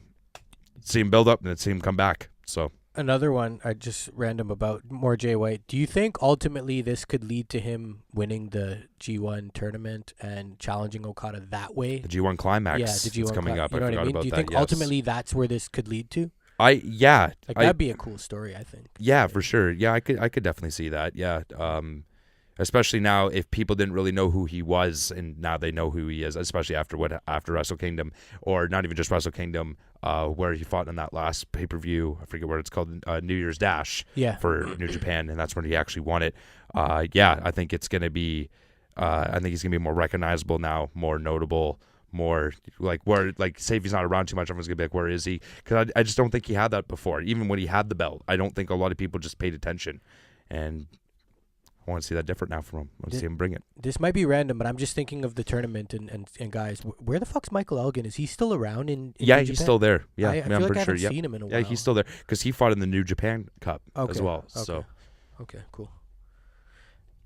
see him build up and then see him come back. So Another one, I just random about more Jay White. Do you think ultimately this could lead to him winning the G1 tournament and challenging Okada that way? The G1 Climax. Yeah, the G1 is coming up. You know I forgot what I mean? about Do you that. think ultimately that's where this could lead to? That'd be a cool story, I think. Yeah, for sure. Yeah, I could definitely see that. Yeah. Especially now, if people didn't really know who he was, and now they know who he is, especially after Wrestle Kingdom, or not even just Wrestle Kingdom, where he fought in that last pay-per-view. I forget what it's called, New Year's Dash for New Japan, and that's when he actually won it. I think it's gonna be, I think he's gonna be more recognizable now, more notable, more say if he's not around too much, everyone's gonna be like, where is he? Because I just don't think he had that before. Even when he had the belt, I don't think a lot of people just paid attention, and I want to see that different now from him. I want to see him bring it. This might be random, but I'm just thinking of the tournament and guys. Where the fuck's Michael Elgin? Is he still around in New he's Japan? still there. Yeah, I feel like I haven't seen him in a while. Yeah, he's still there because he fought in the New Japan Cup as well. Okay. So, okay, cool.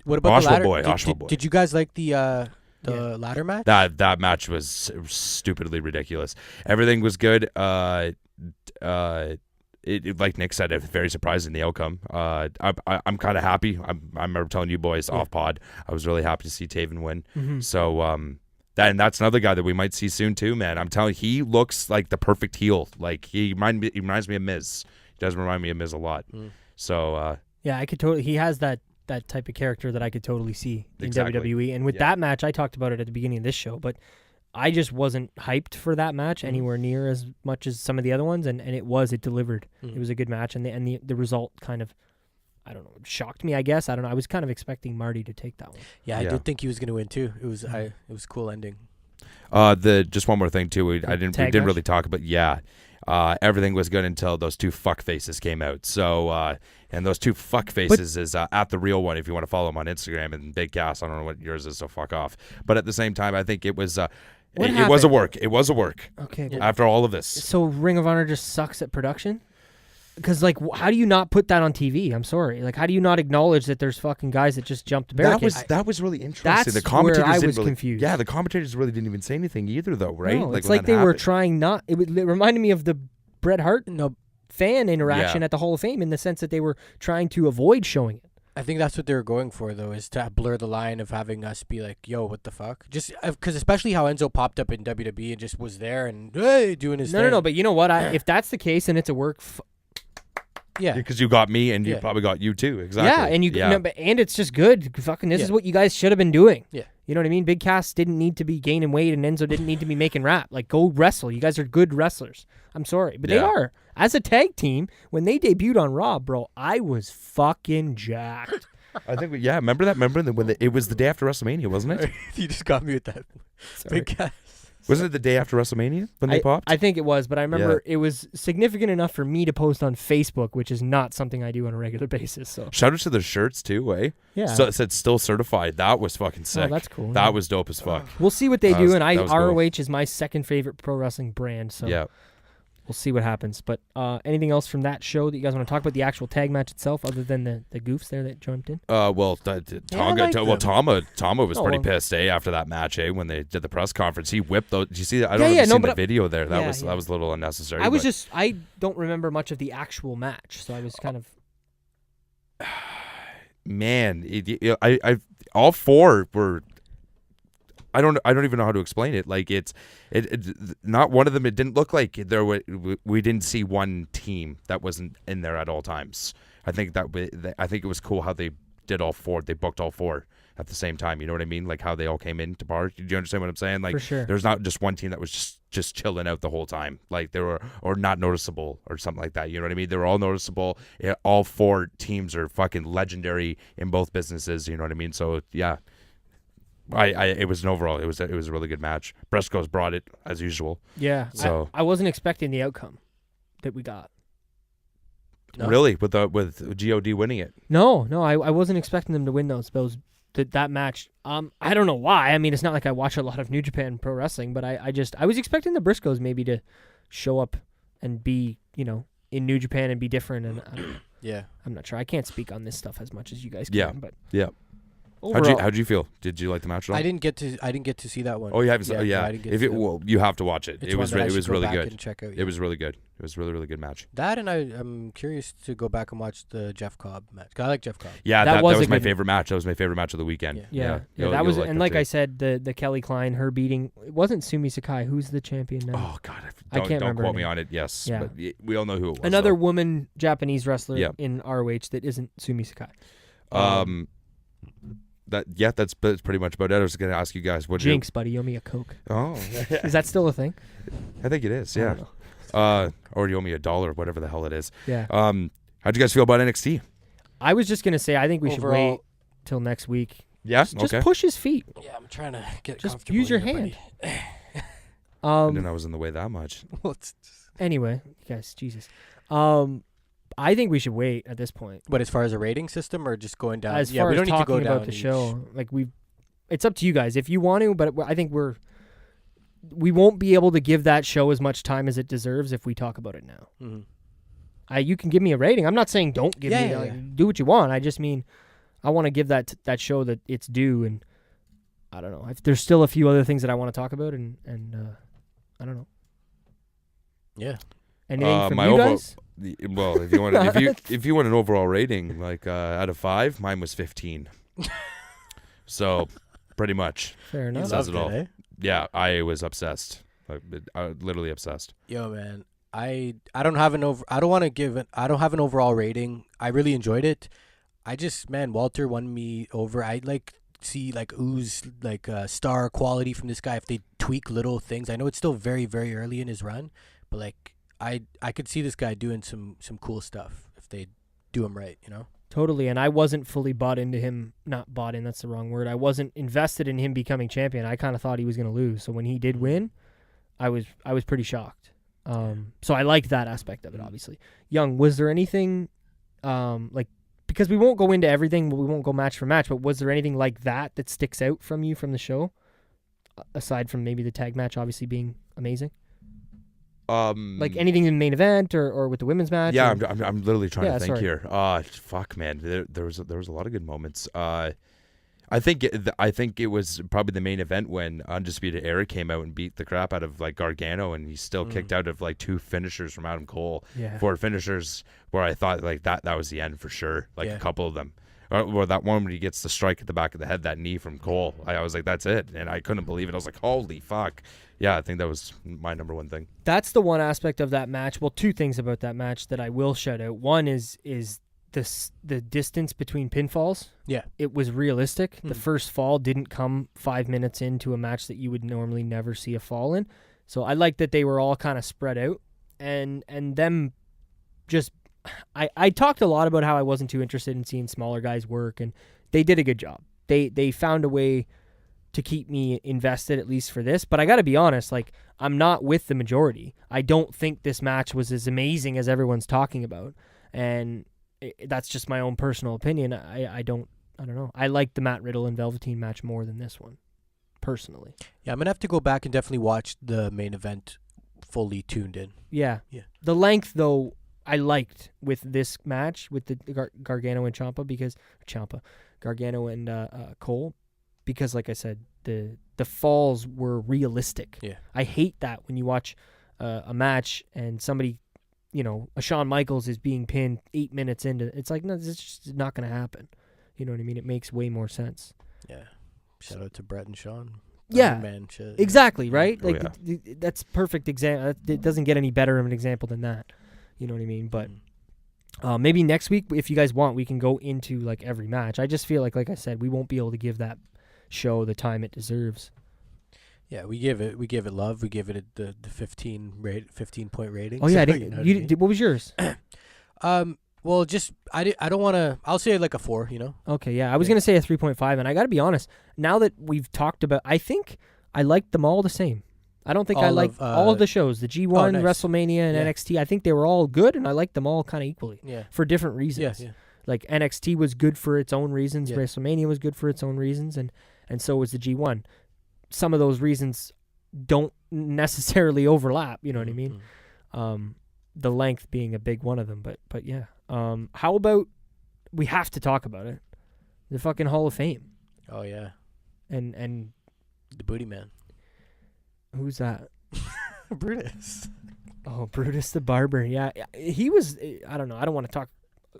What about the ladder? Oshawa boy. Did you guys like the ladder match? That match was stupidly ridiculous. Everything was good. It, like Nick said, it's very surprising, the outcome. I'm kind of happy. I remember telling you boys off pod, I was really happy to see Taven win. Mm-hmm. So that's another guy that we might see soon too, man. I'm telling you, he looks like the perfect heel. Like he reminds me of Miz. He does remind me of Miz a lot. So yeah, I could totally. He has that type of character that I could totally see in WWE. And with that match, I talked about it at the beginning of this show, but I just wasn't hyped for that match anywhere near as much as some of the other ones, and it delivered. It was a good match, and the result kind of, I don't know, shocked me, I guess. I don't know. I was kind of expecting Marty to take that one. Yeah, I did think he was going to win too. It was it was a cool ending. Just one more thing too. We didn't really talk about. Everything was good until those two fuck faces came out. So and those two fuck faces is at the real one if you want to follow him on Instagram, and Big Cass. I don't know what yours is, so fuck off. But at the same time, I think it was. It was a work. It was a work. Okay. After all of this. So Ring of Honor just sucks at production? Because, how do you not put that on TV? I'm sorry. How do you not acknowledge that there's fucking guys that just jumped the barricade? That was really interesting. That's the commentators where I was confused. Yeah, the commentators really didn't even say anything either, though, right? No, it's like they were trying not. It reminded me of the Bret Hart fan interaction at the Hall of Fame in the sense that they were trying to avoid showing it. I think that's what they were going for, though, is to blur the line of having us be like, yo, what the fuck? Just because especially how Enzo popped up in WWE and just was there and doing his thing. No, but you know what? If that's the case and it's a work... Because you got me and you probably got you too. Exactly. Yeah, and and it's just good. Fucking this is what you guys should have been doing. Yeah. You know what I mean? Big Cass didn't need to be gaining weight and Enzo didn't need to be making rap. Go wrestle. You guys are good wrestlers. I'm sorry, but they are. As a tag team, when they debuted on Raw, bro, I was fucking jacked. I think, remember that? When it was the day after WrestleMania, wasn't it? You just got me with that. Big Cass. Wasn't it the day after WrestleMania when they popped? I think it was, but I remember it was significant enough for me to post on Facebook, which is not something I do on a regular basis. So shout out to the shirts too, eh? Yeah. So it said still certified. That was fucking sick. Oh, that's cool. That was dope as fuck. We'll see what they do, and ROH cool. is my second favorite pro wrestling brand. So we'll see what happens. But anything else from that show that you guys want to talk about, the actual tag match itself, other than the goofs there that jumped in? Tama was pretty pissed, after that match, when they did the press conference. He whipped those. Did you see that? I don't know if you've seen the video there. That was a little unnecessary. I don't remember much of the actual match, so I was kind of... Man, I all four were... I don't even know how to explain it. Not one of them. It didn't look like we didn't see one team that wasn't in there at all times. I think it was cool how they did all four. They booked all four at the same time. You know what I mean? How they all came into bars. Do you understand what I'm saying? For sure. There's not just one team that was just chilling out the whole time. They were or not noticeable or something like that. You know what I mean? They were all noticeable. Yeah, all four teams are fucking legendary in both businesses. You know what I mean? So yeah. It was an overall. It was a really good match. Briscoes brought it as usual. Yeah. So I wasn't expecting the outcome that we got. No. Really, with God winning it. No, I wasn't expecting them to win that match. I don't know why. I mean, it's not like I watch a lot of New Japan Pro Wrestling, but I was expecting the Briscoes maybe to show up and be in New Japan and be different. And I'm not sure. I can't speak on this stuff as much as you guys can. But Overall, How'd you feel? Did you like the match at all? I didn't get to see that one. Oh, you haven't? Yeah, Yeah. no, I didn't get If to it, see that well, you have to watch it. It's It was one that I it should was go really back good. and check out, It was really good. It was really good match. That, and I'm curious to go back and watch the Jeff Cobb match. 'Cause I like Jeff Cobb. Yeah, That that was was a my good- favorite match. That was my favorite match of the weekend. Yeah, You'll- that you'll was, like and that like too. I said, the Kelly Klein, her beating, it wasn't Sumi Sakai. Who's the champion now? Oh God, I can't don't remember quote her me name. on it. Yes, Yeah. but we all know who it was. Another though. woman Japanese wrestler Yeah. in ROH that isn't Sumi Sakai. That's pretty much about it. I was going to ask you guys what Jinx, buddy, you owe me a Coke. Oh, Is that still a thing? I think it is. I Yeah. don't know. Or you owe me $1, whatever the hell it is. Yeah. How'd you guys feel about NXT? I was just gonna say I think we should Overall- wait till next week. Yeah. Just Okay. push his feet. Yeah, I'm trying to get Just comfortable use your here, hand. buddy. I didn't know I was in the way that much. Well, it's- Anyway, guys, Jesus. I think we should wait at this point. But as far as a rating system, or just going down? As yeah, far we as don't need to talking go down about the each. show, like it's up to you guys if you want to. But I think we won't be able to give that show as much time as it deserves if we talk about it now. Mm-hmm. You can give me a rating. I'm not saying don't give me. Yeah. Do what you want. I just mean I want to give that show that it's due, and I don't know. If there's still a few other things that I want to talk about, and I don't know. Yeah. Anything from my you overall- guys? Well, if you want if you want an overall rating, like out of 5, mine was 15. So, pretty much. Fair You enough. says it Loved all. eh? Yeah, I was obsessed. Literally obsessed. Yo, man, I don't have an overall rating. I really enjoyed it. I just, man, Walter won me over. I'd like see like ooze like star quality from this guy if they tweak little things. I know it's still very, very early in his run, but like I could see this guy doing some cool stuff if they do him right, you know? Totally, and I wasn't fully bought into him. Not bought in, that's the wrong word. I wasn't invested in him becoming champion. I kind of thought he was going to lose. So when he did win, I was pretty shocked. So I liked that aspect of it, obviously. Young, was there anything, like, because we won't go into everything, we won't go match for match, but was there anything like that sticks out from you from the show? Aside from maybe the tag match obviously being amazing? Like anything in the main event or with the women's match? Yeah, or? I'm literally trying to think sorry. here. Fuck, man, there was a lot of good moments. I think it was probably the main event when Undisputed Era came out and beat the crap out of like Gargano, and he still kicked out of like 2 finishers from Adam Cole. Yeah. 4 finishers where I thought like that was the end for sure. Like Yeah. a couple of them. Or that one when he gets the strike at the back of the head, that knee from Cole. I was like, that's it, and I couldn't believe it. I was like, holy fuck. Yeah, I think that was my number one thing. That's the one aspect of that match. Well, 2 things about that match that I will shout out. One is the distance between pinfalls. Yeah. It was realistic. The first fall didn't come 5 minutes into a match that you would normally never see a fall in. So I like that they were all kind of spread out, and them just. I talked a lot about how I wasn't too interested in seeing smaller guys work, and they did a good job. They found a way to keep me invested, at least for this. But I got to be honest, like, I'm not with the majority. I don't think this match was as amazing as everyone's talking about, and that's just my own personal opinion. I don't know. I like the Matt Riddle and Velveteen match more than this one, personally. Yeah, I'm gonna have to go back and definitely watch the main event fully tuned in. Yeah. Yeah. The length, though, I liked with this match with the Gargano and Gargano and Cole, because like I said, the falls were realistic. Yeah. I hate that when you watch a match and somebody, a Shawn Michaels is being pinned 8 minutes into. It's like, no, this is just not going to happen. You know what I mean? It makes way more sense. Yeah. Shout out to Brett and Sean. Yeah. Iron Man shit. Exactly, right? Oh, Like that's perfect example. It doesn't get any better of an example than that. You know what I mean? But maybe next week, if you guys want, we can go into like every match. I just feel like I said, we won't be able to give that show the time it deserves. Yeah, we give it love. We give it the 15 point rating. Oh yeah, So, I didn't, know what you I mean? did, what was yours? Well, just I don't want to. I'll say like a 4. Okay, yeah, I was Yeah. gonna say a 3.5, and I got to be honest. Now that we've talked about, I think I liked them all the same. I don't think I All liked of, all of the shows, the G1, nice. WrestleMania, and Yeah. NXT. I think they were all good, and I liked them all kind of equally Yeah. for different reasons. Yeah. Like NXT was good for its own reasons, Yeah. WrestleMania was good for its own reasons, and so was the G1. Some of those reasons don't necessarily overlap, you know what I mean? The length being a big one of them, but yeah. How about, we have to talk about it, the fucking Hall of Fame. Oh yeah, and the Booty Man. who's that? Brutus. Oh, Brutus the Barber. Yeah, he was. I don't know. I don't want to talk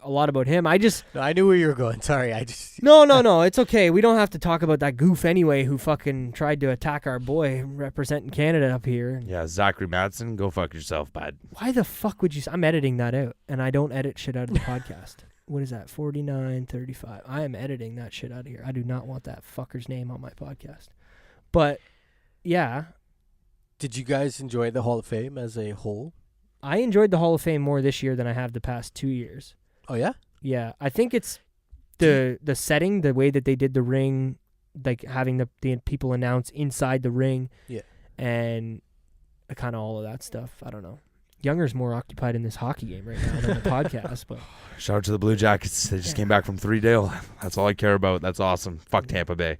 a lot about him. I knew where you were going. Sorry, No. It's okay. We don't have to talk about that goof anyway who fucking tried to attack our boy representing Canada up here. Yeah, Zachary Madsen, go fuck yourself, bud. Why the fuck would you... I'm editing that out, and I don't edit shit out of the podcast. What is that? 49:35. I am editing that shit out of here. I do not want that fucker's name on my podcast. But, yeah. Did you guys enjoy the Hall of Fame as a whole? I enjoyed the Hall of Fame more this year than I have the past 2 years. Oh, yeah? Yeah. I think it's the setting, the way that they did the ring, like having the people announce inside the ring. Yeah. And kind of all of that stuff. I don't know. Younger's more occupied in this hockey game right now than the podcast. But shout out to the Blue Jackets. They just came back from 3-0. That's all I care about. That's awesome. Fuck Tampa Bay.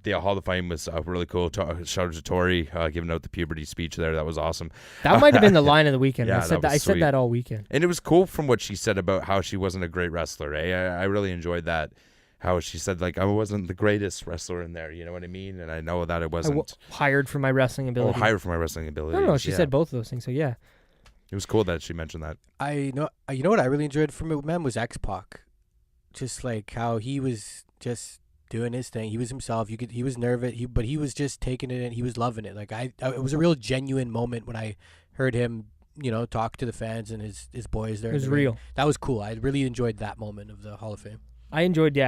The Hall of Fame was really cool. Shout out to Tori giving out the puberty speech there. That was awesome. That might have been the line of the weekend. Yeah, I said that all weekend. And it was cool from what she said about how she wasn't a great wrestler. I really enjoyed that. How she said, like, I wasn't the greatest wrestler in there. You know what I mean? And I know that it wasn't. Hired for my wrestling ability. Hired for my wrestling ability. No, she said both of those things. So, yeah. It was cool that she mentioned that. You know what I really enjoyed from it, man, was X-Pac. Just like how he was just doing his thing. He was himself. He was nervous, but he was just taking it and he was loving it. Like it was a real genuine moment when I heard him, talk to the fans and his boys there. It was real. That was cool. I really enjoyed that moment of the Hall of Fame. I enjoyed,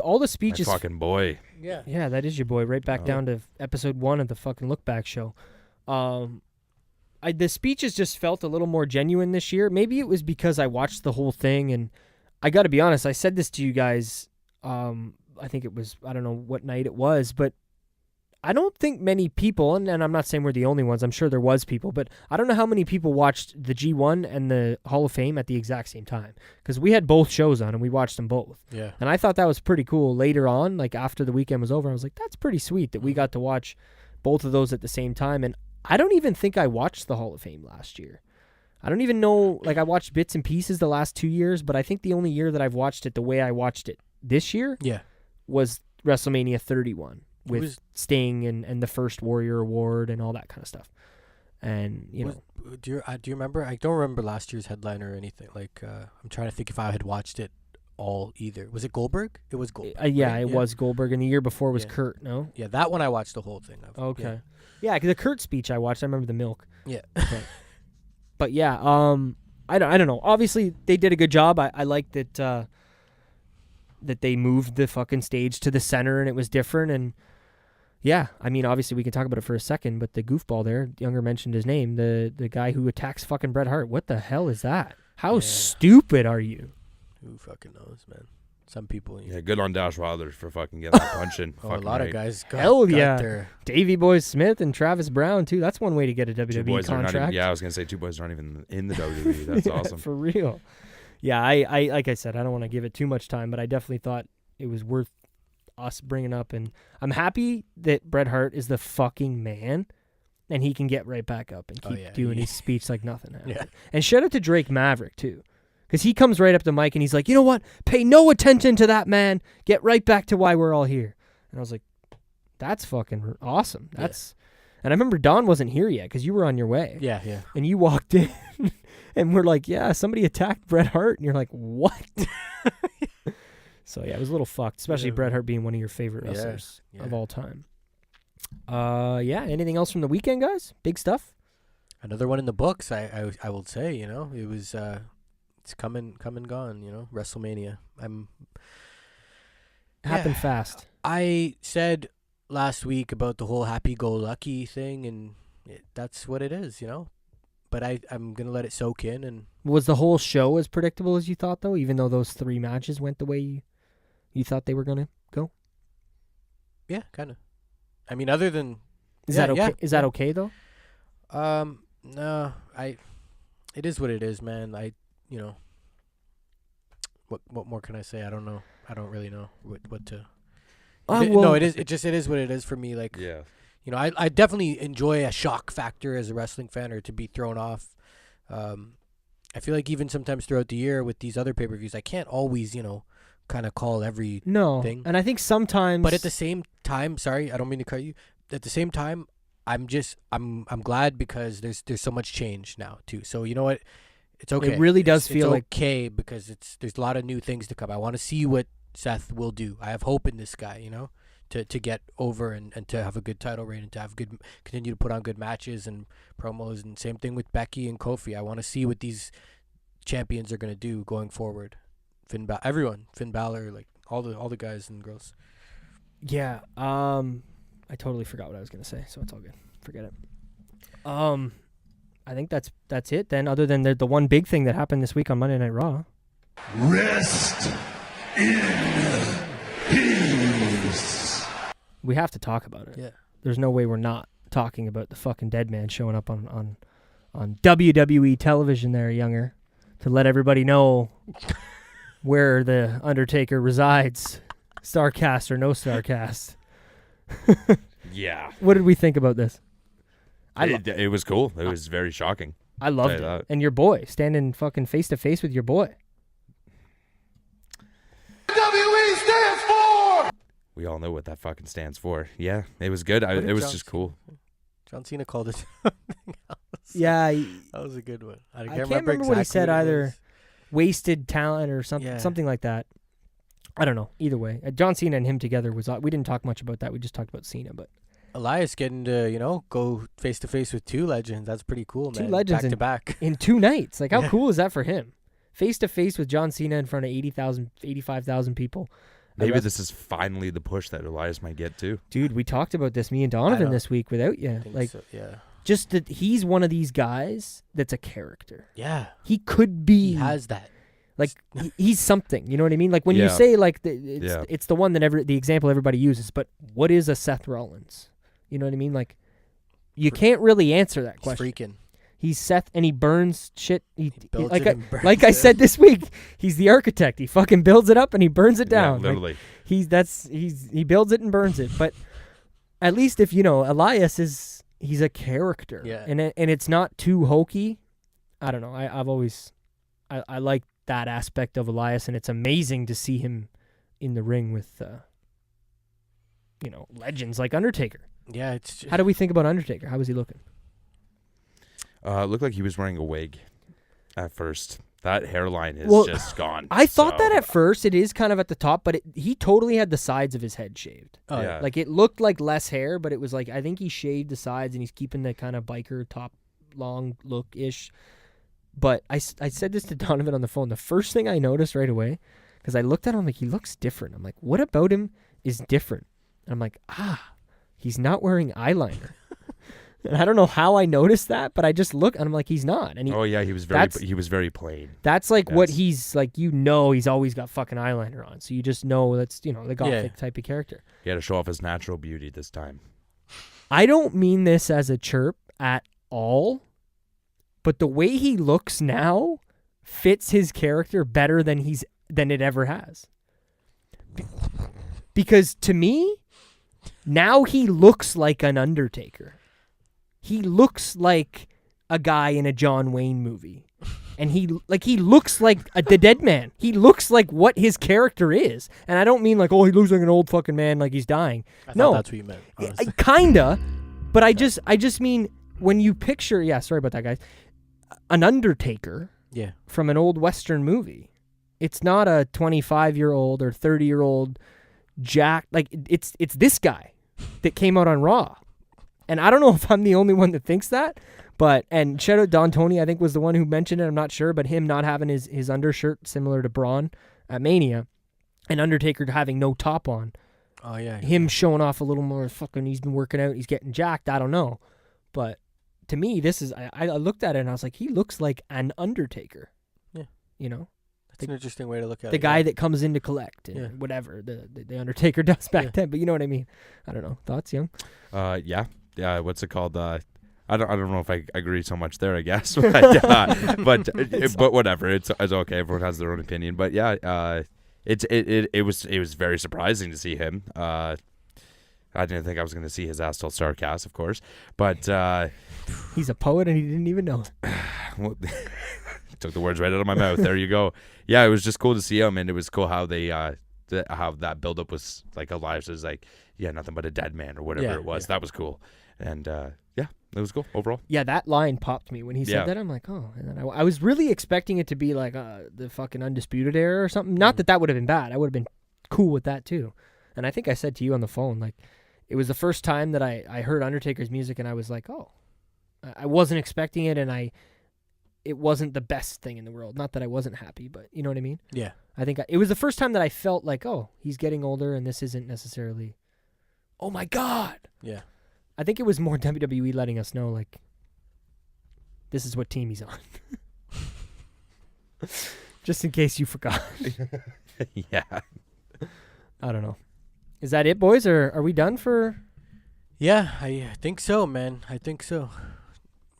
all the speeches. My fucking boy. Yeah. Yeah, that is your boy. Right back down to episode 1 of the fucking LookBack Show. The speeches just felt a little more genuine this year. Maybe it was because I watched the whole thing, and I got to be honest, I said this to you guys, I think it was, I don't know what night it was, but I don't think many people, and I'm not saying we're the only ones, I'm sure there was people, but I don't know how many people watched the G1 and the Hall of Fame at the exact same time, because we had both shows on and we watched them both. Yeah. And I thought that was pretty cool. Later on, like after the weekend was over, I was like, that's pretty sweet that we got to watch both of those at the same time. And I don't even think I watched the Hall of Fame last year. I don't even know, like I watched bits and pieces the last 2 years, but I think the only year that I've watched it the way I watched it this year was WrestleMania 31 with Sting and the first Warrior Award and all that kind of stuff. And, do you remember? I don't remember last year's headliner or anything. Like, I'm trying to think if I had watched it all either. Was it Goldberg? It was Goldberg. It was Goldberg, and the year before was Kurt, no? Yeah, that one I watched the whole thing of. Okay. Yeah, the Kurt speech I watched, I remember the milk. Yeah. But yeah, I don't know. Obviously, they did a good job. I liked that that they moved the fucking stage to the center and it was different. And yeah, I mean, obviously we can talk about it for a second, but the goofball there, Younger mentioned his name, the guy who attacks fucking Bret Hart. What the hell is that? How stupid are you? Who fucking knows, man? Some people. Yeah, good on Dash Wilder for fucking getting that punch in. A lot of guys got their... Davey Boy Smith and Travis Brown, too. That's one way to get a WWE contract. I was going to say 2 boys aren't even in the WWE. That's awesome. For real. Yeah, I like I said, I don't want to give it too much time, but I definitely thought it was worth us bringing up. And I'm happy that Bret Hart is the fucking man and he can get right back up and keep doing his speech like nothing happened. Yeah. And shout out to Drake Maverick, too. Because he comes right up to Mike and he's like, you know what? Pay no attention to that man. Get right back to why we're all here. And I was like, that's fucking awesome. And I remember Don wasn't here yet because you were on your way. Yeah, yeah. And you walked in and we're like, yeah, somebody attacked Bret Hart. And you're like, what? So, yeah, it was a little fucked, especially Bret Hart being one of your favorite wrestlers of all time. Anything else from the weekend, guys? Big stuff? Another one in the books, I will say, it was... It's come and gone, WrestleMania. Happened fast. I said last week about the whole happy-go-lucky thing, and that's what it is, But I'm going to let it soak in. And was the whole show as predictable as you thought, though, even though those 3 matches went the way you thought they were going to go? Yeah, kind of. I mean, other than... Is that okay? Is that okay, though? No, it is what it is, man. What more can I say? I don't know. I don't really know what to. No, it is. It is what it is for me. Like, I definitely enjoy a shock factor as a wrestling fan, or to be thrown off. I feel like even sometimes throughout the year with these other pay-per-views, I can't always, kind of call every No, thing. and I think sometimes. But at the same time, sorry, I don't mean to cut you. At the same time, I'm glad because there's so much change now too. So you know what? It's okay. It really does feel like okay because there's a lot of new things to come. I want to see what Seth will do. I have hope in this guy, you know, to get over and to have a good title reign and to continue to put on good matches and promos, and same thing with Becky and Kofi. I want to see what these champions are going to do going forward. Finn Balor, like all the guys and girls. Yeah. I totally forgot what I was going to say, so it's all good. Forget it. I think that's it then, other than the one big thing that happened this week on Monday Night Raw. Rest in peace. We have to talk about it. Yeah. There's no way we're not talking about the fucking dead man showing up on WWE television there, Younger, to let everybody know where the Undertaker resides, Starcast or no Starcast. Yeah. What did we think about this? It was cool. It was very shocking. I loved it. And your boy, standing fucking face to face with your boy. WWE stands for. We all know what that fucking stands for. Yeah, it was good. It was just cool. John Cena called it something else. Yeah. That was a good one. I can't remember exactly what he said, what it either was. wasted talent or something like that. I don't know. Either way, John Cena and him together we didn't talk much about that. We just talked about Cena, but Elias getting to, go face to face with two legends. That's pretty cool, man. Two legends back to back. in 2 nights. Like, how cool is that for him? Face to face with John Cena in front of 85,000 people. Maybe this is finally the push that Elias might get too. Dude, we talked about this, me and Donovan, this week without you. Like, so, yeah. Just that he's one of these guys that's a character. Yeah. He could be. He has that. Like, he's something. You know what I mean? Like, when you say, like, it's the one that the example everybody uses, but what is a Seth Rollins? You know what I mean? Like, you can't really answer that question. He's freaking. He's Seth, and he burns shit. He builds like it and burns like I said this week, he's the architect. He fucking builds it up and he burns it down. Yeah, literally. Like, he builds it and burns it. But at least if Elias he's a character. Yeah. And it's not too hokey. I don't know. I've always I like that aspect of Elias, and it's amazing to see him in the ring with legends like Undertaker. Yeah, it's just, how do we think about Undertaker? How was he looking? It looked like he was wearing a wig at first. That hairline is just gone. I thought that at first. It is kind of at the top, but he totally had the sides of his head shaved. Oh, yeah. Like, it looked like less hair, but it was like, I think he shaved the sides and he's keeping the kind of biker top long look-ish. But I said this to Donovan on the phone. The first thing I noticed right away, because I looked at him, like, he looks different. I'm like, what about him is different? And I'm like, he's not wearing eyeliner. And I don't know how I noticed that, but I just look and I'm like, he's not. And he was very plain. That's like what he's like. He's always got fucking eyeliner on, so you just know that's the gothic type of character. He had to show off his natural beauty this time. I don't mean this as a chirp at all, but the way he looks now fits his character better than it ever has. Because to me, now he looks like an Undertaker. He looks like a guy in a John Wayne movie. And he looks like the dead man. He looks like what his character is. And I don't mean like, he looks like an old fucking man like he's dying. I thought that's what you meant. Honestly. Kinda. But I just mean when you picture, sorry about that, guys, an Undertaker from an old Western movie. It's not a 25-year-old or 30-year-old Jack. Like, it's this guy that came out on Raw. And I don't know if I'm the only one that thinks that, and shout out Don Tony, I think was the one who mentioned it, I'm not sure, but him not having his undershirt similar to Braun at Mania, and Undertaker having no top on. Oh, yeah. Him showing off a little more fucking, he's been working out, he's getting jacked, I don't know. But to me, this is, I looked at it and I was like, he looks like an Undertaker. Yeah. That's an interesting way to look at it. The guy that comes in to collect and whatever the Undertaker does back then, but you know what I mean. I don't know. Thoughts, Young? Yeah, what's it called? I don't know if I agree so much there, I guess. but whatever. It's okay. Everyone has their own opinion. But yeah, it was very surprising to see him. I didn't think I was going to see his ass till Starcast, of course. But he's a poet and he didn't even know it. Well, Took the words right out of my mouth. There you go. Yeah, it was just cool to see him, and it was cool how they how that buildup was like alive. So it was like, yeah, nothing but a dead man or whatever it was. That was cool, and yeah, it was cool overall. Yeah, that line popped me when he said that. I'm like, oh, and then I was really expecting it to be like the fucking Undisputed Era or something. Not that would have been bad. I would have been cool with that too. And I think I said to you on the phone, like, it was the first time that I heard Undertaker's music, and I was like, oh, I wasn't expecting it, and it wasn't the best thing in the world. Not that I wasn't happy, but you know what I mean? Yeah. I think it was the first time that I felt like, oh, he's getting older, and this isn't necessarily, oh my God. Yeah. I think it was more WWE letting us know, like, this is what team he's on. Just in case you forgot. Yeah. I don't know. Is that it, boys, or are we done for? Yeah, I think so, man. I think so.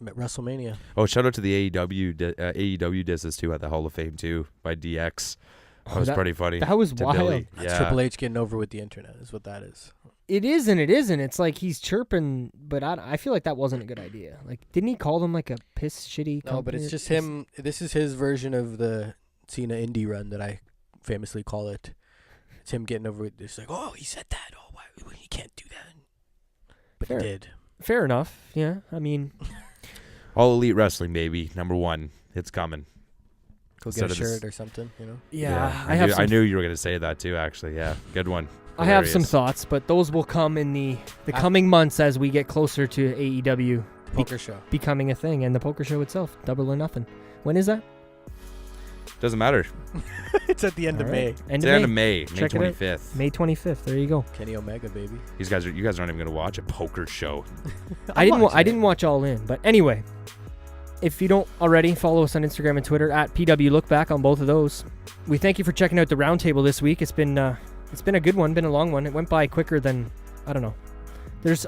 WrestleMania. Oh, shout out to the AEW. AEW does this too at the Hall of Fame too by DX. That was pretty funny. That was wild. Billy. That's Triple H getting over with the internet is what that is. It is and it isn't. It's like he's chirping, but I feel like that wasn't a good idea. Like, didn't he call them like a piss shitty company? No, but it's just him. This is his version of the Cena indie run that I famously call it. It's him getting over it. It's like, oh, he said that. Oh, why he can't do that? But Fair. he did. Fair enough. Yeah, I mean, All Elite Wrestling, baby. Number 1. It's coming. Go get a shirt or something, you know? yeah, I knew you were going to say that too, actually. Yeah, good one. I have some thoughts, but those will come in the coming months as we get closer to AEW Poker show becoming a thing, and the poker show itself, Double or Nothing. When is that? Doesn't matter. It's at the end of May. It's the end of May. May Check 25th. May 25th. There you go. Kenny Omega, baby. You guys aren't even going to watch a poker show. I didn't watch All In, but anyway, if you don't already, follow us on Instagram and Twitter at PWLookBack on both of those. We thank you for checking out the roundtable this week. It's been a good one, been a long one. It went by quicker than, I don't know.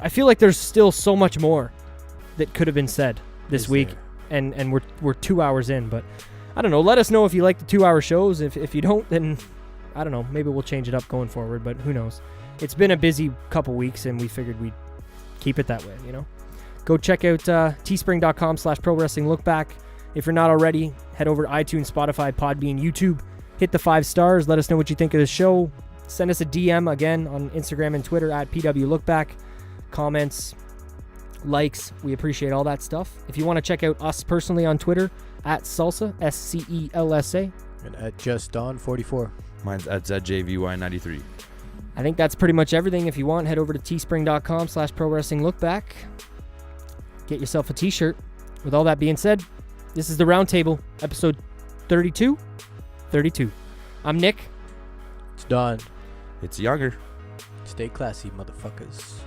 I feel like there's still so much more that could have been said this week, and we're 2 hours in, but I don't know. Let us know if you like the 2-hour shows. If you don't, then I don't know. Maybe we'll change it up going forward, but who knows? It's been a busy couple weeks, and we figured we'd keep it that way, you know? Go check out teespring.com/Pro Wrestling LookBack. If you're not already, head over to iTunes, Spotify, Podbean, YouTube. Hit the 5 stars. Let us know what you think of the show. Send us a DM again on Instagram and Twitter at PWLookBack. Comments, likes, we appreciate all that stuff. If you want to check out us personally on Twitter, at Salsa, SCELSA. And at JustDon44. Mine's at ZJVY93. I think that's pretty much everything. If you want, head over to teespring.com/Pro Wrestling LookBack. Get yourself a t-shirt. With all that being said, this is the Roundtable, episode 32. I'm Nick. It's Don. It's Younger. Stay classy, motherfuckers.